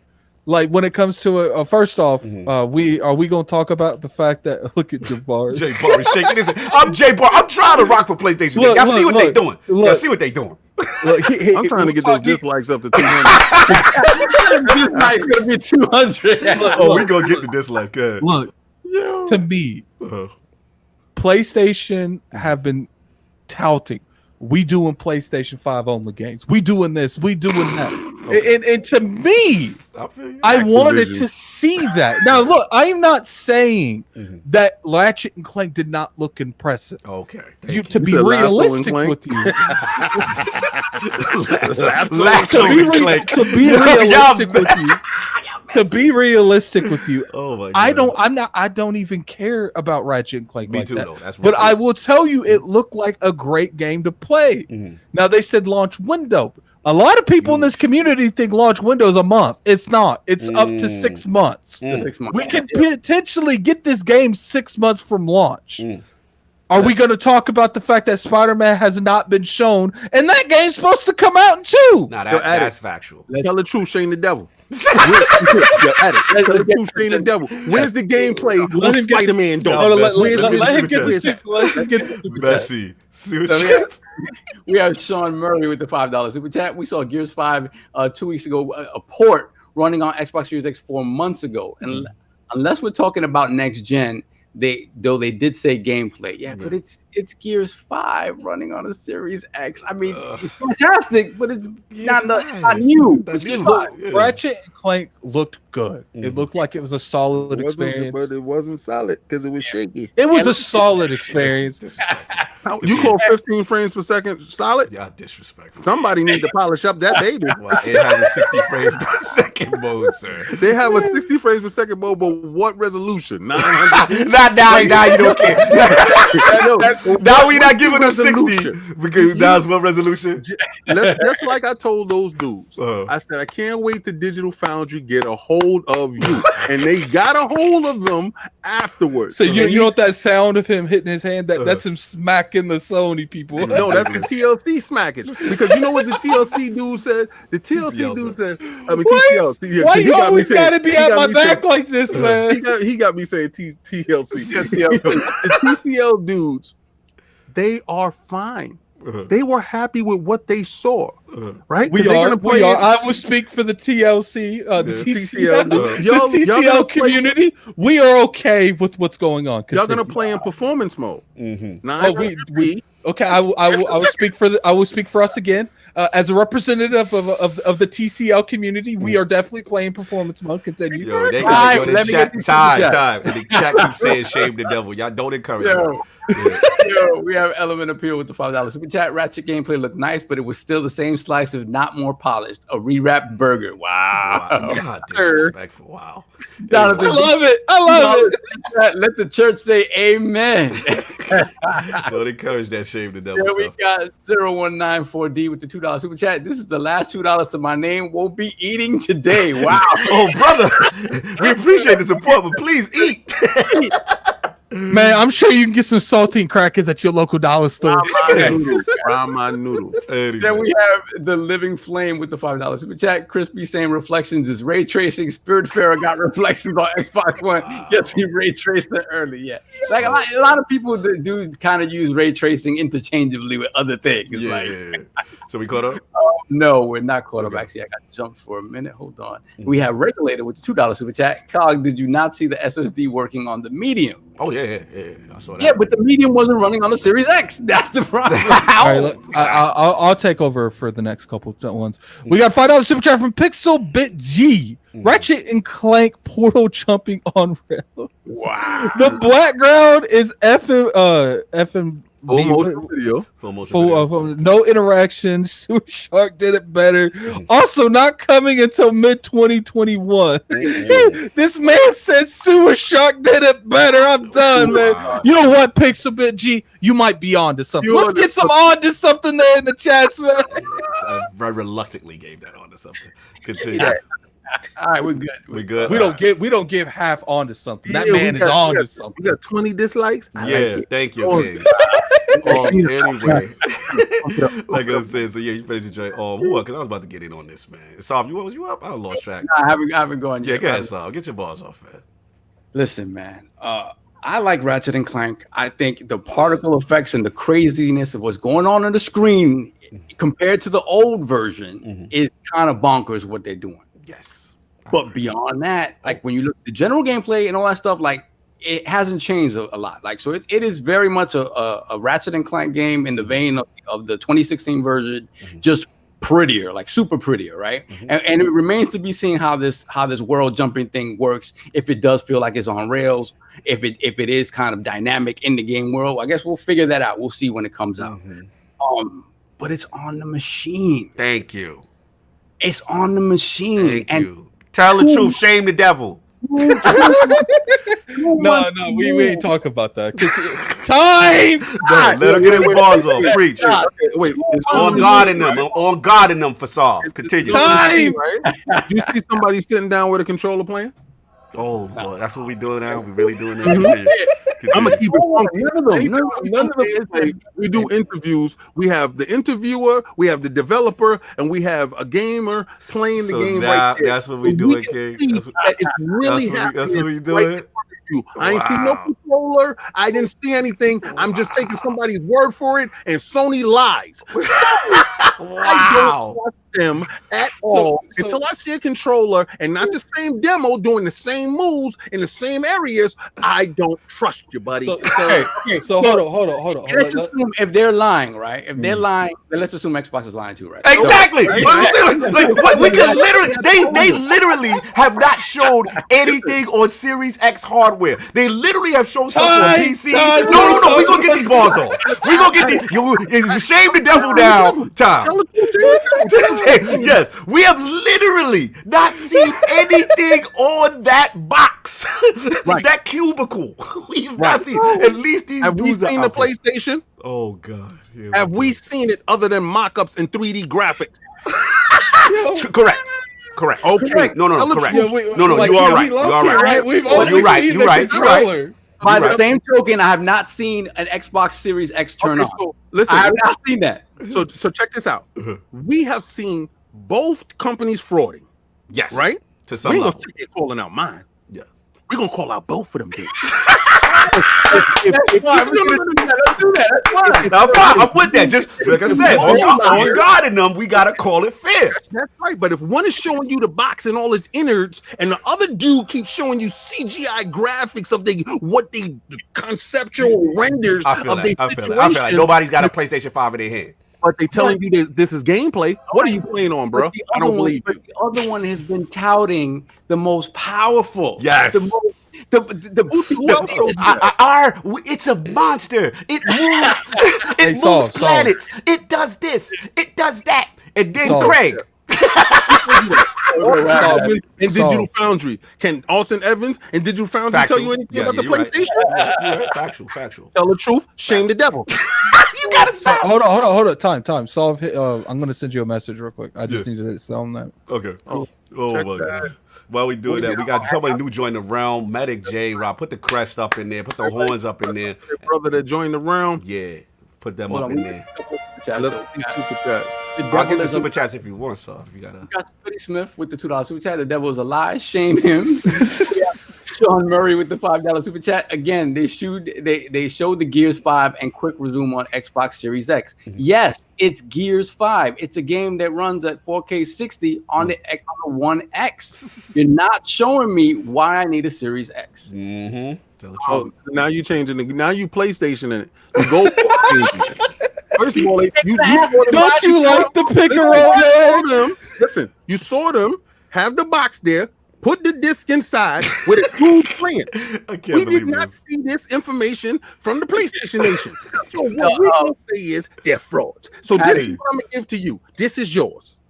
like when it comes to it, first off, we gonna talk about the fact that look at Jabbar. J Bar is shaking his head. I'm J Bar. I'm trying to rock for PlayStation. Y'all see what they doing. Y'all see what they doing. Look, I'm trying to get those dislikes up to 200. Dislikes gonna be 200. Oh, we gonna get the dislikes. Good. Look, to me, PlayStation have been touting, we doing PlayStation 5 only games. We doing this. We doing that. And to me, I wanted to see that. Now, look, I'm not saying that Ratchet and Clank did not look impressive. Okay. To be realistic with you. To be realistic with you. Oh my God. I don't even care about Ratchet and Clank. Me like too, that. though. That's but I will tell you, it looked like a great game to play. Now they said launch window. A lot of people in this community think launch window is a month. It's not. It's up to 6 months. 6 months. We can potentially get this game 6 months from launch. Are we going to talk about the fact that Spider-Man has not been shown, and that game's supposed to come out in 2? Nah, that's factual. Tell the truth, Shane the Devil. Tell the truth, Shane the Devil. Where's the gameplay of Spider-Man? Let him get the Bessie. We have Sean Murray with the $5 super chat. We saw Gears 5 2 weeks ago, a port running on Xbox Series X 4 months ago. And unless we're talking about next gen, they did say gameplay, but it's Gears 5 running on a Series X. I mean, it's fantastic, but it's not new. It's Gears 5. Ratchet and Clank looked good. It looked like it was a solid experience, but it wasn't solid because it was shaky. It was a solid experience. You call 15 frames per second solid? Y'all disrespectful. Somebody need to polish up that baby. Well, it has a 60 frames per second mode, sir. They have a 60 frames per second mode, but what resolution? 900. Now you don't care. Now we not giving them 60 because that's what resolution. Just like I told those dudes, I said I can't wait till Digital Foundry get a hold of you, and they got a hold of them afterwards. So you know what that sound of him hitting his hand? That's him smacking the Sony people. No, that's the TLC smacking. Because you know what the TLC dude said? The TLC dude said, TLC. Why you always gotta be at my back like this, man? He got me saying TLC. The TCL dudes, they are fine. They were happy with what they saw, right? We are. I will speak for the TLC, the TCL community. We are okay with what's going on. Y'all gonna play in performance mode. Okay, I will speak for I will speak for us again as a representative of the TCL community. We are definitely playing performance mode. Continue. Time. And the chat keeps saying "shame the devil." Y'all don't encourage him. We have Element Appeal with the $5 super chat. Ratchet gameplay looked nice, but it was still the same slice, if not more polished. A rewrapped burger. Wow. God, disrespectful. Wow. Jonathan, I love it. Let the church say amen. Don't encourage that shame the devil. We got 0194D with the $2 super chat. This is the last $2 to my name. Won't be eating today. Wow. Oh, brother. We appreciate the support, but please eat. Man, I'm sure you can get some saltine crackers at your local dollar store. Ramen noodle. Then we have the Living Flame with the $5 super chat. Crispy saying Reflections is ray tracing. Spiritfarer got Reflections on Xbox One. Guess we ray traced it early. Yeah, like a lot of people that do kind of use ray tracing interchangeably with other things. So we caught up? No, we're not caught up. Actually, I got jumped for a minute. Hold on. We have Regulator with the $2 super chat. Cog, did you not see the SSD working on the Medium? Oh yeah. I saw that. Yeah, but the Medium wasn't running on the Series X. That's the problem. All right, look, I'll take over for the next couple ones. We got $5 super chat from Pixel Bit G. Ratchet and Clank portal jumping on rails. Wow. The background is FM. Full motion video. No interaction. Sewer Shark did it better. Also, not coming until mid 2021. This man said Sewer Shark did it better. I'm done, man. You know what, Pixel Bit G? You might be on to something. Let's get some on to something there in the chats, man. I very reluctantly gave that on to something. Continue. All right, we're good. We good. We don't give half on to something. That man is on to something. We got 20 dislikes. Thank you. Anyway, like I said, so yeah, you finished your joint. Who? Because I was about to get in on this, man. Soft, was you up? I lost track. No, I haven't gone yet. Yeah, go ahead, Soft. Get your balls off, man. Listen, man. I like Ratchet and Clank. I think the particle effects and the craziness of what's going on the screen compared to the old version is kind of bonkers what they're doing. Yes. But beyond that, like when you look at the general gameplay and all that stuff, like it hasn't changed a lot. Like, so it is very much a Ratchet and Clank game in the vein of the 2016 version, just prettier, like super prettier, right? And it remains to be seen how this world jumping thing works. If it does feel like it's on rails, if it is kind of dynamic in the game world, I guess we'll figure that out. We'll see when it comes out. But it's on the machine. Thank you. It's on the machine. Thank you. Tell the truth. Shame the devil. No, we ain't talking about that. Time. No, let him get his balls off. Preach. Wait, On God in them. On God in them for Soft. Continue. Time. Right? You see somebody sitting down with a controller playing? Oh, Lord. That's what we doing now? We really doing this? Continue. I'm gonna keep it funky. None of them. We do interviews. We have the interviewer, we have the developer, and we have a gamer playing the game right there. That's what we doing, King. It's really happening. That's what we doing. Right. I ain't see no controller. I didn't see anything. I'm just taking somebody's word for it, and Sony lies. I don't trust them at all until I see a controller and not the same demo doing the same moves in the same areas. I don't trust you, buddy. So hold on. Let's assume if they're lying, right? If they're lying, then let's assume Xbox is lying too, right? Exactly. Like, we can literally, they literally have not showed anything on Series X hardware. They literally have shown stuff on PC. No. We gonna get these balls off. We gonna get these. You shame the devil down, Tom. Yes, we have literally not seen anything on that box, that cubicle. We've not seen. At least these. Have we seen the PlayStation? Oh God. Have we seen it other than mock-ups and 3D graphics? Correct. Okay. No. Correct. No. You are right. You are right. You're right. By the same token, I have not seen an Xbox Series X turn on. So, listen, I have not seen that. So check this out. We have seen both companies frauding. Yes. Right? To some we ain't level. gonna sit calling out mine. Yeah. We're gonna call out both of them. Dude. Let's do that. That's fine. I'm fine. I'm with that. Just like I said, on God in them, we gotta call it fair. That's right. But if one is showing you the box and all its innards, and the other dude keeps showing you CGI graphics of the conceptual renders I feel of the like situation, nobody's got a PlayStation 5 in their hand. but they telling you this is gameplay. What are you playing on, bro? I don't believe you. The other one has been touting the most powerful. Yes. It's a monster. It moves. It moves planets. It does this. It does that. And then Craig. In Digital Foundry, can Austin Evans and Digital Foundry tell you anything about the PlayStation? Right. Factual. Tell the truth, shame the devil. You gotta stop. Hold on. Time. Solve. I'm gonna send you a message real quick. I just needed to tell him that. Okay. Oh my God. While we doing that, we got somebody new join the realm. Medic J. Rob, put the crest up in there. Put the horns up in there. Brother that joined the realm. Yeah. Put them up in there. Look at these super chats. I'll get the super chats if you want, so if you gotta. We got Spitty Smith with the $2 super chat. The devil is a lie. Shame him. Sean Murray with the $5 super chat. Again, they showed the Gears 5 and quick resume on Xbox Series X. Mm-hmm. Yes, it's Gears 5. It's a game that runs at 4K 60 on the One X. You're not showing me why I need a Series X. Mm-hmm. Oh, now you changing it. Now you PlayStation in it. You go. First of all, don't you like the picker? Listen, you saw them have the box there. Put the disc inside with a dude playing. We did not see this information from the PlayStation Nation. So what we're going to say is they're frauds. So this is what I'm going to give to you. This is yours.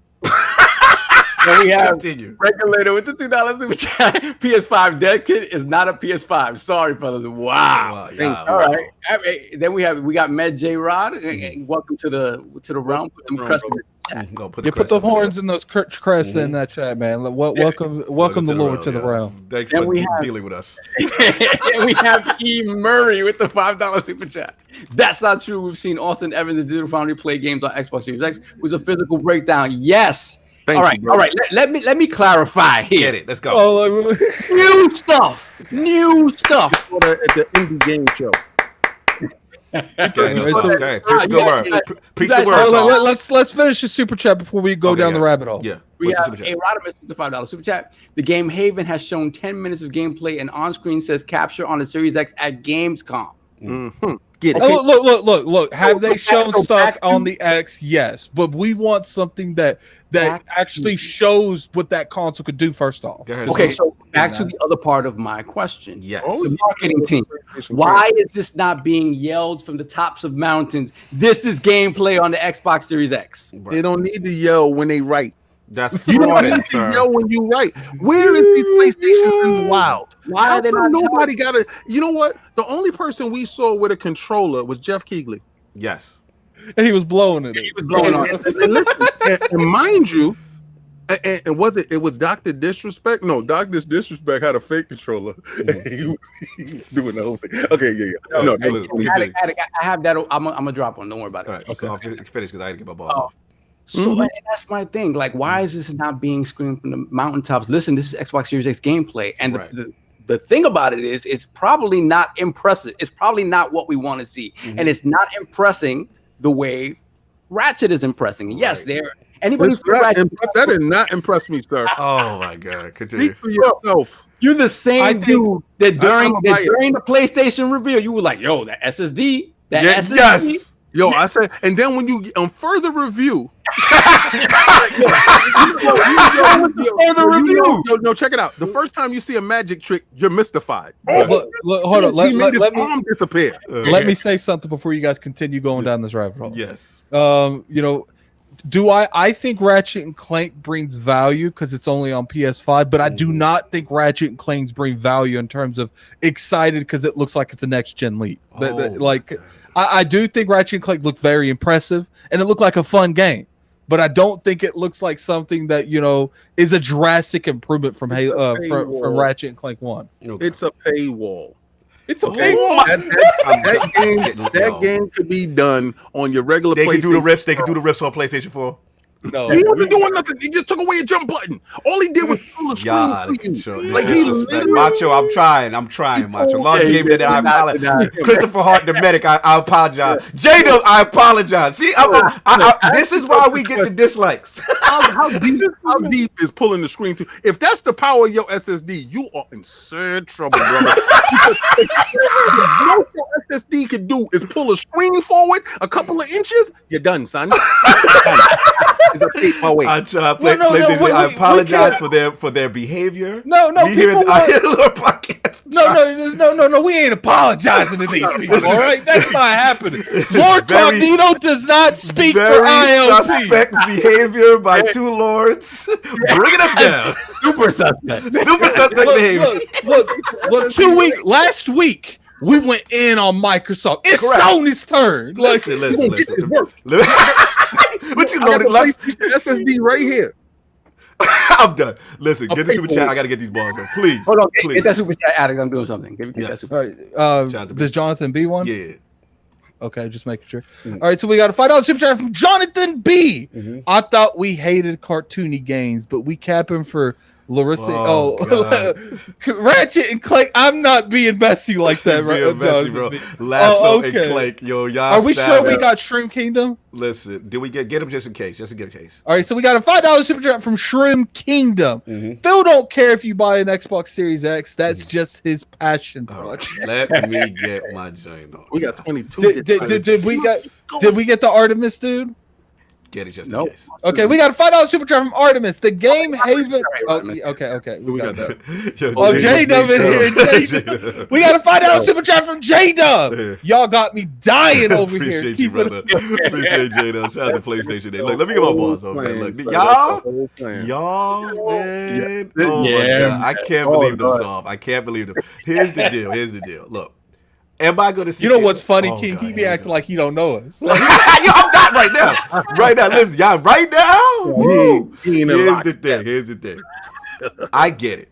Then we have Continue. Regulator with the $2 super chat. PS5 dead kit is not a PS5. Sorry, fellas. Wow. Yeah, All right. Then we got Med J Rod. Welcome to the realm. Put them crest in the chat. Put the horns in those crests in that chat, man. Welcome the Lord to the realm. Thanks for dealing with us. And we have E. Murray with the $5 super chat. That's not true. We've seen Austin Evans, the Digital Foundry, play games on Xbox Series X. It was a physical breakdown. Yes. All right. Let me clarify here. Get it. Let's go. New stuff. At the indie game show. Okay. Preach the word. Let's finish the super chat before we go down the rabbit hole. Yeah. We have a Rodimus with the $5 super chat. The game Haven has shown 10 minutes of gameplay and on screen says capture on the Series X at Gamescom. Mm-hmm. Get it. Oh, look. Have they shown stuff on the X? Yes, but we want something that actually shows what that console could do. First off, okay. So back to the other part of my question. Yes. The marketing team. Why is this not being yelled from the tops of mountains? This is gameplay on the Xbox Series X. They don't need to yell when they write. That's fraudulent, sir. Yell when you write. Where is these PlayStations in the wild? Why are they not? Nobody got it. You know what? The only person we saw with a controller was Jeff Keighley. Yes. And he was blowing it. He was blowing on it. And mind you, and was it was Dr. Disrespect? No, Dr. Disrespect had a fake controller. He was doing the whole thing. Okay, yeah. No, I have that. I'm gonna drop one. Don't worry about it. All right, so I'll finish because I had to get my ball off. So and that's my thing. Like, why is this not being screamed from the mountaintops? Listen, this is Xbox Series X gameplay, and the thing about it is, it's probably not impressive. It's probably not what we want to see, and it's not impressing the way Ratchet is impressing. And yes, anybody who's Ratchet, that did not impress me, sir. Oh my God! Continue. Speak for yourself. You're the same dude that during the PlayStation reveal, you were like, "Yo, that SSD, SSD." Yes. Yo, I said, and then when you on further review, no, check it out. The first time you see a magic trick, you're mystified. Look, hold on. Let me disappear. Let me say something before you guys continue going down this rabbit hole. Yes. Do I think Ratchet and Clank brings value because it's only on PS5, but I do not think Ratchet and Clank bring value in terms of excited because it looks like it's a next gen leap. I do think Ratchet and Clank look very impressive, and it looked like a fun game. But I don't think it looks like something that is a drastic improvement from from Ratchet and Clank 1. Okay. It's a paywall. It's a paywall. That game could be done on your regular. They can do the riffs. They can do the riffs on PlayStation 4. No, he wasn't doing nothing. He just took away a jump button. All he did was pull the screen. Like Macho, I'm trying, Macho. Launch game that I apologize. Christopher Hart, the medic, I apologize. Jada, I apologize. See, this is why we get the dislikes. How deep is pulling the screen to? If that's the power of your SSD, you are in serious trouble, brother. What your SSD can do is pull a screen forward a couple of inches. You're done, son. I apologize for their behavior. No, podcast. No. We ain't apologizing to these people. All right, that's not happening. LordCognito does not speak for IoT. Suspect behavior by two lords, bringing us down. Super suspect behavior. Look, last week. We went in on Microsoft. It's Sony's turn. Listen. What you loaded? SSD right here. I'm done. Listen, get the super chat. I gotta get these balls on. Please. Hold on. Get that super chat, Addict. I'm doing something. Get that super chat. Does Jonathan B one? Yeah. Okay, just making sure. All right, so we got a $5 super chat from Jonathan B. I thought we hated cartoony games, but we cap him for Larissa. Ratchet and Clank. I'm not being messy like that, right? Messy, bro. Lasso and Clank. Yo, y'all. Are we sure we got Shroom Kingdom? Listen, did we get him just in case? Just to get a case. All right, so we got a $5 super chat from Shroom Kingdom. Phil don't care if you buy an Xbox Series X. That's just his passion. Right, let me get my joint on. We got 22. Did we get the Artemis dude? Get it just Nope. in case. Okay, we got a $5 super chat from Artemis. The game Haven. Okay. We got that. Oh, J-Dub in here. J-Dub. We got a $5 super chat from J-Dub. Y'all got me dying over here. Appreciate you, brother. Appreciate J-Dub. Shout out to PlayStation Day. Look, let me get my balls on, man. Look, y'all, man. Oh my God, I can't believe them, Soft. I can't believe them. Here's the deal. Look. Am I going to see? You know what's funny, King? He be acting like he don't know us. Yo, I'm not right now. Right now, listen, y'all. Right now, here's the thing. I get it.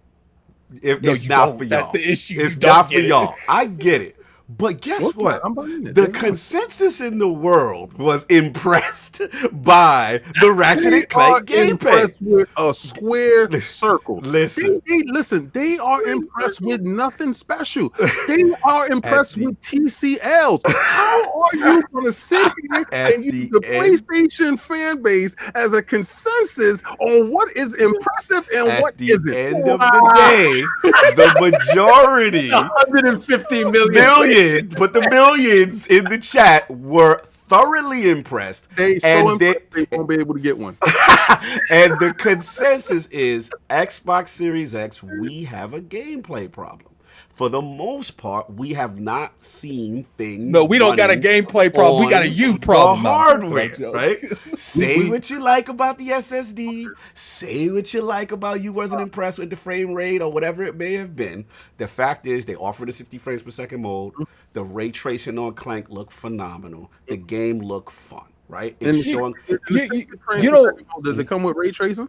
It's not for y'all. That's the issue. It's not for y'all. I get it. But guess what? The consensus in the world was impressed by the Ratchet and Clank gameplay. Impressed with a square circle. Listen, they are impressed with nothing special. They are impressed with TCLs. How are you going to sit here and use the PlayStation fan base as a consensus on what is impressive and what isn't? At the end of the day, the majority, 150 million. But the millions in the chat were thoroughly impressed. They won't be able to get one. And the consensus is Xbox Series X, we have a gameplay problem. For the most part, we have not seen things. No, we don't got a gameplay problem. We got a you problem. The hardware, right? Say what you like about the SSD. Say what you like about you wasn't impressed with the frame rate or whatever it may have been. The fact is, they offered a 60 frames per second mode. The ray tracing on Clank looked phenomenal. The game looked fun, right? It's showing. Does it come with ray tracing?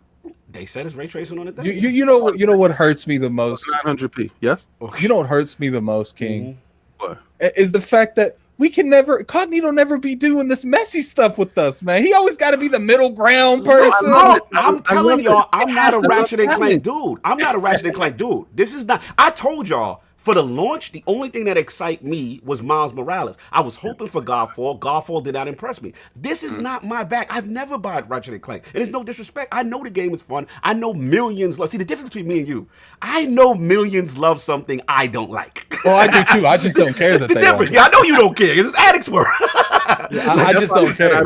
They said it's ray tracing on the thing. You know what hurts me the most? 900p. Yes. You know what hurts me the most, King? What? Is the fact that we can never, Cognito never be doing this messy stuff with us, man. He always got to be the middle ground person. I'm telling y'all, I'm not a Ratchet and Clank dude. I'm not a Ratchet and Clank dude. This is not. I told y'all. For the launch, the only thing that excited me was Miles Morales. I was hoping for Godfall. Godfall did not impress me. This is not my bag. I've never bought Ratchet and Clank. And it's no disrespect. I know the game is fun. I know millions love. See, the difference between me and you, I know millions love something I don't like. Well, I do too. I just don't care that they like it. Yeah, I know you don't care. It's Addicts World. I just don't care.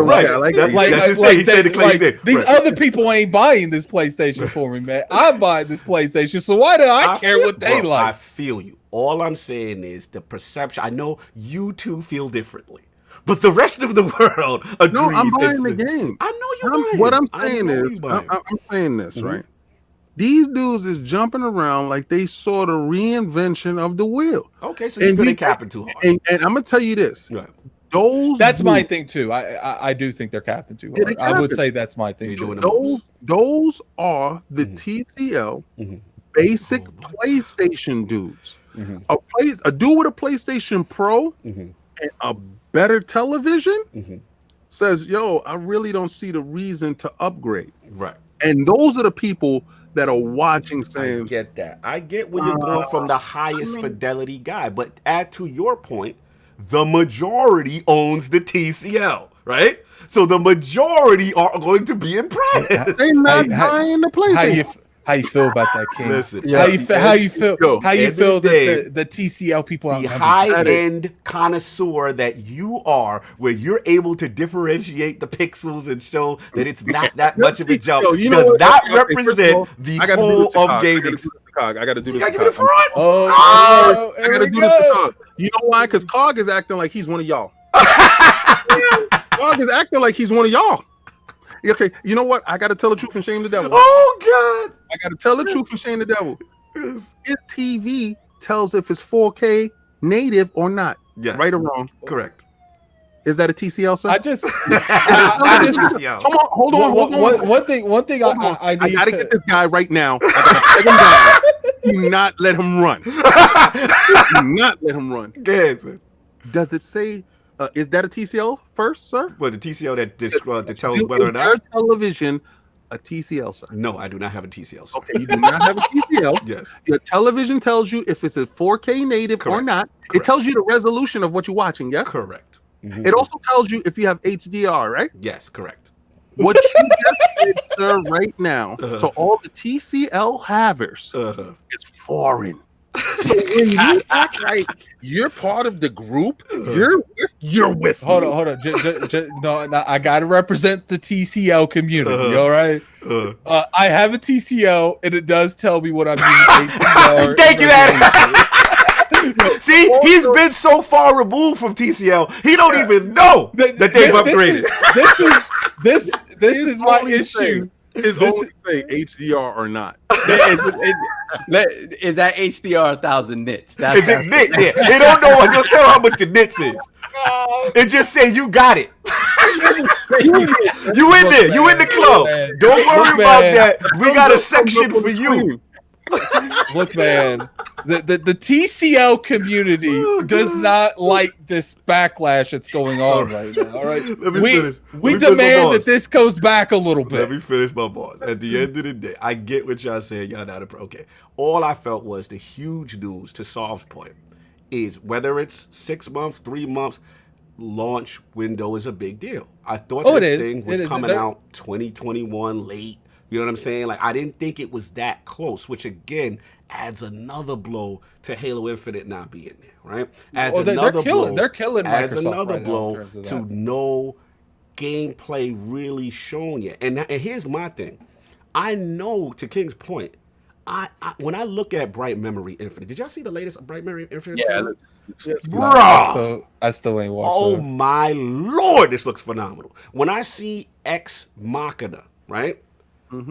These other people ain't buying this PlayStation for me, man. I'm buying this PlayStation, so why do I care what they like? I feel you. All I'm saying is the perception. I know you two feel differently, but the rest of the world agrees. No, I'm buying the game. I know you're buying. What I'm saying is, I'm saying this, right? These dudes is jumping around like they saw the reinvention of the wheel. Okay, so you feel they capping too hard. And I'm gonna tell you this. Right. That's my thing too. I do think they're capping too hard. I would say that's my thing too. Those are the TCL basic PlayStation dudes. A dude with a PlayStation Pro and a better television says, yo, I really don't see the reason to upgrade. Right. And those are the people that are watching saying, I get that. I get where you're going from the highest fidelity guy. But add to your point, the majority owns the TCL, right? So the majority are going to be impressed. They're not buying the PlayStation. How you feel about that, King? Listen, how you feel that the TCL people the high-end connoisseur that you are, where you're able to differentiate the pixels and show that it's not that much of a jump, does not represent the whole of gaming. I got to do this. I got to do this to Cog. You know why? Because Cog is acting like he's one of y'all. Cog is acting like he's one of y'all. Okay, you know what? I got to tell the truth and shame the devil. Oh, God. I got to tell the truth and shame the devil. His TV tells if it's 4K native or not. Yes. Right or wrong. Correct. Is that a TCL, sir? I just come on, hold on. One thing I got to get this guy right now. I got to take him down. Do not let him run. Do not let him run. Yes. Does it say, is that a TCL first, sir? Well, the TCL that tells whether or not. Your television a TCL, sir? No, I do not have a TCL, sir. Okay, you do not have a TCL. Yes. Your television tells you if it's a 4K native or not. Correct. It tells you the resolution of what you're watching, yes? Correct. It also tells you if you have HDR, right? Yes, correct. What you just did, sir, right now, to all the TCL havers, it's foreign. So when you act like you're part of the group, you're with Hold me. on. No, I gotta represent the TCL community. All right. I have a TCL, and it does tell me what I'm using. Thank you, Adam. See, he's been so far removed from TCL, he don't even know that they've upgraded. This is my issue. His only say HDR or not. Is that HDR 1000 nits? Is it nits? Yeah, they don't know. They'll tell how much the nits is. It just say you got it. You in there? You in the club? Don't worry about that. We got a section for you. Look, man, the TCL community does not like this backlash that's going on right now. All right, we demand that this goes back a little bit. Let me finish my boss. At the end of the day, I get what y'all saying. Y'all not okay. All I felt was the huge news to Solve's point is whether it's 6 months, 3 months, launch window is a big deal. I thought this thing was coming out 2021 late. You know what I'm saying? Like, I didn't think it was that close, which again adds another blow to Halo Infinite not being there, right? Adds another blow. They're killing Microsoft adds another right blow to no gameplay really shown yet. And here's my thing. I know, to King's point, I when I look at Bright Memory Infinite, did y'all see the latest Bright Memory Infinite? Yeah, bro. I still ain't watched. Oh my Lord, this looks phenomenal. When I see Ex Machina, right?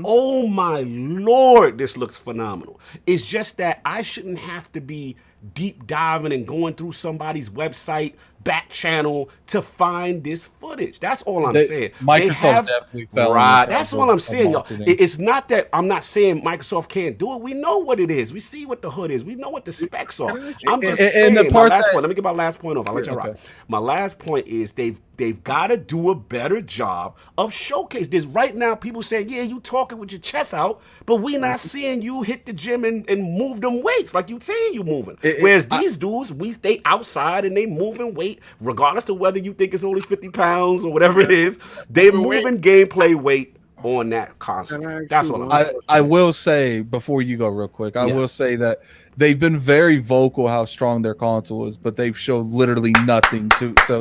Oh my Lord, this looks phenomenal. It's just that I shouldn't have to be deep diving and going through somebody's website, back channel to find this footage. That's all I'm saying. Microsoft definitely fell. Right. That's all I'm saying, y'all. It's not that I'm not saying Microsoft can't do it. We know what it is. We see what the hood is. We know what the specs are. I'm just saying. My last point. Let me get my last point off. I'll let y'all rock. My last point is they've got to do a better job of showcase this. Right now, people saying, yeah, you talking with your chest out, but we not seeing you hit the gym and move them weights like you saying you moving. Whereas these dudes, we stay outside and they moving weight, regardless of whether you think it's only 50 pounds or whatever it is. They moving gameplay weight on that console. That's what I'm saying. I will say, before you go real quick, I will say that they've been very vocal how strong their console is, but they've showed literally nothing to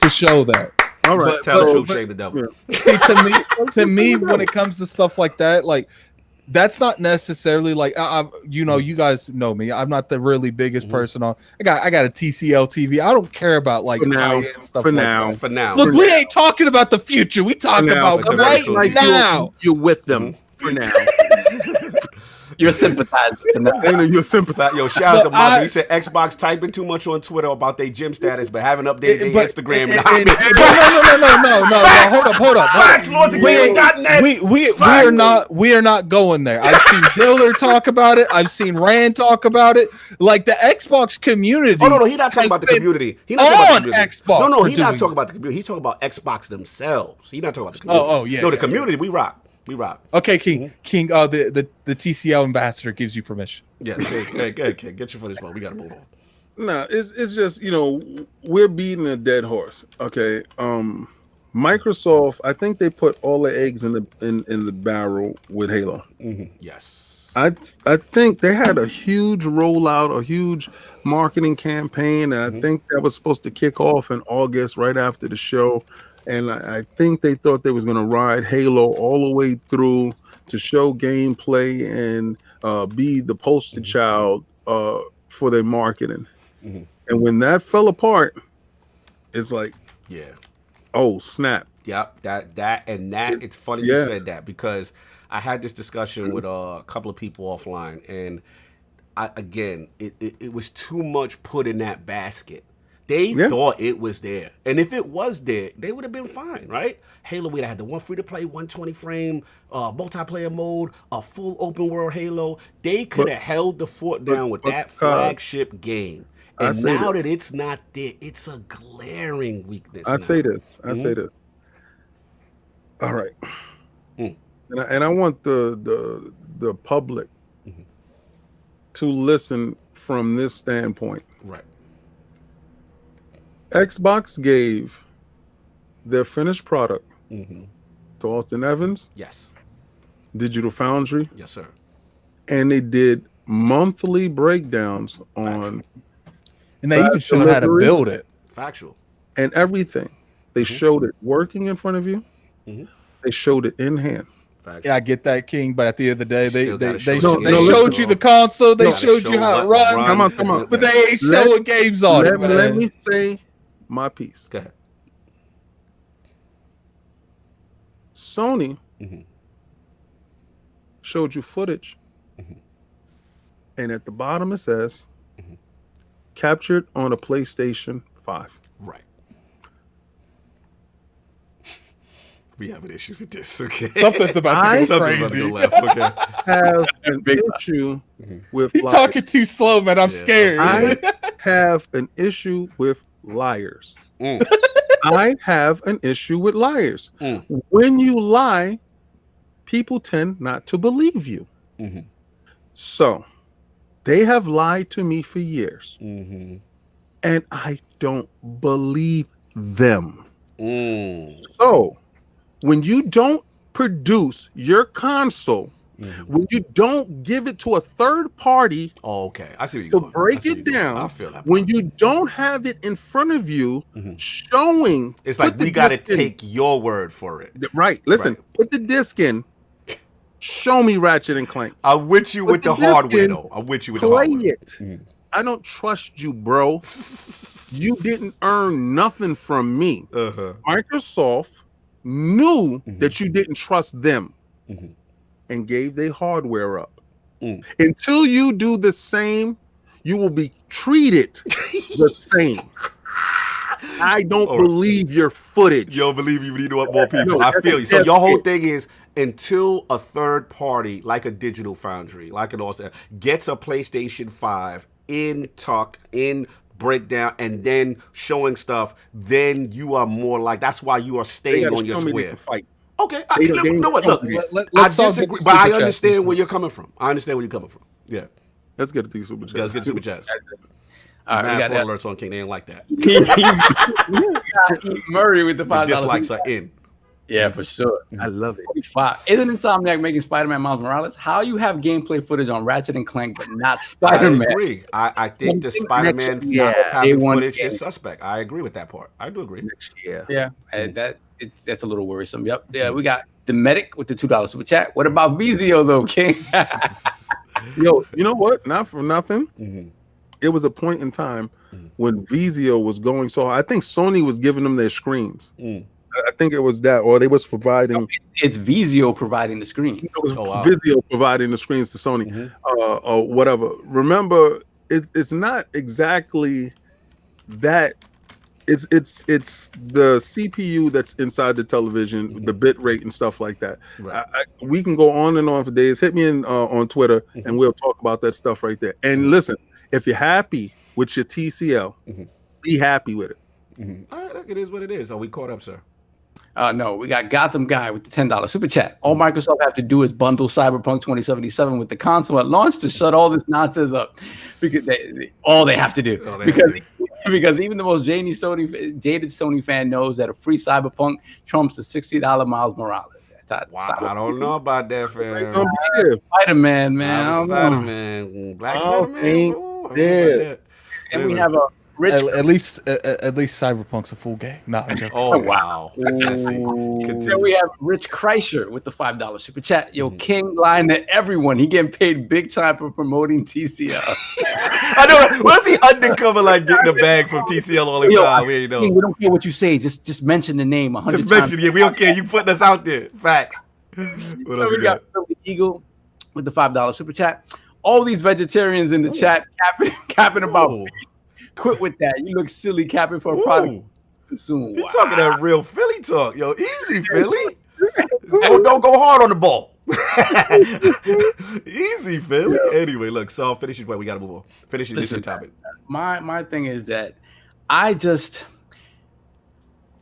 show that. All right, tell the truth, shame the devil. See, to me, when it comes to stuff like that, like, that's not necessarily like you guys know me. I'm not the really biggest person on. I got a TCL TV. I don't care about like high-end stuff. For now. Look, we ain't talking about the future. We talking about right now. You're with them for now. You're sympathizing. You're sympathizing. Yo, shout out to Mark. He said Xbox typing too much on Twitter about their gym status, but haven't updated their Instagram. No. Hold up. Facts, We are not going there. I've seen Diller talk about it. I've seen Rand talk about it. Like the Xbox community. Oh no, he's not talking about the community. He's not talking about the community. Xbox. No, he's not talking about the community. He's talking about Xbox themselves. He's not talking about the community. Oh yeah. No, the community. We rock. Okay, King. The TCL ambassador gives you permission. Yes, okay. Get your footage, we gotta move on. No, it's just, we're beating a dead horse. Okay. Microsoft, I think they put all the eggs in the barrel with Halo. Yes. I think they had a huge rollout, a huge marketing campaign, and I think that was supposed to kick off in August, right after the show. And I think they thought they was going to ride Halo all the way through to show gameplay and be the poster child for their marketing. And when that fell apart, it's like, oh snap. Yep, that it's funny you said that, because I had this discussion with a couple of people offline, and it was too much put in that basket. They thought it was there. And if it was there, they would have been fine, right? Halo, we'd have had the one free-to-play, 120 frame, multiplayer mode, a full open world Halo. They could have held the fort down with that flagship game. And now that it's not there, it's a glaring weakness. I say this. All right. And I want the public to listen from this standpoint. Right. Xbox gave their finished product to Austin Evans. Yes. Digital Foundry. Yes, sir. And they did monthly breakdowns on, And they even showed how to build it. Factual. and everything. They showed it working in front of you. They showed it in hand. Factual. Yeah, I get that, King. But at the end of the day, they show showed you the console. They showed you how it runs. Come on. But they ain't showing games on it, man. Let me say my piece. Go ahead. Sony showed you footage, and at the bottom it says captured on a PlayStation 5. Right. We have an issue with this. Okay. Something's about to go crazy. Left. Okay. Have an issue with You're talking too slow, man. I'm scared. I have an issue with liars. I have an issue with liars. When you lie, people tend not to believe you. So they have lied to me for years, and I don't believe them. So when you don't produce your console, when you don't give it to a third party, okay, I see to break it down, I feel that. When you don't have it in front of you, showing, it's like we got to take your word for it. Right. Listen, put the disc in. Show me Ratchet and Clank. I'm with you with the hardware, though. I'm with you with the hardware. Play it. I don't trust you, bro. You didn't earn nothing from me. Microsoft knew that you didn't trust them and gave their hardware up. Until you do the same, you will be treated the same. I don't believe your footage. You don't believe you need to want more people. I feel you. So your whole thing is until a third party, like a Digital Foundry, like an Austin, gets a PlayStation 5 in tuck, in breakdown, and then showing stuff, then you are more like, that's why you are staying on your square. Okay, you know what? Look, I disagree, but I understand where you're coming from. Yeah. Let's get to the super chat. Let's get to super chats. All right, we got that. Alerts on King. They ain't like that. Murray with the $5. Dislikes are in. Yeah, for sure. I love it. Isn't Insomniac making Spider-Man Miles Morales? How you have gameplay footage on Ratchet and Clank but not Spider-Man? I agree. I think the Spider-Man footage is suspect. I agree with that part. I do agree. Yeah, that's a little worrisome. Yep. Yeah, we got the medic with the $2 super chat. What about Vizio though, King? Yo, you know what? Not for nothing. It was a point in time when Vizio was going so I think Sony was giving them their screens. I think it was that, or they was providing. No, it's Vizio providing the screens. It was Vizio providing the screens to Sony, or whatever. Remember, it's not exactly that. It's the CPU that's inside the television, the bit rate and stuff like that. Right. We can go on and on for days. Hit me in on Twitter, and we'll talk about that stuff right there. And listen, if you're happy with your TCL, be happy with it. All right, look, it is what it is. Are we caught up, sir? No, we got Gotham Guy with the $10 super chat. All Microsoft have to do is bundle Cyberpunk 2077 with the console at launch to shut all this nonsense up. Because they have to do. Because even the most jaded Sony fan knows that a free Cyberpunk trumps the $60 Miles Morales. Wow, I don't know about that, fam. Spider-Man, man. Spider-Man, Black Spider-Man. Yeah. And we have a Rich. At least Cyberpunk's a full game. No, I'm joking. Oh wow! Then we have Rich Kreischer with the $5 super chat. Yo, King lying to everyone. He getting paid big time for promoting TCL. I know. What if he undercover like getting a bag from TCL all the time? We ain't know. We don't care what you say. Just mention the name 100 times. Just mention it. We don't care. You putting us out there. Facts. What else we got? Eagle with the $5 super chat. All these vegetarians in the chat capping about. Quit with that. You look silly capping for a product. Soon. You're talking that real Philly talk. Yo, easy, Philly. Don't go hard on the ball. Easy, Philly. Yeah. Anyway, look, so finish your point. We got to move on. Finish your topic. My thing is that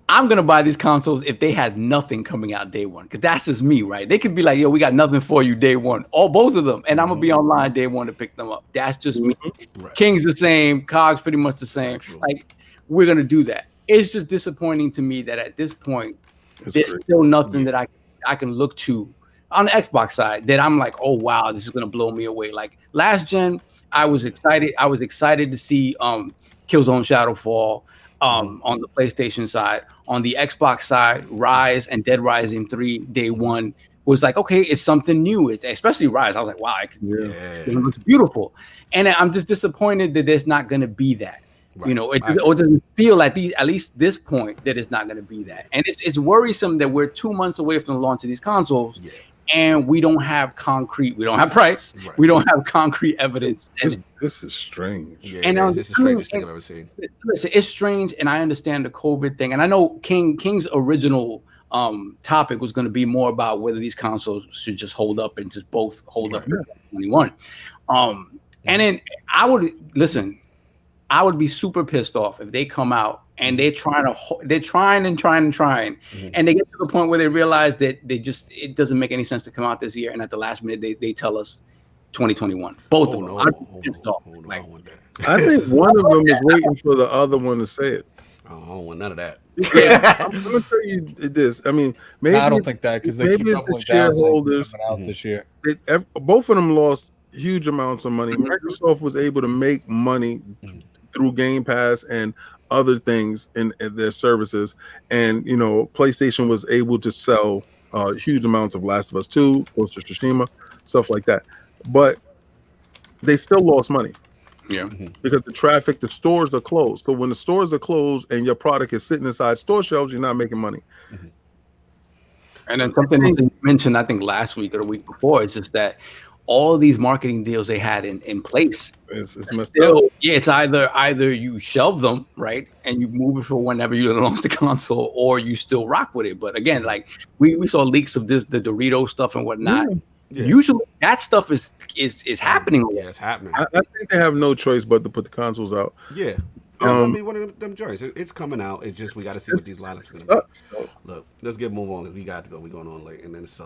I'm going to buy these consoles if they had nothing coming out day one. Because that's just me, right? They could be like, yo, we got nothing for you day one. Both of them. And I'm going to be online day one to pick them up. That's just me. Right. King's the same. COG's pretty much the same. Like, we're going to do that. It's just disappointing to me that at this point, there's still nothing that I can look to on the Xbox side that I'm like, oh wow, this is gonna blow me away. Like last gen, I was excited. I was excited to see Killzone Shadowfall on the PlayStation side. On the Xbox side, Rise and Dead Rising 3 day one was like, okay, it's something new. It's especially Rise. I was like, wow, this game looks beautiful. And I'm just disappointed that there's not going to be that. Right. You know, it doesn't feel at least this point that it's not going to be that. And it's worrisome that we're 2 months away from the launch of these consoles. Yeah. And we don't have concrete. We don't have price. Right. We don't have concrete evidence. This is strange. Yeah, and this is the strangest thing I've ever seen. Listen, it's strange, and I understand the COVID thing. And I know King's original topic was going to be more about whether these consoles should just hold up and just both hold up in 2021. And then I would be super pissed off if they come out and they're trying, and they get to the point where they realize that it doesn't make any sense to come out this year, and at the last minute they tell us 2021. Both of them. I think one of them is waiting for the other one to say it. I don't want none of that. I'm gonna tell you this. I mean, maybe I don't think that because they keep the shareholders out this year. Both of them lost huge amounts of money. Microsoft was able to make money through Game Pass and other things in their services, and PlayStation was able to sell huge amounts of Last of Us 2, Ghost of Tsushima, stuff like that. But they still lost money. Yeah, because the stores are closed. So when the stores are closed and your product is sitting inside store shelves, you're not making money. And then something you mentioned, I think last week or the week before, it's just that all of these marketing deals they had in place. It's messed up. Yeah, it's either you shelve them, right, and you move it for whenever you launch the console, or you still rock with it. But again, like we saw leaks of the Dorito stuff and whatnot. Yeah. Usually that stuff is happening. Yeah, it's happening. I think they have no choice but to put the consoles out. Yeah. It's gonna be one of them joints. It's coming out. It's just we got to see what these lineups are gonna be. Look, let's get move on. We got to go. We going on late, and then it's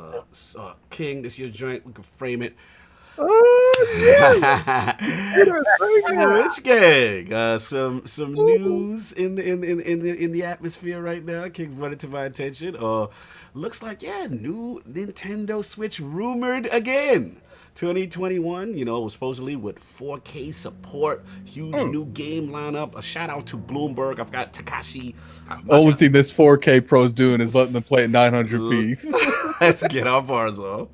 King. This your joint. We can frame it. Switch gang. Some news in the atmosphere right now. King brought it to my attention. Looks like new Nintendo Switch rumored again. 2021, supposedly with 4K support, huge new game lineup. A shout out to Bloomberg. I've got Takashi. Only thing this 4K Pro's doing is letting them play at 900p. Let's get our bars off.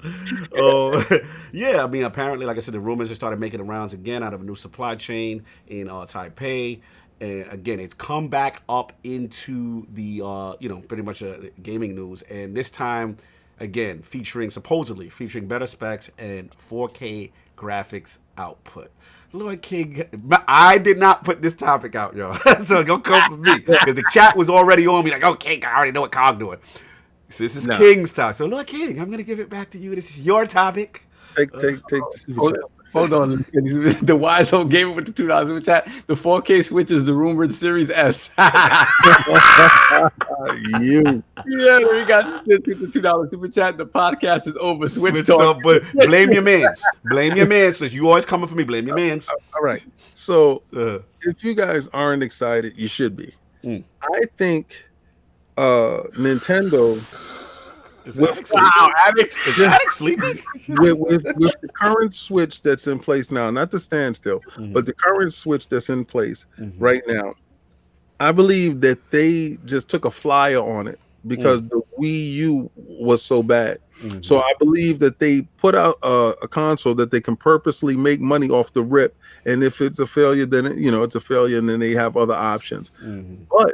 Yeah, I mean, apparently, like I said, the rumors have started making the rounds again out of a new supply chain in Taipei. And again, it's come back up into the, pretty much gaming news. And this time, again, supposedly featuring better specs and 4K graphics output. Lord King, I did not put this topic out, y'all. So don't come for me. Because the chat was already on me like, okay, I already know what Cog doing. So this is King's topic. So Lord King, I'm going to give it back to you. This is your topic. Take the Hold on, the Wise Old Gamer with the $2 super chat. The 4K Switch is the rumored Series S. You. Yeah, we got the $2 super chat. The podcast is over. Switch talk. But blame your mans. Blame your mans. But you always coming for me. Blame your mans. All right. So if you guys aren't excited, you should be. I think Nintendo. Is Addict sleeping? With the current Switch that's in place now, not the standstill, but the current Switch that's in place right now, I believe that they just took a flyer on it because the Wii U was so bad. So I believe that they put out a console that they can purposely make money off the rip, and if it's a failure, then it's a failure, and then they have other options. But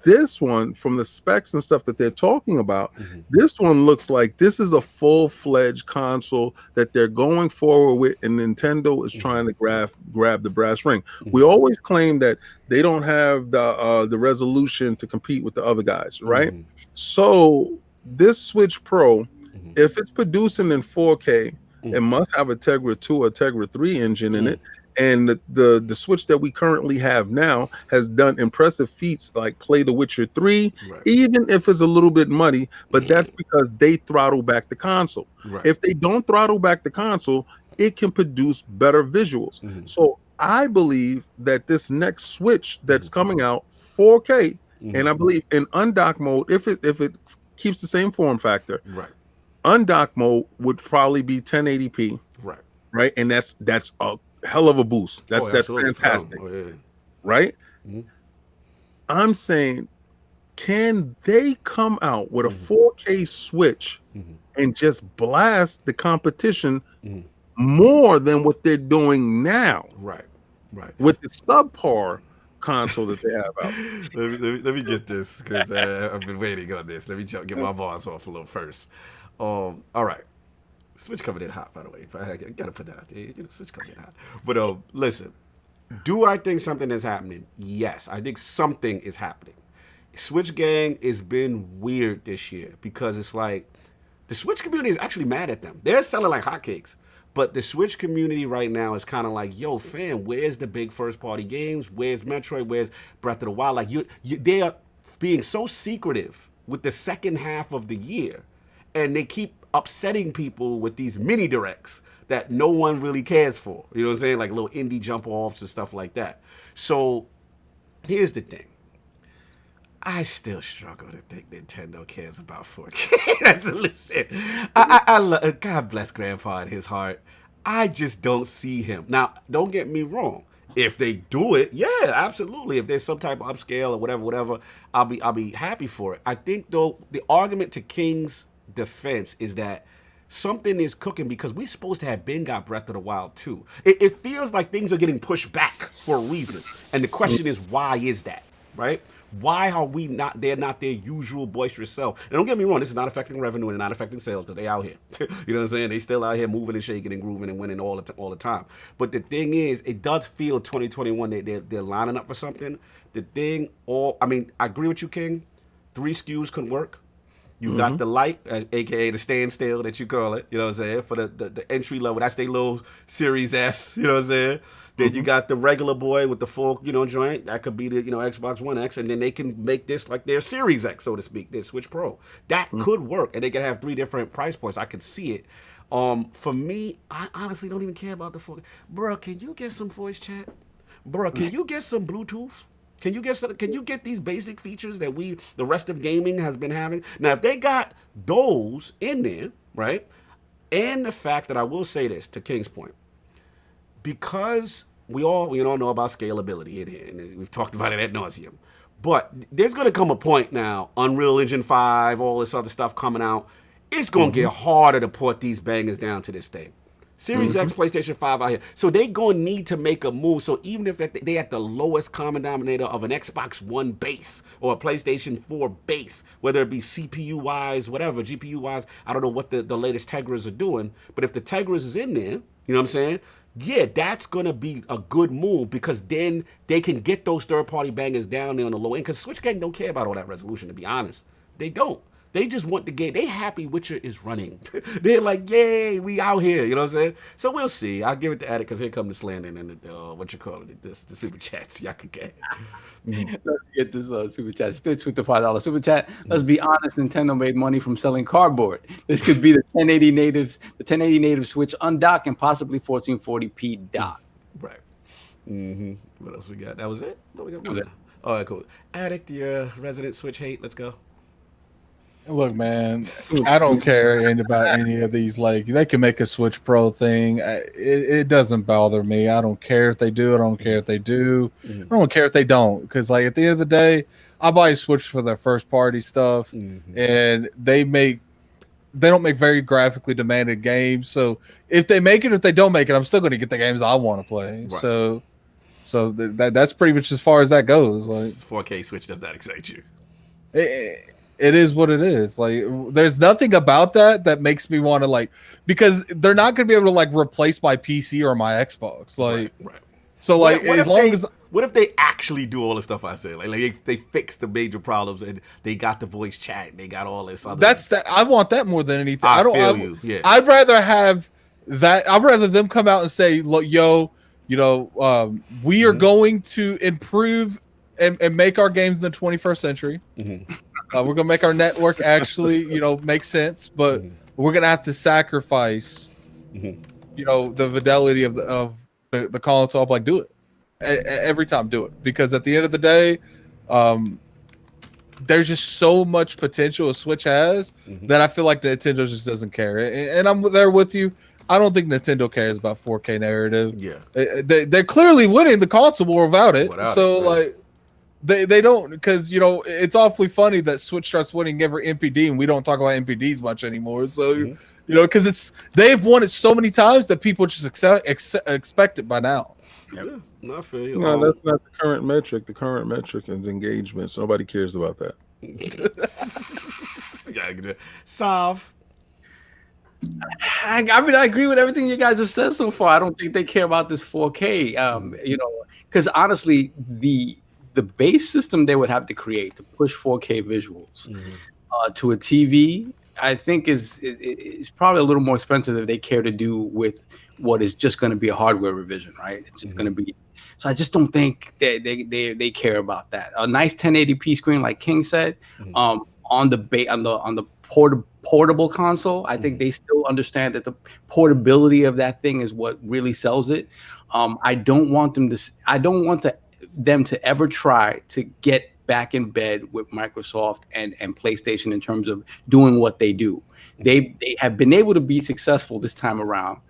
this one, from the specs and stuff that they're talking about, this one looks like this is a full-fledged console that they're going forward with, and Nintendo is trying to grab the brass ring. We always claim that they don't have the resolution to compete with the other guys, right? So this Switch Pro, if it's producing in 4K, it must have a Tegra 2 or Tegra 3 engine in it. And the Switch that we currently have now has done impressive feats like play The Witcher 3, even if it's a little bit muddy, but that's because they throttle back the console. If they don't throttle back the console, it can produce better visuals. So I believe that this next Switch that's coming out 4K, and I believe in undock mode, if it keeps the same form factor, undock mode would probably be 1080p, Right. right? And that's a hell of a boost. That's absolutely. fantastic, Oh, yeah. right? Mhm. I'm saying, can they come out with a Mm-hmm. 4K Switch Mhm. and just blast the competition Mhm. more than what they're doing now Right. Right. with the subpar console that they have out? let me get this because I've been waiting on this. Let me get my balls off a little first. All right. Switch coming in hot, by the way. I gotta put that out there. Switch coming in hot. But listen, do I think something is happening? Yes, I think something is happening. Switch gang has been weird this year because it's like the Switch community is actually mad at them. They're selling like hotcakes. But the Switch community right now is kind of like, yo, fam, where's the big first-party games? Where's Metroid? Where's Breath of the Wild? Like, they are being so secretive with the second half of the year, and they keep upsetting people with these mini directs that no one really cares for. You know what I'm saying? Like little indie jump-offs and stuff like that. So here's the thing. I still struggle to think Nintendo cares about 4K. That's a shit. God bless Grandpa in his heart. I just don't see him. Now, don't get me wrong. If they do it, yeah, absolutely. If there's some type of upscale or whatever, I'll be happy for it. I think though the argument to King's defense is that something is cooking because we're supposed to have been got Breath of the Wild too. It feels like things are getting pushed back for a reason, and the question is why is that, right? Why are we not? They're not their usual boisterous self. And don't get me wrong, this is not affecting revenue and not affecting sales because they out here. You know what I'm saying? They still out here moving and shaking and grooving and winning all the time. But the thing is, it does feel 2021 they're lining up for something. I agree with you, King. 3 SKUs couldn't work. You've got the light, aka the standstill that you call it, you know what I'm saying, for the entry level. That's their little Series S, you know what I'm saying? Then you got the regular boy with the full, joint. That could be the, Xbox One X, and then they can make this like their Series X, so to speak, their Switch Pro. That could work, and they could have 3 different price points. I could see it. For me, I honestly don't even care about the full. Bro, can you get some voice chat? Bro, can you get some Bluetooth? Can you get these basic features that the rest of gaming has been having? Now, if they got those in there, right? And the fact that I will say this to King's point, because we all know about scalability in here, and we've talked about it ad nauseum. But there's gonna come a point now, Unreal Engine 5, all this other stuff coming out, it's gonna get harder to port these bangers down to this thing. Series X, PlayStation 5 out here. So they going to need to make a move. So even if they at the lowest common denominator of an Xbox One base or a PlayStation 4 base, whether it be CPU-wise, whatever, GPU-wise, I don't know what the latest Tegras are doing. But if the Tegras is in there, you know what I'm saying? Yeah, that's going to be a good move because then they can get those third-party bangers down there on the low end. Because Switch Gang don't care about all that resolution, to be honest. They don't. They just want the game. They happy Witcher is running. They're like, yay, we out here. You know what I'm saying? So we'll see. I'll give it to Addict because here come the slander and the super chats. Y'all could get. Let's get this super chat. Stitch with the $5 super chat. Let's be honest, Nintendo made money from selling cardboard. This could be the 1080 native Switch undock and possibly 1440p dock. Right. What else we got? That was it? What we got? That was it. All right, cool. Addict, your resident Switch hate. Let's go. Look, man, I don't care about any of these. Like, they can make a Switch Pro thing. It doesn't bother me. I don't care if they do it. I don't care if they do. I don't care if they don't. Because, like, at the end of the day, I buy a Switch for their first party stuff, and they don't make very graphically demanded games. So if they make it, if they don't make it, I'm still going to get the games I want to play. Right. So that's pretty much as far as that goes. Like, 4K Switch does not excite you. It is what it is. Like, there's nothing about that makes me want to, like, because they're not going to be able to, like, replace my PC or my Xbox. Like, right. So, like, what if they actually do all the stuff I said? Like they fix the major problems and they got the voice chat, they got all this other. I want that more than anything. Yeah. I'd rather have that. I'd rather them come out and say, look, yo, we are going to improve and make our games in the 21st century. We're gonna make our network actually, make sense, but we're gonna have to sacrifice, the fidelity of the console. Like, do it every time, do it, because at the end of the day, there's just so much potential a Switch has that I feel like Nintendo just doesn't care. And I'm there with you. I don't think Nintendo cares about 4K narrative. Yeah, they're clearly winning the console war without it. They don't, because it's awfully funny that Switch starts winning every NPD and we don't talk about NPDs much anymore. So because they've won it so many times that people just expect it by now. Yeah, no, I feel you. No, that's not the current metric. The current metric is engagement. So nobody cares about that. Solve. I mean, I agree with everything you guys have said so far. I don't think they care about this 4K. Because honestly, the base system they would have to create to push 4K visuals to a TV, I think is probably a little more expensive if they care to do with what is just going to be a hardware revision, right? It's just going to be. So I just don't think they care about that. A nice 1080p screen, like King said, on the portable console, I think they still understand that the portability of that thing is what really sells it. I don't want them to ever try to get back in bed with Microsoft and PlayStation in terms of doing what they do. They have been able to be successful this time around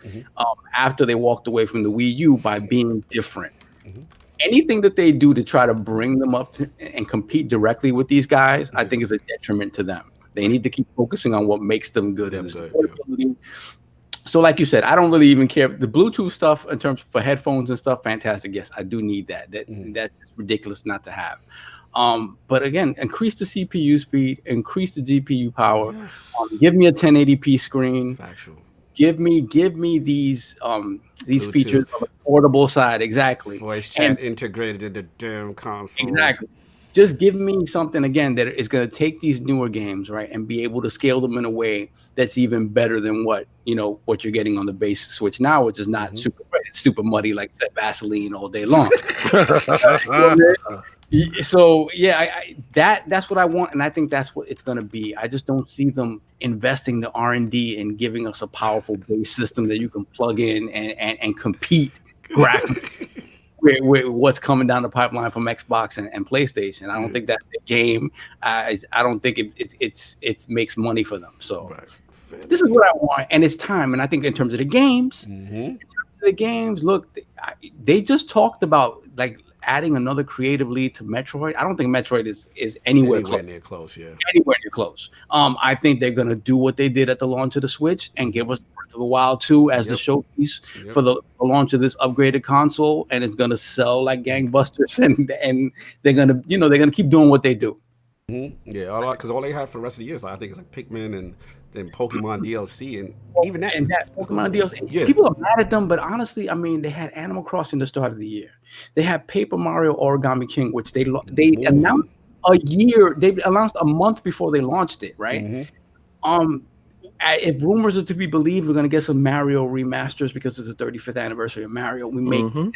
after they walked away from the Wii U by being different. Anything that they do to try to bring them up and compete directly with these guys, I think is a detriment to them. They need to keep focusing on what makes them good. So like you said, I don't really even care. The Bluetooth stuff in terms for headphones and stuff, fantastic. Yes, I do need that. That's just ridiculous not to have. But again, increase the CPU speed, increase the GPU power. Give me a 1080p screen. Factual. Give me these Bluetooth features on the portable side. Exactly. Voice chat integrated in the damn console. Exactly. Just give me something again that is going to take these newer games, right, and be able to scale them in a way that's even better than what you're getting on the base Switch now, which is not super great. It's super muddy, like I said, Vaseline all day long. So yeah, that's what I want, and I think that's what it's going to be. I just don't see them investing the R&D and giving us a powerful base system that you can plug in and compete graphically with what's coming down the pipeline from Xbox and PlayStation. I don't think that's the game. I don't think it makes money for them. So this is what I want, and it's time. And I think in terms of the games, look, they just talked about like adding another creative lead to Metroid. I don't think Metroid is anywhere near close. Anywhere near close. I think they're gonna do what they did at the launch of the Switch and give us Breath of the Wild 2 as the showpiece for the launch of this upgraded console, and it's gonna sell like gangbusters, and they're gonna keep doing what they do. Yeah, because all they have for the rest of the year is I think it's like Pikmin and then Pokemon DLC, and even that Pokemon DLC. People are mad at them, but honestly, I mean, they had Animal Crossing the start of the year. They had Paper Mario Origami King, which they announced a year. They announced a month before they launched it, right? If rumors are to be believed, we're gonna get some Mario remasters because it's the 35th anniversary of Mario. We make that.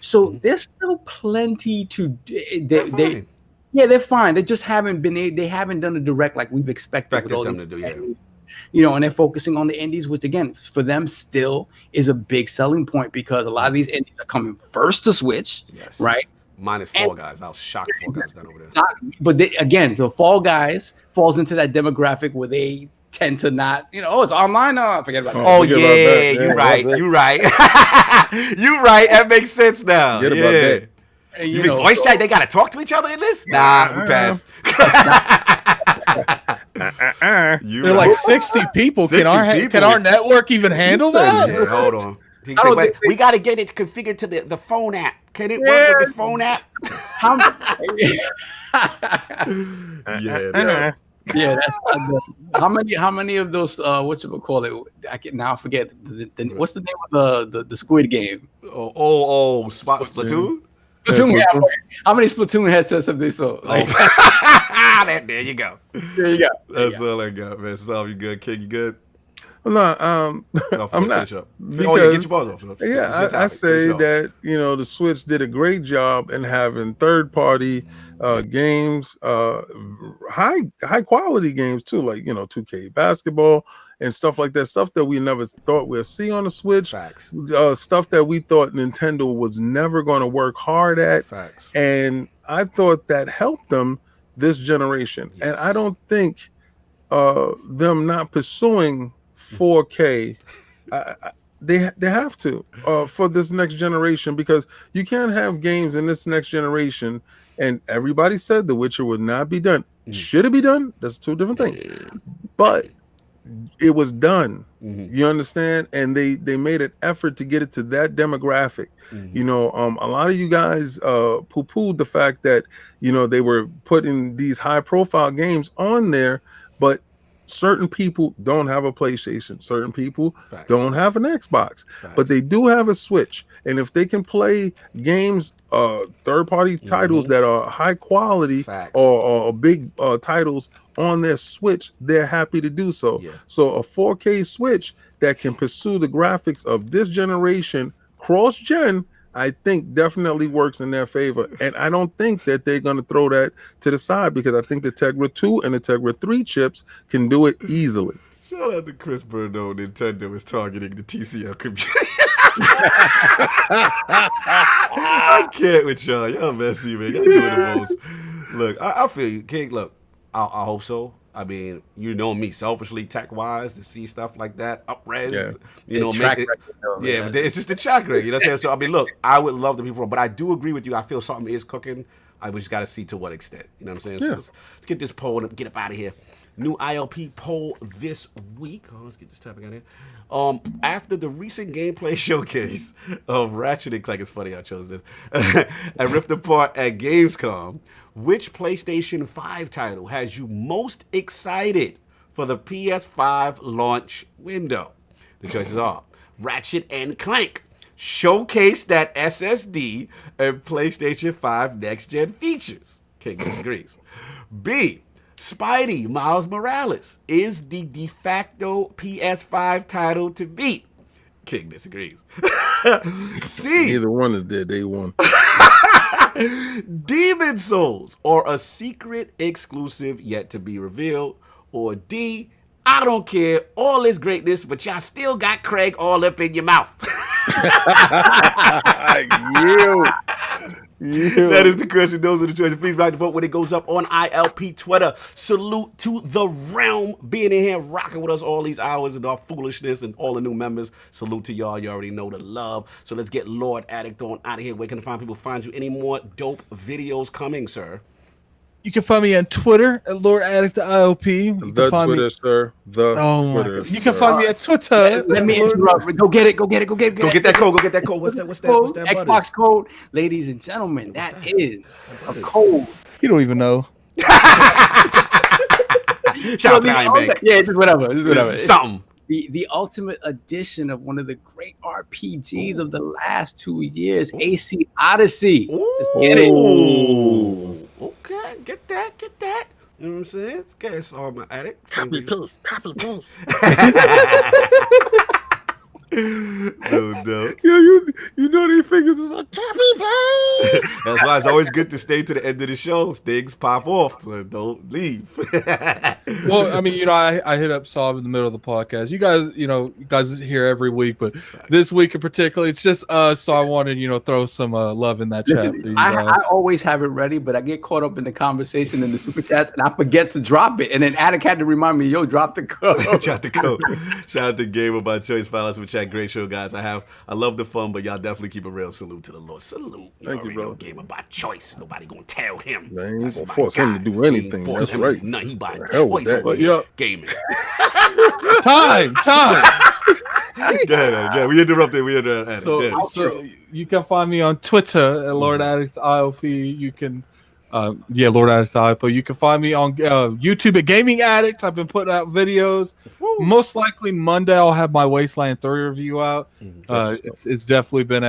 So there's still plenty to. They're fine. They just haven't they haven't done a direct like we've expected them to do. And they're focusing on the indies, which again, for them still is a big selling point because a lot of these indies are coming first to Switch, right? Minus Fall Guys. I was shocked Fall Guys done over there. But the Fall Guys falls into that demographic where they tend to not, it's online now. Forget about that. You're right. You're right. You're right. That makes sense now. Forget about that. You think voice chat, they got to talk to each other in this? Nah, we pass. They're like 60 people. Can our network even handle that? Yeah, hold on. We got to get it configured to the phone app. Can it work with the phone app? Yeah, that's how many of those whatchamacallit? I can now forget what's the name of the Squid Game? Splatoon? Splatoon. How many Splatoon headsets have they sold? There you go. That's all I got, man. So you good, King? You good? No, I'm not. Get your balls off. I say that the Switch did a great job in having third-party games, high quality games too, like 2K basketball and stuff like that. Stuff that we never thought we'd see on the Switch. Facts. Stuff that we thought Nintendo was never going to work hard at. Facts. And I thought that helped them this generation. And I don't think them not pursuing 4K, they have to for this next generation, because you can't have games in this next generation. And everybody said The Witcher would not be done. Should it be done? That's two different things. But it was done. You understand? And they made an effort to get it to that demographic. You know, a lot of you guys poo-pooed the fact that, you know, they were putting these high-profile games on there, but certain people don't have a PlayStation. Certain people don't have an Xbox, but they do have a Switch. And if they can play games, third-party titles that are high quality or big titles on their Switch, they're happy to do so. So a 4K Switch that can pursue the graphics of this generation cross-gen, I think definitely works in their favor. And I don't think that they're going to throw that to the side, because I think the Tegra 2 and the Tegra 3 chips can do it easily. Shout out to Chris Burno. Nintendo is targeting the TCL community. I can't with y'all. Y'all messy, man. Y'all doing the most. Look, I feel you. King, look, I hope so. I mean, you know me, selfishly, tech-wise, to see stuff like that, up-res, you know, make it, but it's just a track record, you know what I'm saying? So, I mean, look, I would love to be wrong, but I do agree with you. I feel something is cooking. I just got to see to what extent, you know what I'm saying? So let's get this poll and get up out of here. New ILP poll this week. Oh, let's get this topic out here. After the recent gameplay showcase of Ratchet and Clank, it's funny I chose this, and Rift Apart at Gamescom, which PlayStation 5 title has you most excited for the PS5 launch window? The choices are Ratchet and Clank, showcase that SSD and PlayStation 5 next-gen features. King disagrees. B, Spidey Miles Morales is the de facto PS5 title to beat. King disagrees. C, neither one is dead. They won. Demon Souls, or a secret exclusive yet to be revealed. Or D, I don't care, all this greatness, but y'all still got Craig all up in your mouth. That is the question. Those are the choices. Please write the vote when it goes up on ILP Twitter. Salute to the realm being in here rocking with us all these hours and our foolishness and all the new members. Salute to y'all. You already know the love. So let's get Lord Addict on out of here. Where can the fine people find you? Any more dope videos coming, sir? You can find me on Twitter at Lord Addict ILP. The Twitter, sir. The Twitter. You can find me at Twitter. Let me interrupt. Go get it. Go get that code. Go get that code. What's that? Xbox code, ladies and gentlemen. That is a code. You don't even know. Shout out to Iron Bank. Yeah, just whatever. Something. The ultimate edition of one of the great RPGs of the last 2 years, AC Odyssey. Let's get it. Okay, get that. You know what I'm saying? It's all my addict. Copy paste. Oh, no. Yeah, you know these fingers is like copy paste. That's why it's always good to stay to the end of the show. Things pop off, so don't leave. Well, I mean, you know, I hit up Saab in the middle of the podcast. You guys is here every week, but this week in particular, it's just us. So I wanted, throw some love in that chat. I always have it ready, but I get caught up in the conversation in the super chats, and I forget to drop it. And then Attic had to remind me, yo, drop the code. Drop the code. Shout out to Gamer by Choice. Follow us with chat. Great show, guys. I love the fun, but y'all definitely keep a real salute to the Lord. Salute. Thank you, bro. Gamer by choice. Nobody gonna tell him. Man, ain't gonna force him to do anything. That's right. No, he by choice. Gaming. Time. Go ahead. We interrupted. So you can find me on Twitter at Lord Addict ILP. You can, Lord Addict ILP. You can find me on YouTube at Gaming Addict. I've been putting out videos. Most likely Monday I'll have my Wasteland 3 review out. It's definitely been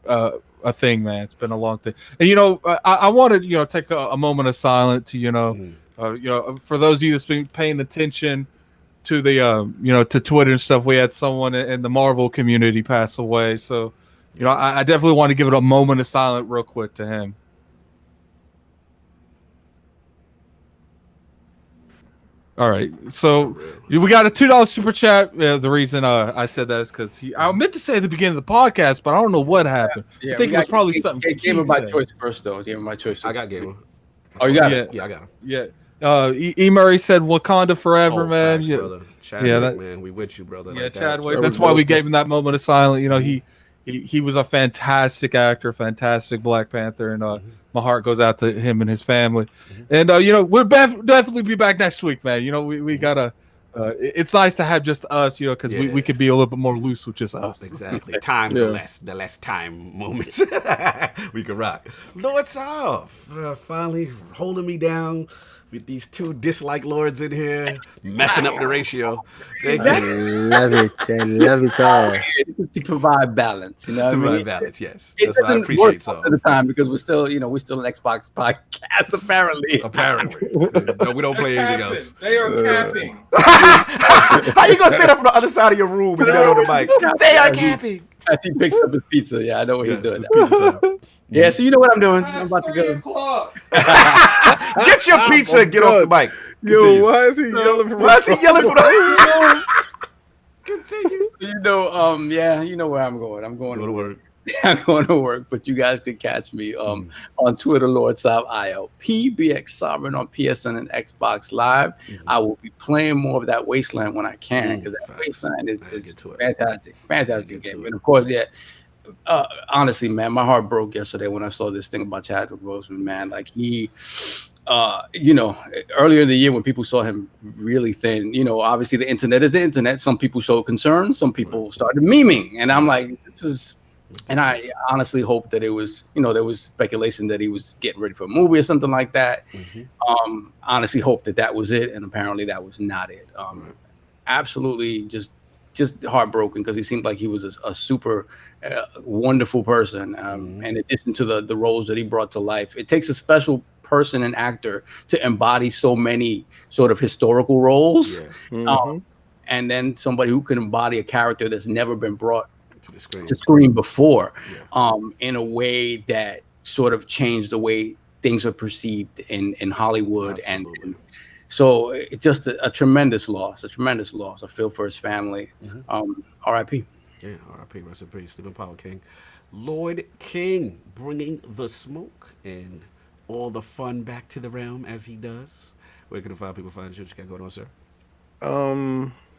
a thing, man. It's been a long thing. And I wanted take a moment of silence to for those of you that's been paying attention to the to Twitter and stuff. We had someone in the Marvel community pass away, so I definitely want to give it a moment of silence real quick to him. All right, so we got a $2 super chat. The reason I said that is because I meant to say at the beginning of the podcast, but I don't know what happened. I think it was probably something. Gamer by choice first, though. Gamer by choice. I got Gamer. Oh, you got it. Yeah, I got him. Yeah. E. Murray said Wakanda forever, man. Facts, Yeah. brother. Chadwick, that, man, we with you, brother. Yeah, like Chadwick. That That's was why we awesome. gave him that moment of silence. You know, he was a fantastic actor, fantastic Black Panther, and my heart goes out to him and his family. And you know, we'll definitely be back next week, man. You know, we gotta. It's nice to have just us, you know, because we could be a little bit more loose with just us. Exactly. Times the less time moments. We can rock. Lord's off. Finally holding me down with these two dislike lords in here, messing up the ratio. I love it. I love it all. To provide balance, you know what I mean? Provide balance, yes. It That's what I doesn't appreciate work so. most of the time because we're still an Xbox podcast, apparently. Apparently. No, we don't play anything else. They are capping. How you gonna sit up on the other side of your room when you're not on the mic? They are camping. As he picks up his pizza, yeah, I know what he's doing. It's pizza time. Yeah, so you know what I'm doing. I'm about to go. Get your pizza and get off the mic. Continue. Yo, why is he yelling for Why is he yelling for the Continue. You know, yeah, you know where I'm going. I'm going Go to work. I'm going to work, but you guys can catch me on Twitter, LordSob ILP, BX Sovereign on PSN and Xbox Live. I will be playing more of that Wasteland when I can, because that Wasteland is fantastic game. And of course, honestly, man, my heart broke yesterday when I saw this thing about Chadwick Boseman, man. Like he, you know, earlier in the year when people saw him really thin, you know, obviously the internet is the internet. Some people showed concern, some people started memeing, and I'm like, this is. And I honestly hope that it was, you know, there was speculation that he was getting ready for a movie or something like that. Honestly hope that was it, and apparently that was not it. Absolutely just heartbroken, because he seemed like he was a super wonderful person. In addition to the roles that he brought to life, it takes a special person and actor to embody so many sort of historical roles. And then somebody who can embody a character that's never been brought to screen before, in a way that sort of changed the way things are perceived in Hollywood. And so it's just a tremendous loss. I feel for his family. R.I.P. Yeah, R.I.P. Rest in peace, Stephen Power King. Lord King, bringing the smoke and all the fun back to the realm as he does. Where can the five people find you? What you got going on, sir?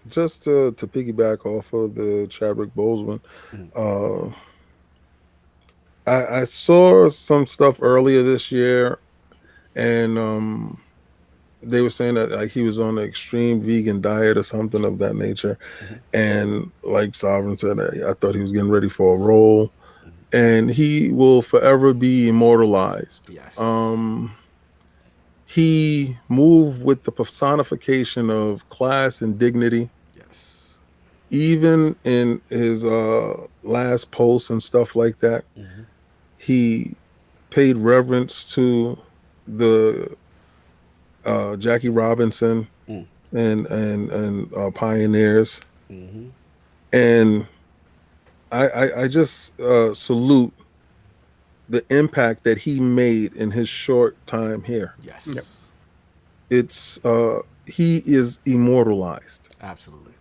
Just to piggyback off of the Chadwick Boseman, I saw some stuff earlier this year, and they were saying that like he was on an extreme vegan diet or something of that nature, and like Sovereign said, I thought he was getting ready for a role, and he will forever be immortalized. Yes. He moved with the personification of class and dignity. Yes. Even in his last posts and stuff like that, he paid reverence to the Jackie Robinson and pioneers. And I just salute the impact that he made in his short time here. Yes. It's he is immortalized. Absolutely.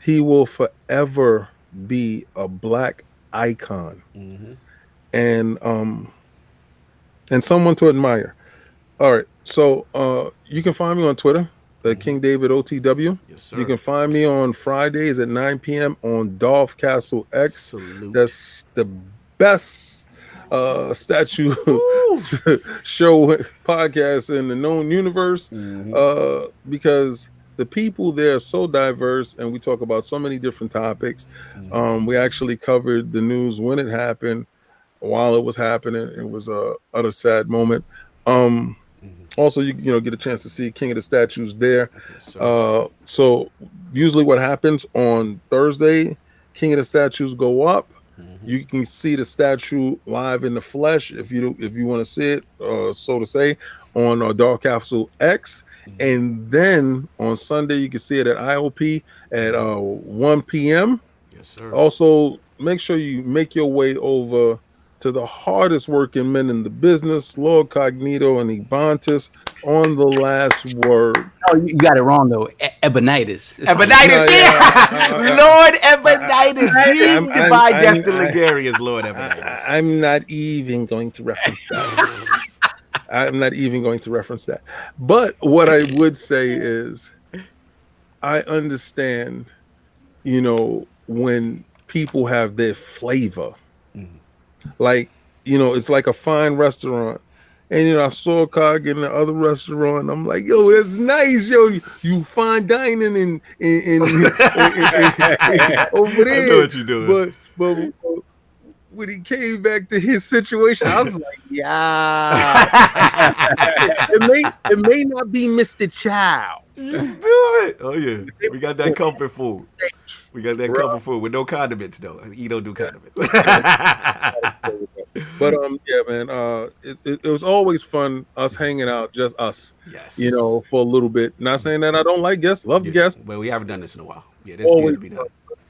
He will forever be a Black icon, and someone to admire. All right, so you can find me on Twitter, King David OTW. Yes, sir. You can find me on Fridays at 9 p.m. on Dolph Castle X. Salute. That's the best statue show podcast in the known universe, because the people there are so diverse, and we talk about so many different topics. We actually covered the news when it happened, while it was happening. It was a utter sad moment. Also, you get a chance to see King of the Statues there. So usually what happens on Thursday, King of the Statues go up. You can see the statue live in the flesh if you want to see it, so to say, on Dark Capsule X. And then on Sunday you can see it at IOP at 1 p.m. Yes, sir. Also, make sure you make your way over to the hardest working men in the business, LordCognito and Ebontis, on the last word. Oh, you got it wrong though. Ebonitis. Ebonitis, Lord Ebonitis. Deeds divide Destin Ligarius, Lord Ebonitis. I'm not even going to reference that. I'm not even going to reference that. But what I would say is, I understand, when people have their flavor. Like, it's like a fine restaurant. And I saw Cog in the other restaurant. And I'm like, yo, that's nice, yo. You fine dining in over there. I know what you're doing. But when he came back to his situation, I was like, yeah. it may not be Mr. Chow. Just do it. Oh yeah, we got that comfort food. We got that comfort food with no condiments though. You don't do condiments. But yeah, man. It was always fun us hanging out, just us. Yes. For a little bit. Not saying that I don't like guests. Love the guests. Well, we haven't done this in a while. Yeah, this needs to be done.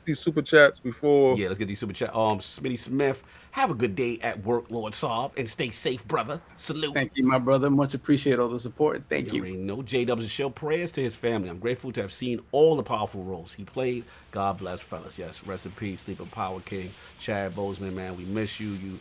These super chats before. Yeah, let's get these super chats. Smitty Smith, have a good day at work, Lord Sov, and stay safe, brother. Salute. Thank you, my brother. Much appreciate all the support. Thank you. already know. J-Dubs and show prayers to his family. I'm grateful to have seen all the powerful roles he played. God bless, fellas. Yes, rest in peace, Sleeping Power King, Chad Boseman, man. We miss you. You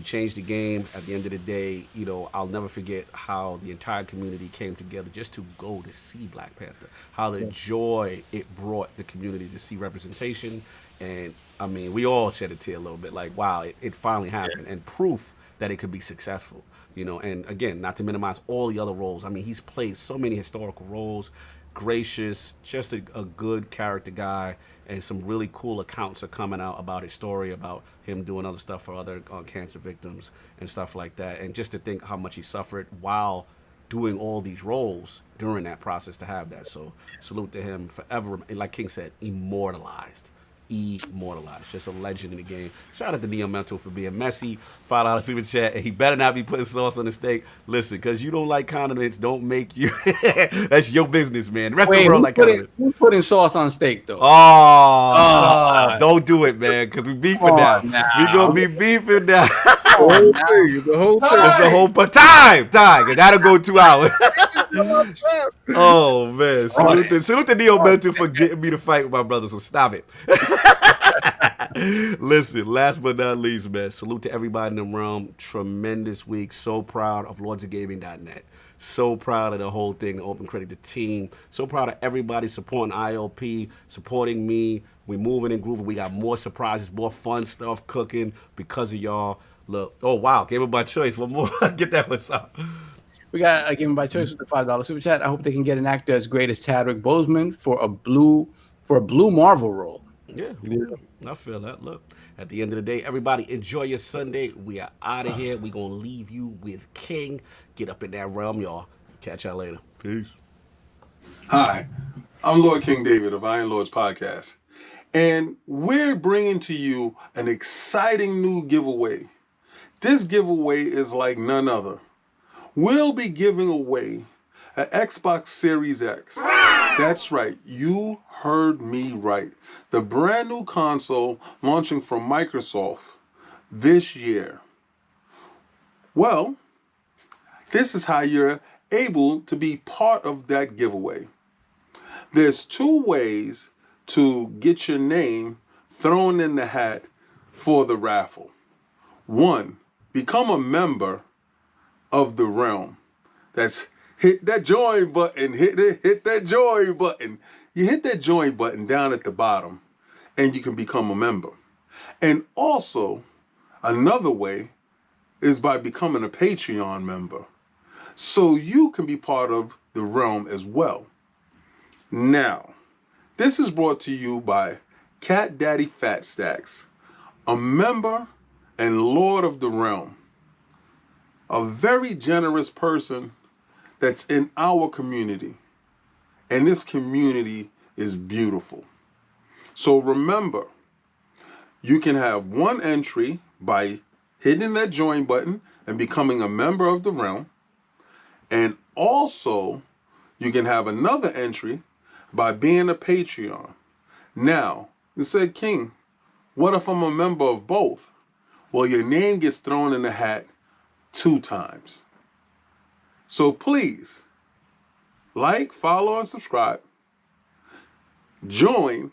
changed the game. At the end of the day, I'll never forget how the entire community came together just to go to see Black Panther. How the joy it brought the community to see representation. And, I mean, we all shed a tear a little bit. Like, wow, it finally happened. And proof that it could be successful. And, again, not to minimize all the other roles. I mean, he's played so many historical roles. Gracious, just a good character guy. And some really cool accounts are coming out about his story, about him doing other stuff for other cancer victims and stuff like that. And just to think how much he suffered while doing all these roles during that process to have that. So salute to him forever. Like King said, immortalized. Just a legend in the game. Shout out to Neo Mental for being messy. $5 super chat. And he better not be putting sauce on the steak. Listen, because you don't like condiments, don't make you. That's your business, man. The rest of the world like condiments. Who's putting sauce on steak, though? Don't do it, man, because we beefing now. We gonna be beefing now. The whole thing. It's the whole time. Because that'll go 2 hours. Oh man. Salute to Neo Mental for getting me to fight with my brother. So stop it. Listen, last but not least, man, salute to everybody in the realm. Tremendous week. So proud of LordsOfGaming.net. So proud of the whole thing, the open credit, the team. So proud of everybody supporting ILP, supporting me. We moving and grooving. We got more surprises, more fun stuff cooking because of y'all. Look, oh wow, Gamer by Choice. One more. Get that one up. We got a Gamer by Choice with the $5 super chat. I hope they can get an actor as great as Chadwick Boseman for a blue Marvel role. Yeah, I feel that. Look, at the end of the day, everybody enjoy your Sunday. We are out of here. We're going to leave you with King. Get up in that realm, y'all. Catch y'all later. Peace. Hi, I'm Lord King David of Iron Lords Podcast. And we're bringing to you an exciting new giveaway. This giveaway is like none other. We'll be giving away an Xbox Series X. That's right, you heard me right. The brand new console launching from Microsoft this year. Well, this is how you're able to be part of that giveaway. There's 2 ways to get your name thrown in the hat for the raffle. 1, become a member of the realm. That's hit that join button, hit that join button. You hit that join button down at the bottom and you can become a member. And also, another way is by becoming a Patreon member. So you can be part of the realm as well. Now, this is brought to you by Cat Daddy Fat Stacks, a member and lord of the realm. A very generous person that's in our community. And this community is beautiful. So remember, you can have 1 entry by hitting that join button and becoming a member of the realm. And also, you can have another entry by being a Patreon. Now, you said, King, what if I'm a member of both? Well, your name gets thrown in the hat 2 times. So please, like, follow, and subscribe. Join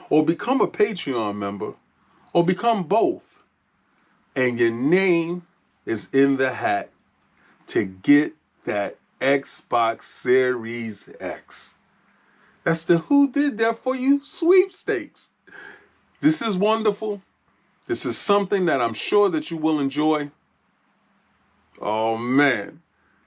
or become a Patreon member or become both. And your name is in the hat to get that Xbox Series X. That's the Who Did That For You sweepstakes. This is wonderful. This is something that I'm sure that you will enjoy. Oh man,